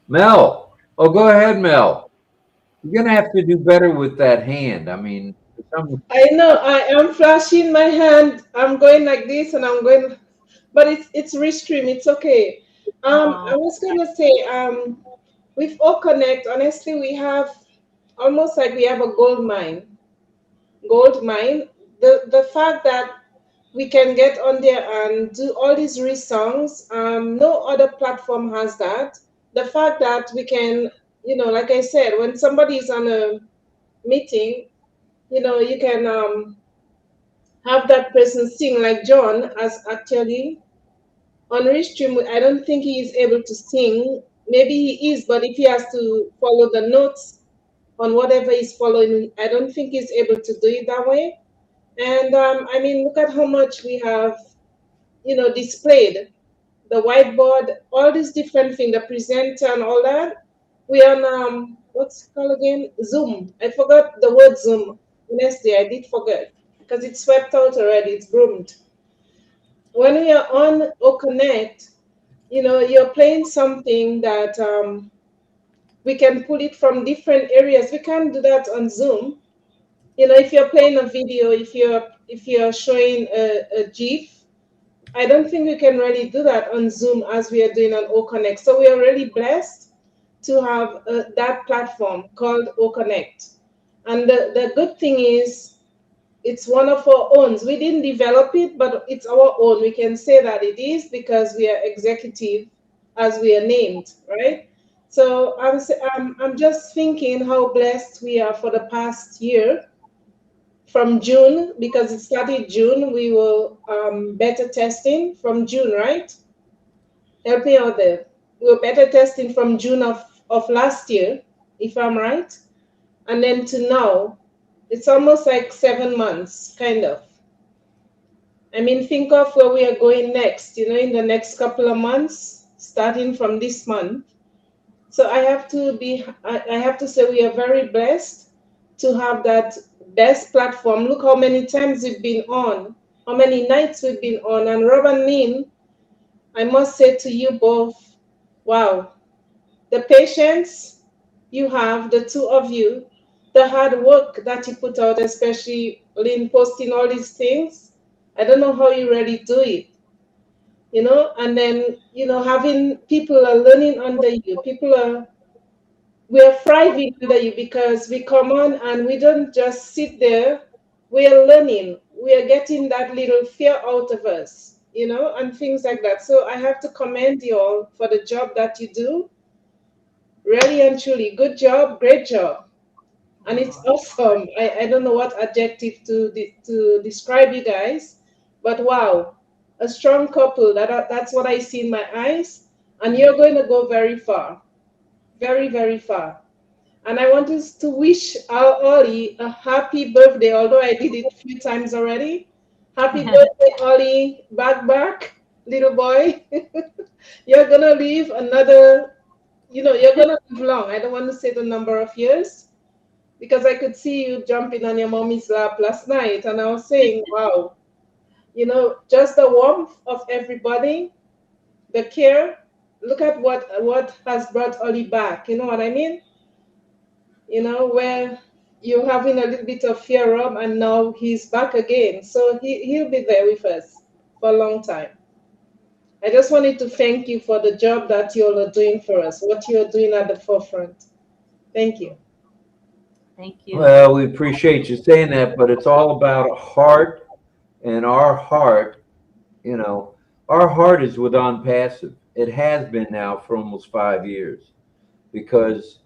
Mel. Oh, go ahead, Mel. You're gonna have to do better with that hand. I mean, I know I am flashing my hand. I'm going like this, and I'm going, but it's Restream. It's okay. I was gonna say, with OConnect, honestly, we have almost like we have a gold mine. The fact that we can get on there and do all these songs, no other platform has that. The fact that we can, like I said, when somebody is on a meeting, you can have that person sing like John, as actually on Restream. I don't think he is able to sing. Maybe he is, but if he has to follow the notes on whatever he's following, I don't think he's able to do it that way. And I mean, look at how much we have, displayed. The whiteboard, all these different things, the presenter and all that. We on what's it called again? Zoom. I forgot the word Zoom. Honestly, I did forget because it's swept out already. It's broomed. When we are on OConnect, you're playing something that we can pull it from different areas. We can't do that on Zoom. If you're playing a video, if you're showing a GIF, I don't think we can really do that on Zoom as we are doing on OConnect. So we are really blessed to have that platform called OConnect. And the good thing is, it's one of our own. We didn't develop it, but it's our own. We can say that it is because we are executive as we are named, right? So I'm just thinking how blessed we are for the past year. From June, because it started June, we were beta testing from June, right? Help me out there. We were beta testing from June of last year, if I'm right. And then to now, it's almost like 7 months, kind of. I mean, think of where we are going next, in the next couple of months, starting from this month. So I have to say we are very blessed to have that best platform. Look how many times we've been on, how many nights we've been on. And RobLynn, I must say to you both, wow, the patience you have, the two of you, the hard work that you put out, especially Lynn posting all these things. I don't know how you really do it, and then, having people are learning under you. We are thriving under you because we come on and we don't just sit there. We are learning. We are getting that little fear out of us, and things like that. So I have to commend you all for the job that you do. Really and truly, good job, great job. And it's awesome. I don't know what adjective to describe you guys, but wow, a strong couple. That's what I see in my eyes. And you're going to go very far, very, very far. And I want us to wish our Ollie a happy birthday, although I did it a few times already. Happy birthday, Ollie, back, little boy. You're gonna live another, you're gonna live long. I don't want to say the number of years because I could see you jumping on your mommy's lap last night, and I was saying, wow, just the warmth of everybody, the care. Look at what has brought Ollie back. You know what I mean? Where you're having a little bit of fear of, and now he's back again. So he'll be there with us for a long time. I just wanted to thank you for the job that you all are doing for us, what you're doing at the forefront. Thank you. Thank you. Well, we appreciate you saying that, but it's all about heart, and our heart, our heart is with OnPassive. It has been now for almost 5 years, because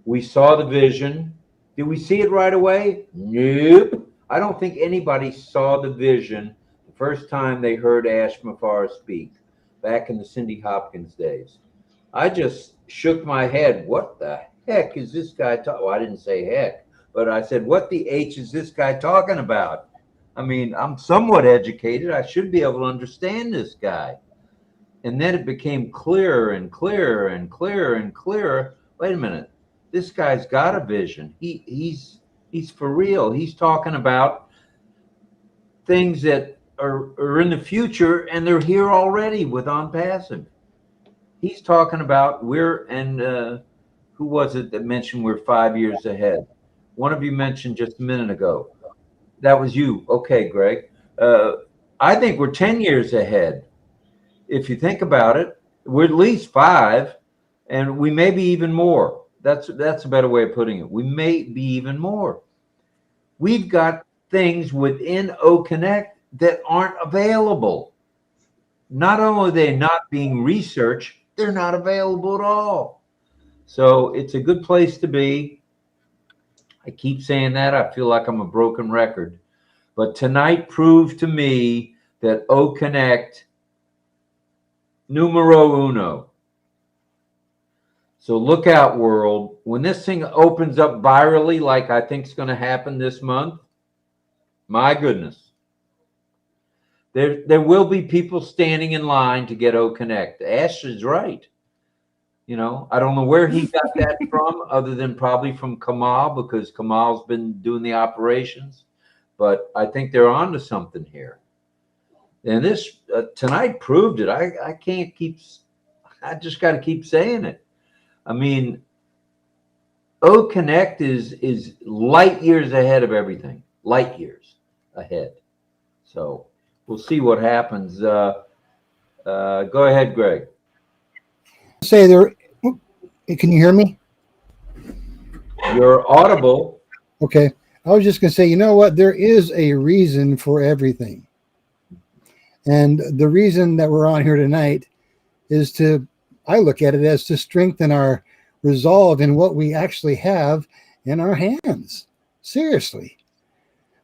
we saw the vision. Did we see it right away? Nope. I don't think anybody saw the vision the first time they heard Ash Mafar speak back in the Cindy Hopkins days. I just shook my head. What the heck is this guy talking? Well, I didn't say heck, but I said, what the H is this guy talking about? I mean, I'm somewhat educated. I should be able to understand this guy. And then it became clearer and clearer and clearer and clearer. Wait a minute. This guy's got a vision. He's for real. He's talking about things that are in the future, and they're here already with OnPassive. He's talking about who was it that mentioned we're 5 years ahead? One of you mentioned just a minute ago. That was you. Okay, Greg. I think we're 10 years ahead. If you think about it, we're at least 5, and we may be even more. That's a better way of putting it. We may be even more. We've got things within OConnect that aren't available. Not only are they not being researched, they're not available at all. So it's a good place to be. I keep saying that. I feel like I'm a broken record. But tonight proved to me that OConnect, numero uno. So look out, world. When this thing opens up virally, like I think is going to happen this month, my goodness. There will be people standing in line to get OConnect. Ash is right. I don't know where he got that from, other than probably from Kamal, because Kamal's been doing the operations. But I think they're on to something here. And this tonight proved it. I just got to keep saying it. I mean, OConnect is light years ahead of everything. Light years ahead. So we'll see what happens. Go ahead, Greg. Say there. Can you hear me? You're audible. Okay. I was just going to say, you know what? There is a reason for everything. And the reason that we're on here tonight is I look at it as to strengthen our resolve in what we actually have in our hands. Seriously.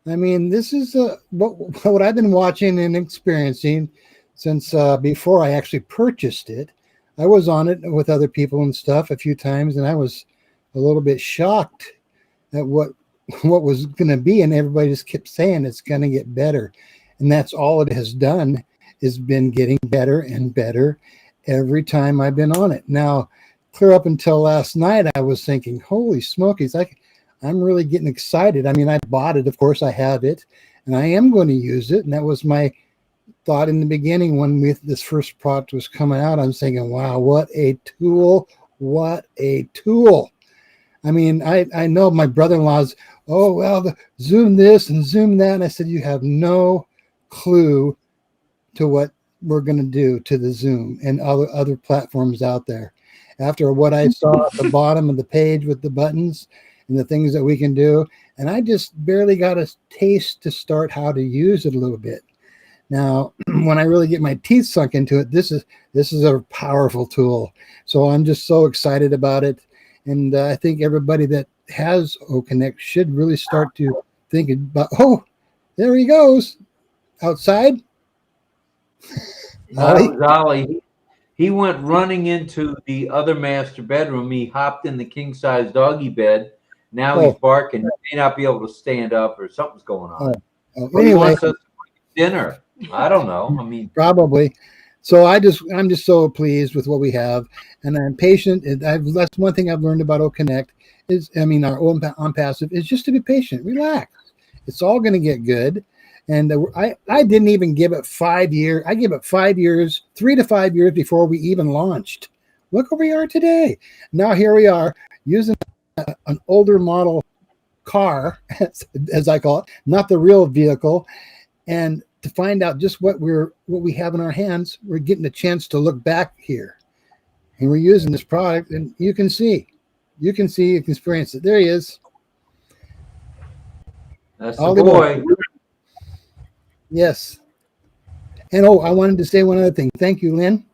I mean, this is what I've been watching and experiencing since before I actually purchased it. I was on it with other people and stuff a few times, and I was a little bit shocked at what was going to be, and everybody just kept saying it's going to get better. And that's all it has done, is been getting better and better every time I've been on it. Now, clear up until last night, I was thinking, holy smokies, I'm really getting excited. I mean, I bought it. Of course, I have it, and I am going to use it. And that was my thought in the beginning when this first product was coming out. I'm thinking, wow, what a tool. What a tool. I mean, I know my brother-in-law's, oh, well, zoom this and zoom that. And I said, you have no clue to what we're going to do to the Zoom and other platforms out there. After what I saw at the bottom of the page with the buttons and the things that we can do, and I just barely got a taste to start how to use it a little bit. Now, when I really get my teeth sunk into it, this is a powerful tool. So I'm just so excited about it. And I think everybody that has OConnect should really start to think about, oh, there he goes outside. That was Ollie. He went running into the other master bedroom. He hopped in the king-size doggy bed. Now he's barking. He may not be able to stand up, or something's going on. Anyway, he wants us to make dinner. I don't know. I mean, probably. So I'm just so pleased with what we have, and I'm patient. And that's one thing I've learned about OConnect is, I mean, our OnPassive is just to be patient, relax. It's all going to get good. And I didn't even give it 5 years. I gave it 5 years, 3 to 5 years before we even launched. Look where we are today. Now here we are using an older model car, as I call it, not the real vehicle, and to find out just what we have in our hands. We're getting a chance to look back here, and we're using this product, and you can experience it. There he is. That's the boy. Yes. And I wanted to say one other thing. Thank you, Lynn,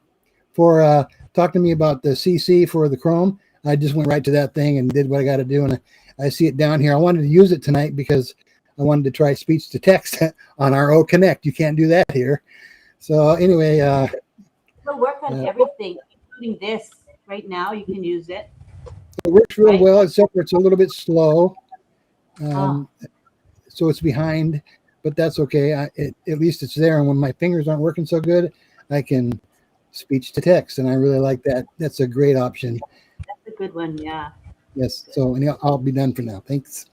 for talking to me about the CC for the Chrome. I just went right to that thing and did what I got to do, and I see it down here. I wanted to use it tonight because I wanted to try speech to text on our OConnect. You can't do that here. So anyway, we'll work on everything, including this. Right now, you can use it. It works real well, except for it's a little bit slow. So it's behind, but that's okay. At least it's there. And when my fingers aren't working so good, I can speech to text, and I really like that. That's a great option. That's a good one, yeah. Yes. So anyhow, I'll be done for now. Thanks.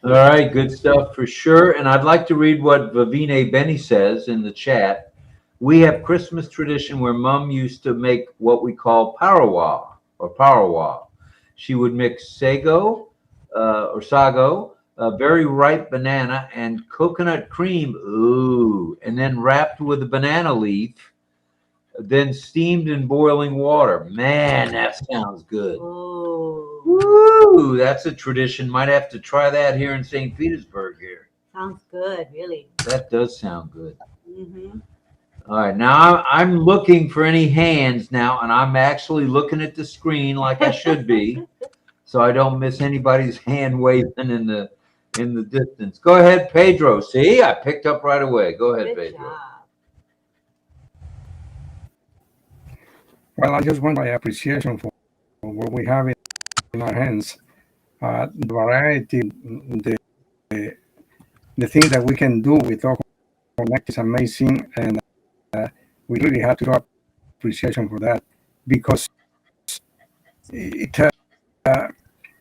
All right, good stuff for sure. And I'd like to read what Vavine Benny says in the chat. We have Christmas tradition where Mom used to make what we call parawa or parawa. She would mix sago or sago, a very ripe banana, and coconut cream. Ooh, and then wrapped with a banana leaf, then steamed in boiling water. Man, that sounds good. Oh. Woo, that's a tradition. Might have to try that here in St. Petersburg here. Sounds good, really. That does sound good. Mm-hmm. All right, now I'm looking for any hands now, and I'm actually looking at the screen like I should be, so I don't miss anybody's hand waving in the distance. Go ahead, Pedro. See, I picked up right away. Go ahead, Good Pedro. job. Well, I just want my appreciation for what we have in our hands, the variety, the things that we can do with OConnect is amazing, and we really have to show appreciation for that, because it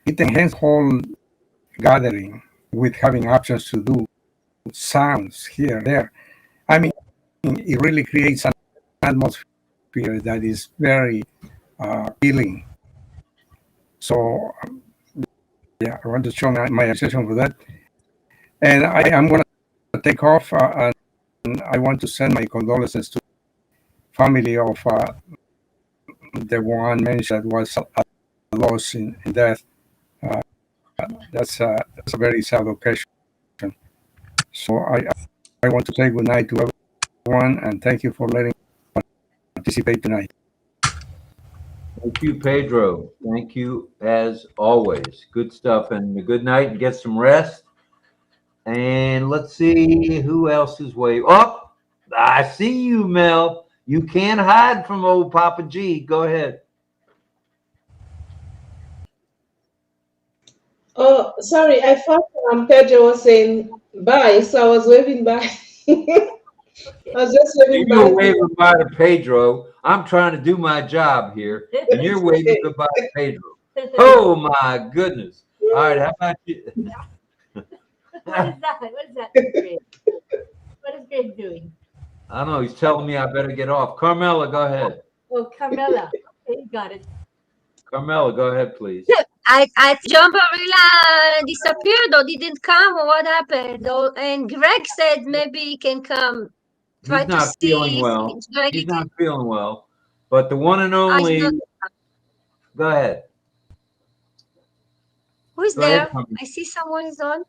enhances whole gathering with having options to do sounds here, there. I mean, it really creates an atmosphere that is very appealing. So, yeah, I want to show my appreciation for that. And I'm going to take off, and I want to send my condolences to the family of the one mentioned that was lost in death. That's a very sad occasion. So I want to say good night to everyone, and thank you for letting me participate tonight. Thank you, Pedro. Thank you as always. Good stuff, and a good night, and get some rest. And let's see who else is waiting. Oh, I see you, Mel. You can't hide from old Papa G. Go ahead. Oh, sorry. I thought Pedro was saying bye, so I was waving bye. I was just waving You're bye. waving goodbye to Pedro. I'm trying to do my job here, and you're waving goodbye to Pedro. Oh my goodness! All right, how about you? What is that? What is that, Greg? What is Greg doing? I don't know. He's telling me I better get off. Carmela, go ahead. Oh, Carmela. Okay, you got it. Carmela, go ahead, please. I John Barilla disappeared or didn't come, or what happened? And Greg said maybe he can come. Try He's not feeling well. He's not feeling well. But the one and only. Go ahead. Who is Go there? ahead, I see someone is on.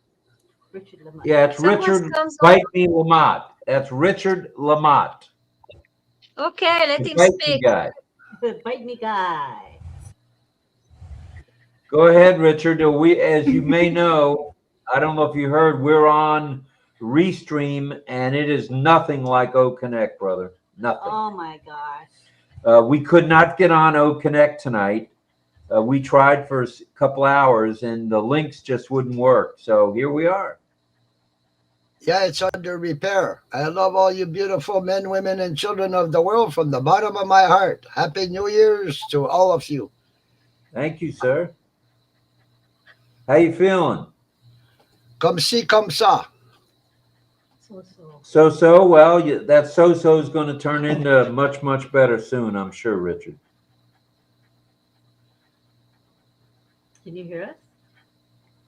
Richard Lamont. Yeah, it's Richard Bite Me Lamont. That's Richard Lamont. Okay, let him Bite speak. Me guy. The Bite Me guy. Go ahead, Richard. We, as you may know, I don't know if you heard, we're on Restream, and it is nothing like OConnect, brother. Nothing. Oh my gosh. We could not get on OConnect tonight. We tried for a couple hours, and the links just wouldn't work. So here we are. Yeah, it's under repair. I love all you beautiful men, women, and children of the world from the bottom of my heart. Happy New Year's to all of you. Thank you, sir. How you feeling? Comme ci, comme ça. So. Well, that so-so is going to turn into much, much better soon, I'm sure, Richard. Can you hear us?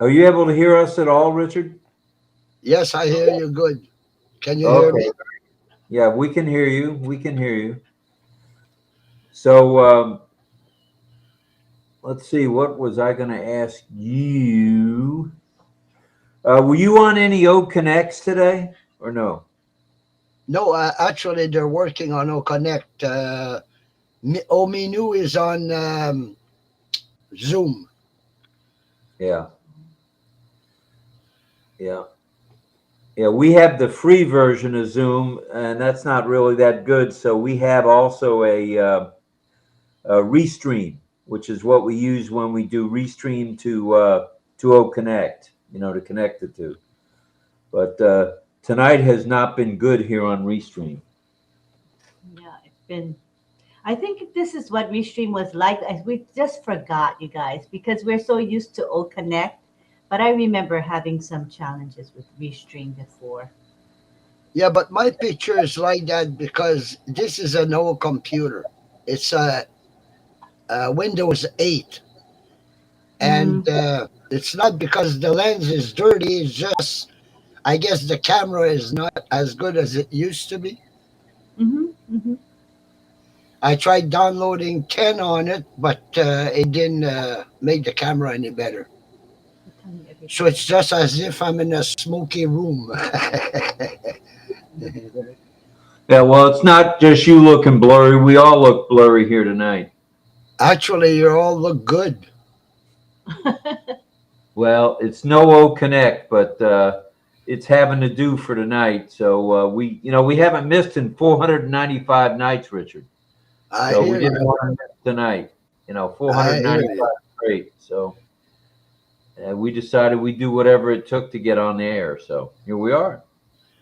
Are you able to hear us at all, Richard? Yes, I hear you good. Can you hear me? Yeah, we can hear you. We can hear you. So let's see. What was I going to ask you? Were you on any OConnects today or no? No, actually, they're working on OConnect. Ominu is on Zoom. Yeah. Yeah, we have the free version of Zoom, and that's not really that good. So we have also a Restream, which is what we use when we do Restream to OConnect, to connect the two. But tonight has not been good here on Restream. Yeah, it's been. I think this is what Restream was like. We just forgot, you guys, because we're so used to OConnect. But I remember having some challenges with Restream before. Yeah, but my picture is like that because this is an old computer. It's a Windows 8. And it's not because the lens is dirty. It's just, I guess the camera is not as good as it used to be. I tried downloading 10 on it, but it didn't make the camera any better. So it's just as if I'm in a smoky room. Yeah, well, it's not just you looking blurry. We all look blurry here tonight. Actually, you all look good. Well, it's no OConnect, but it's having to do for tonight. So we haven't missed in 495 nights, Richard. So we didn't want to miss tonight. 495 straight. So we decided we'd do whatever it took to get on the air. So here we are.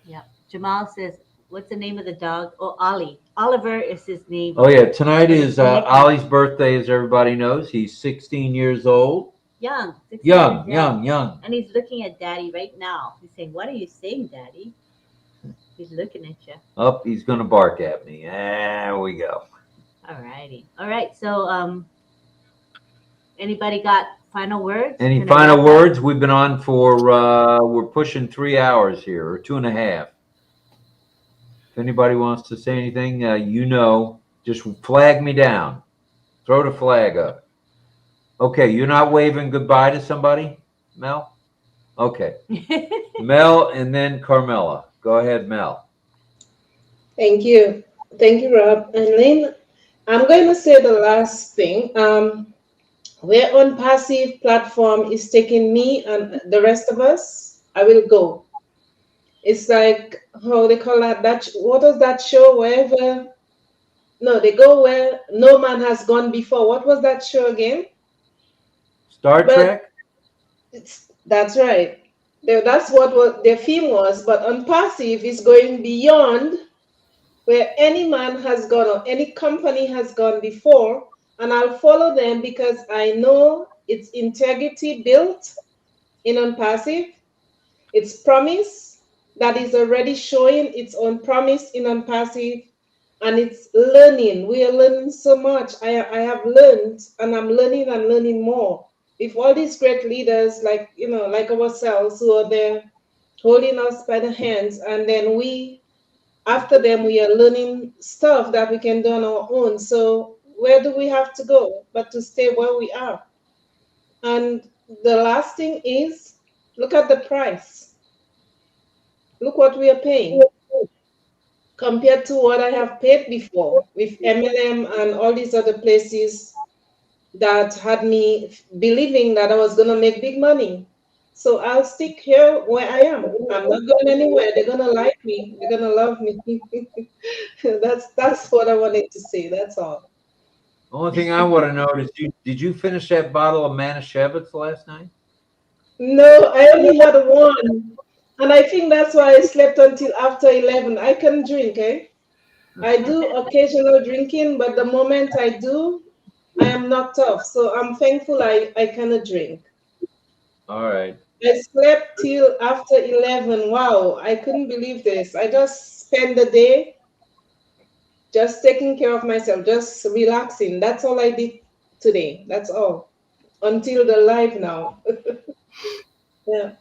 Yeah. Jamal says, what's the name of the dog? Oh, Ollie. Oliver is his name. Oh, yeah. Tonight is Ollie's birthday, as everybody knows. He's 16 years old. Young. Young. And he's looking at Daddy right now. He's saying, what are you saying, Daddy? He's looking at you. Oh, he's going to bark at me. There we go. All righty. All right. So anybody got final words? Any final words? We've been on for, we're pushing 3 hours here, or 2.5. If anybody wants to say anything, just flag me down. Throw the flag up. Okay, you're not waving goodbye to somebody, Mel? Okay. Mel and then Carmela. Go ahead, Mel. Thank you. Thank you, Rob. And Lynn, I'm going to say the last thing. Where OnPassive platform is taking me and the rest of us, I will go. It's like, how they call that? What was that show? They go where no man has gone before. What was that show again? Star Trek? That's right. That's what their theme was. But OnPassive is going beyond where any man has gone or any company has gone before. And I'll follow them because I know it's integrity built in OnPassive. It's promise that is already showing its own promise in OnPassive. And it's learning. We are learning so much. I have learned, and I'm learning and learning more. If all these great leaders, like ourselves, who are there holding us by the hands, and then after them, we are learning stuff that we can do on our own. So where do we have to go but to stay where we are? And the last thing is, look at the price. Look what we are paying compared to what I have paid before with MLM and all these other places. that had me believing that I was going to make big money. So I'll stick here where I am. I'm not going anywhere. They're going to like me. They're going to love me. That's what I wanted to say. That's all. Only thing I want to know is, did you finish that bottle of Manischewitz last night? No, I only had one. And I think that's why I slept until after 11. I can drink, eh? I do occasional drinking, but the moment I do, I am knocked off. So I'm thankful I cannot drink. All right. I slept till after 11. Wow, I couldn't believe this. I just spent the day just taking care of myself, just relaxing. That's all I did today. That's all. Until the live now. Yeah.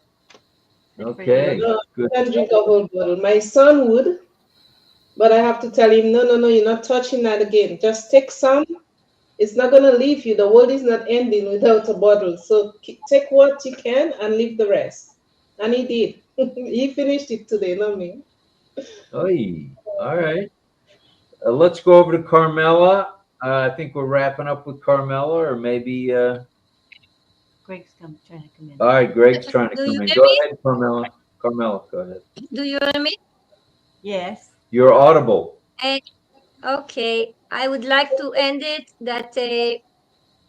Okay. No, Good. I can't drink a whole bottle. My son would, but I have to tell him, no, no, no, you're not touching that again. Just take some. It's not going to leave you. The world is not ending without a bottle. So take what you can and leave the rest. And he did. He finished it today, not me. Oy. All right. Let's go over to Carmela. I think we're wrapping up with Carmela, or maybe. Greg's trying to come in. All right, Greg's trying to Do come you in. hear Go me? ahead, Carmela. Carmela, go ahead. Do you hear me? Yes. You're audible. Okay, I would like to end it that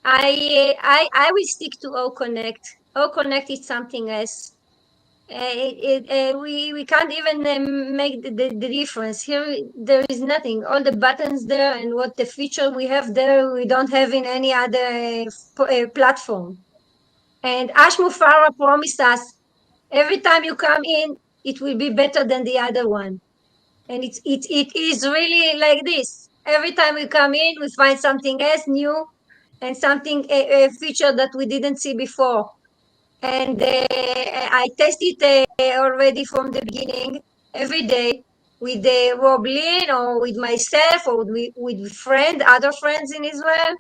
I will stick to OConnect. OConnect is something else. We can't even make the difference. Here there is nothing. All the buttons there and what the feature we have there, we don't have in any other platform. And Ash Mufarah promised us every time you come in, it will be better than the other one. And it is really like this. Every time we come in, we find something else new and something a feature that we didn't see before. And I test it already from the beginning every day with RobLynn or with myself or with other friends in Israel,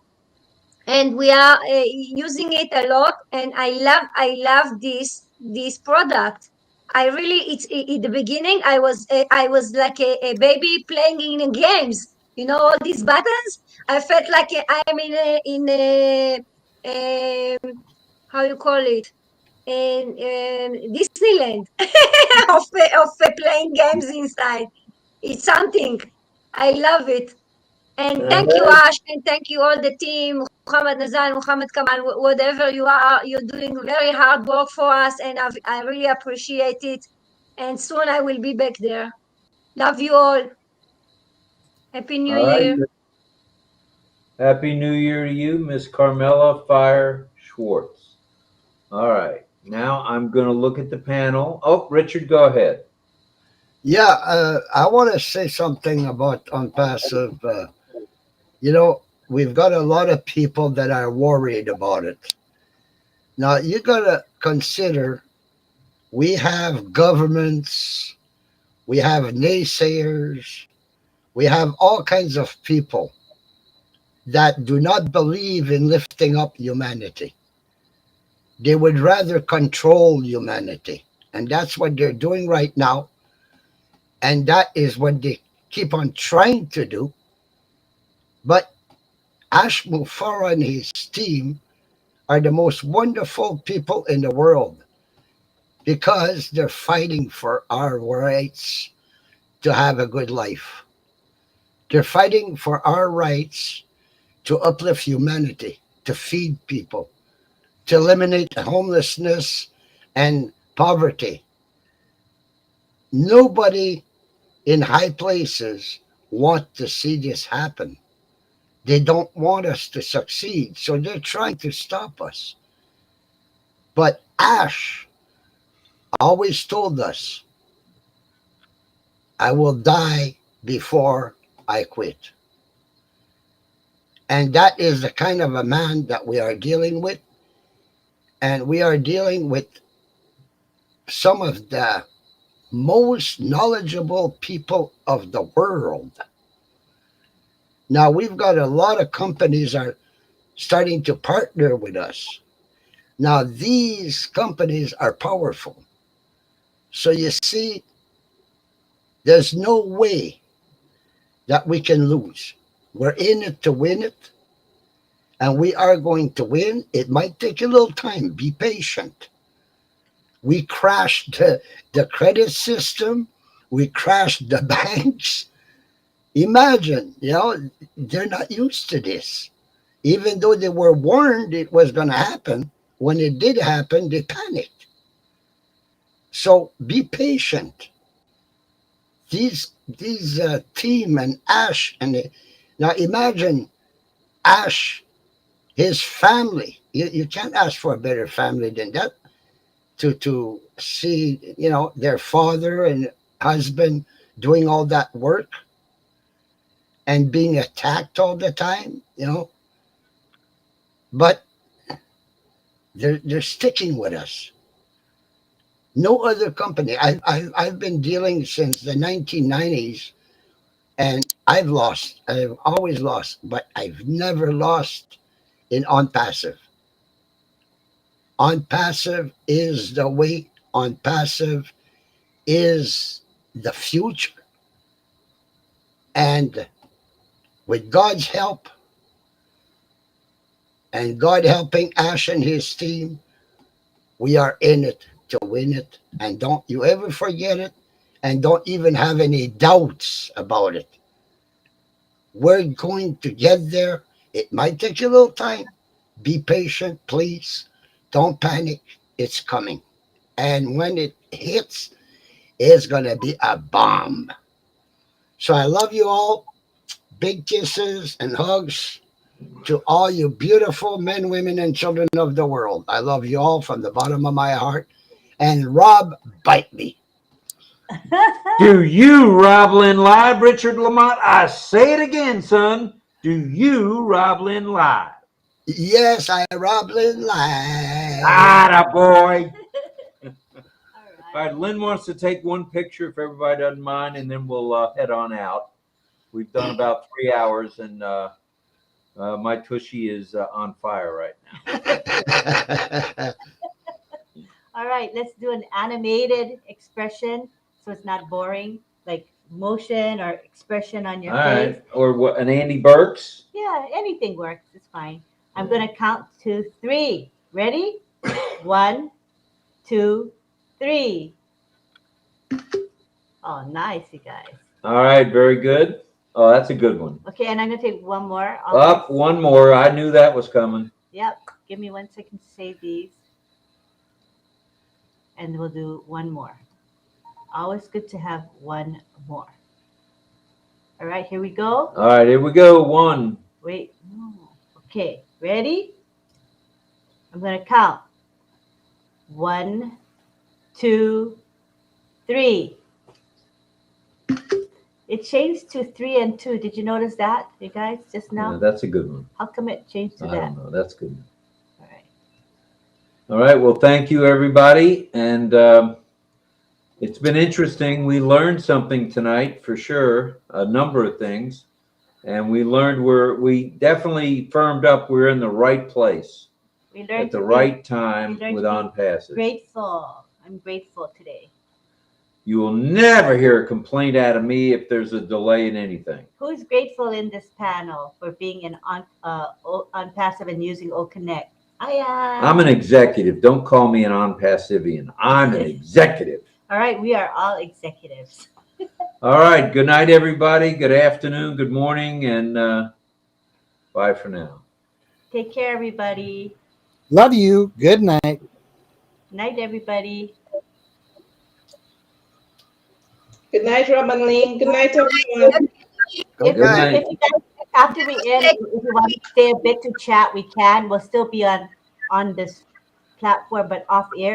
and we are using it a lot. And I love this product. I really, it's in the beginning I was like a baby playing in games, all these buttons. I felt like I'm how you call it, in Disneyland of playing games inside. It's something. I love it. And thank you, Ash, and thank you all the team, Muhammad Nazal, Muhammad Kamal, whatever you are, you're doing very hard work for us, and I really appreciate it. And soon I will be back there. Love you all. Happy New All right. Year. Happy New Year to you, Miss Carmela Fire Schwartz. All right. Now I'm going to look at the panel. Oh, Richard, go ahead. Yeah, I want to say something about OnPassive. We've got a lot of people that are worried about it. Now, you got to consider we have governments, we have naysayers, we have all kinds of people that do not believe in lifting up humanity. They would rather control humanity. And that's what they're doing right now. And that is what they keep on trying to do. But Ash Mufarah and his team are the most wonderful people in the world because they're fighting for our rights to have a good life. They're fighting for our rights to uplift humanity, to feed people, to eliminate homelessness and poverty. Nobody in high places want to see this happen. They don't want us to succeed, so they're trying to stop us. But Ash always told us, I will die before I quit. And that is the kind of a man that we are dealing with. And we are dealing with some of the most knowledgeable people of the world. Now, we've got a lot of companies are starting to partner with us. Now, these companies are powerful. So you see, there's no way that we can lose. We're in it to win it. and we are going to win. It might take a little time. Be patient. We crashed the credit system. We crashed the banks. Imagine, they're not used to this. Even though they were warned it was going to happen, when it did happen, they panicked. So be patient. These team and Ash, now imagine Ash, his family. You can't ask for a better family than that. To see, their father and husband doing all that work and being attacked all the time, but they're sticking with us. No other company. I've been dealing since the 1990s, and I've lost. I've always lost, but I've never lost in OnPassive. OnPassive is the way. OnPassive is the future. And with God's help and God helping Ash and his team, we are in it to win it. And don't you ever forget it, and don't even have any doubts about it. We're going to get there. It might take a little time. Be patient, please. Don't panic. It's coming. And when it hits, it's going to be a bomb. So I love you all. Big kisses and hugs to all you beautiful men, women, and children of the world. I love you all from the bottom of my heart. And Rob, bite me. Do you, RobLynn, live? Richard Lamont, I say it again, son. Do you, RobLynn, live? Yes, I RobLynn live. Atta boy. All right, Lynn wants to take one picture if everybody doesn't mind, and then we'll head on out. We've done about 3 hours, and my tushy is on fire right now. All right, let's do an animated expression so it's not boring, like motion or expression on your face. Right. Or what, an Andy Burks? Yeah, anything works. It's fine. I'm going to count to 3. Ready? 1, 2, 3. Oh, nice, you guys. All right, very good. Oh, that's a good one. Okay, and I'm going to take one more. Up, one more. I knew that was coming. Yep. Give me 1 second to save these. And we'll do one more. Always good to have one more. All right, here we go. All right, here we go. 1. Wait. No. Okay, ready? I'm going to count. 1, 2, 3. It changed to 3 and 2. Did you notice that, you guys, just now? Yeah, that's a good one. How come it changed to that? I don't know. That's good. All right. All right. Well, thank you, everybody. And it's been interesting. We learned something tonight for sure, a number of things. And we learned we definitely firmed up we're in the right place at the right time with OnPassive. Grateful. I'm grateful today. You will never hear a complaint out of me if there's a delay in anything. Who's grateful in this panel for being OnPassive and using OConnect? I am. I'm an executive. Don't call me an OnPassivian. I'm an executive. All right. We are all executives. All right. Good night, everybody. Good afternoon. Good morning. And bye for now. Take care, everybody. Love you. Good night. Night, everybody. Good night, RobLynn. Good night, everyone. If you guys, after we end, if you want to stay a bit to chat, we can. We'll still be on this platform, but off air.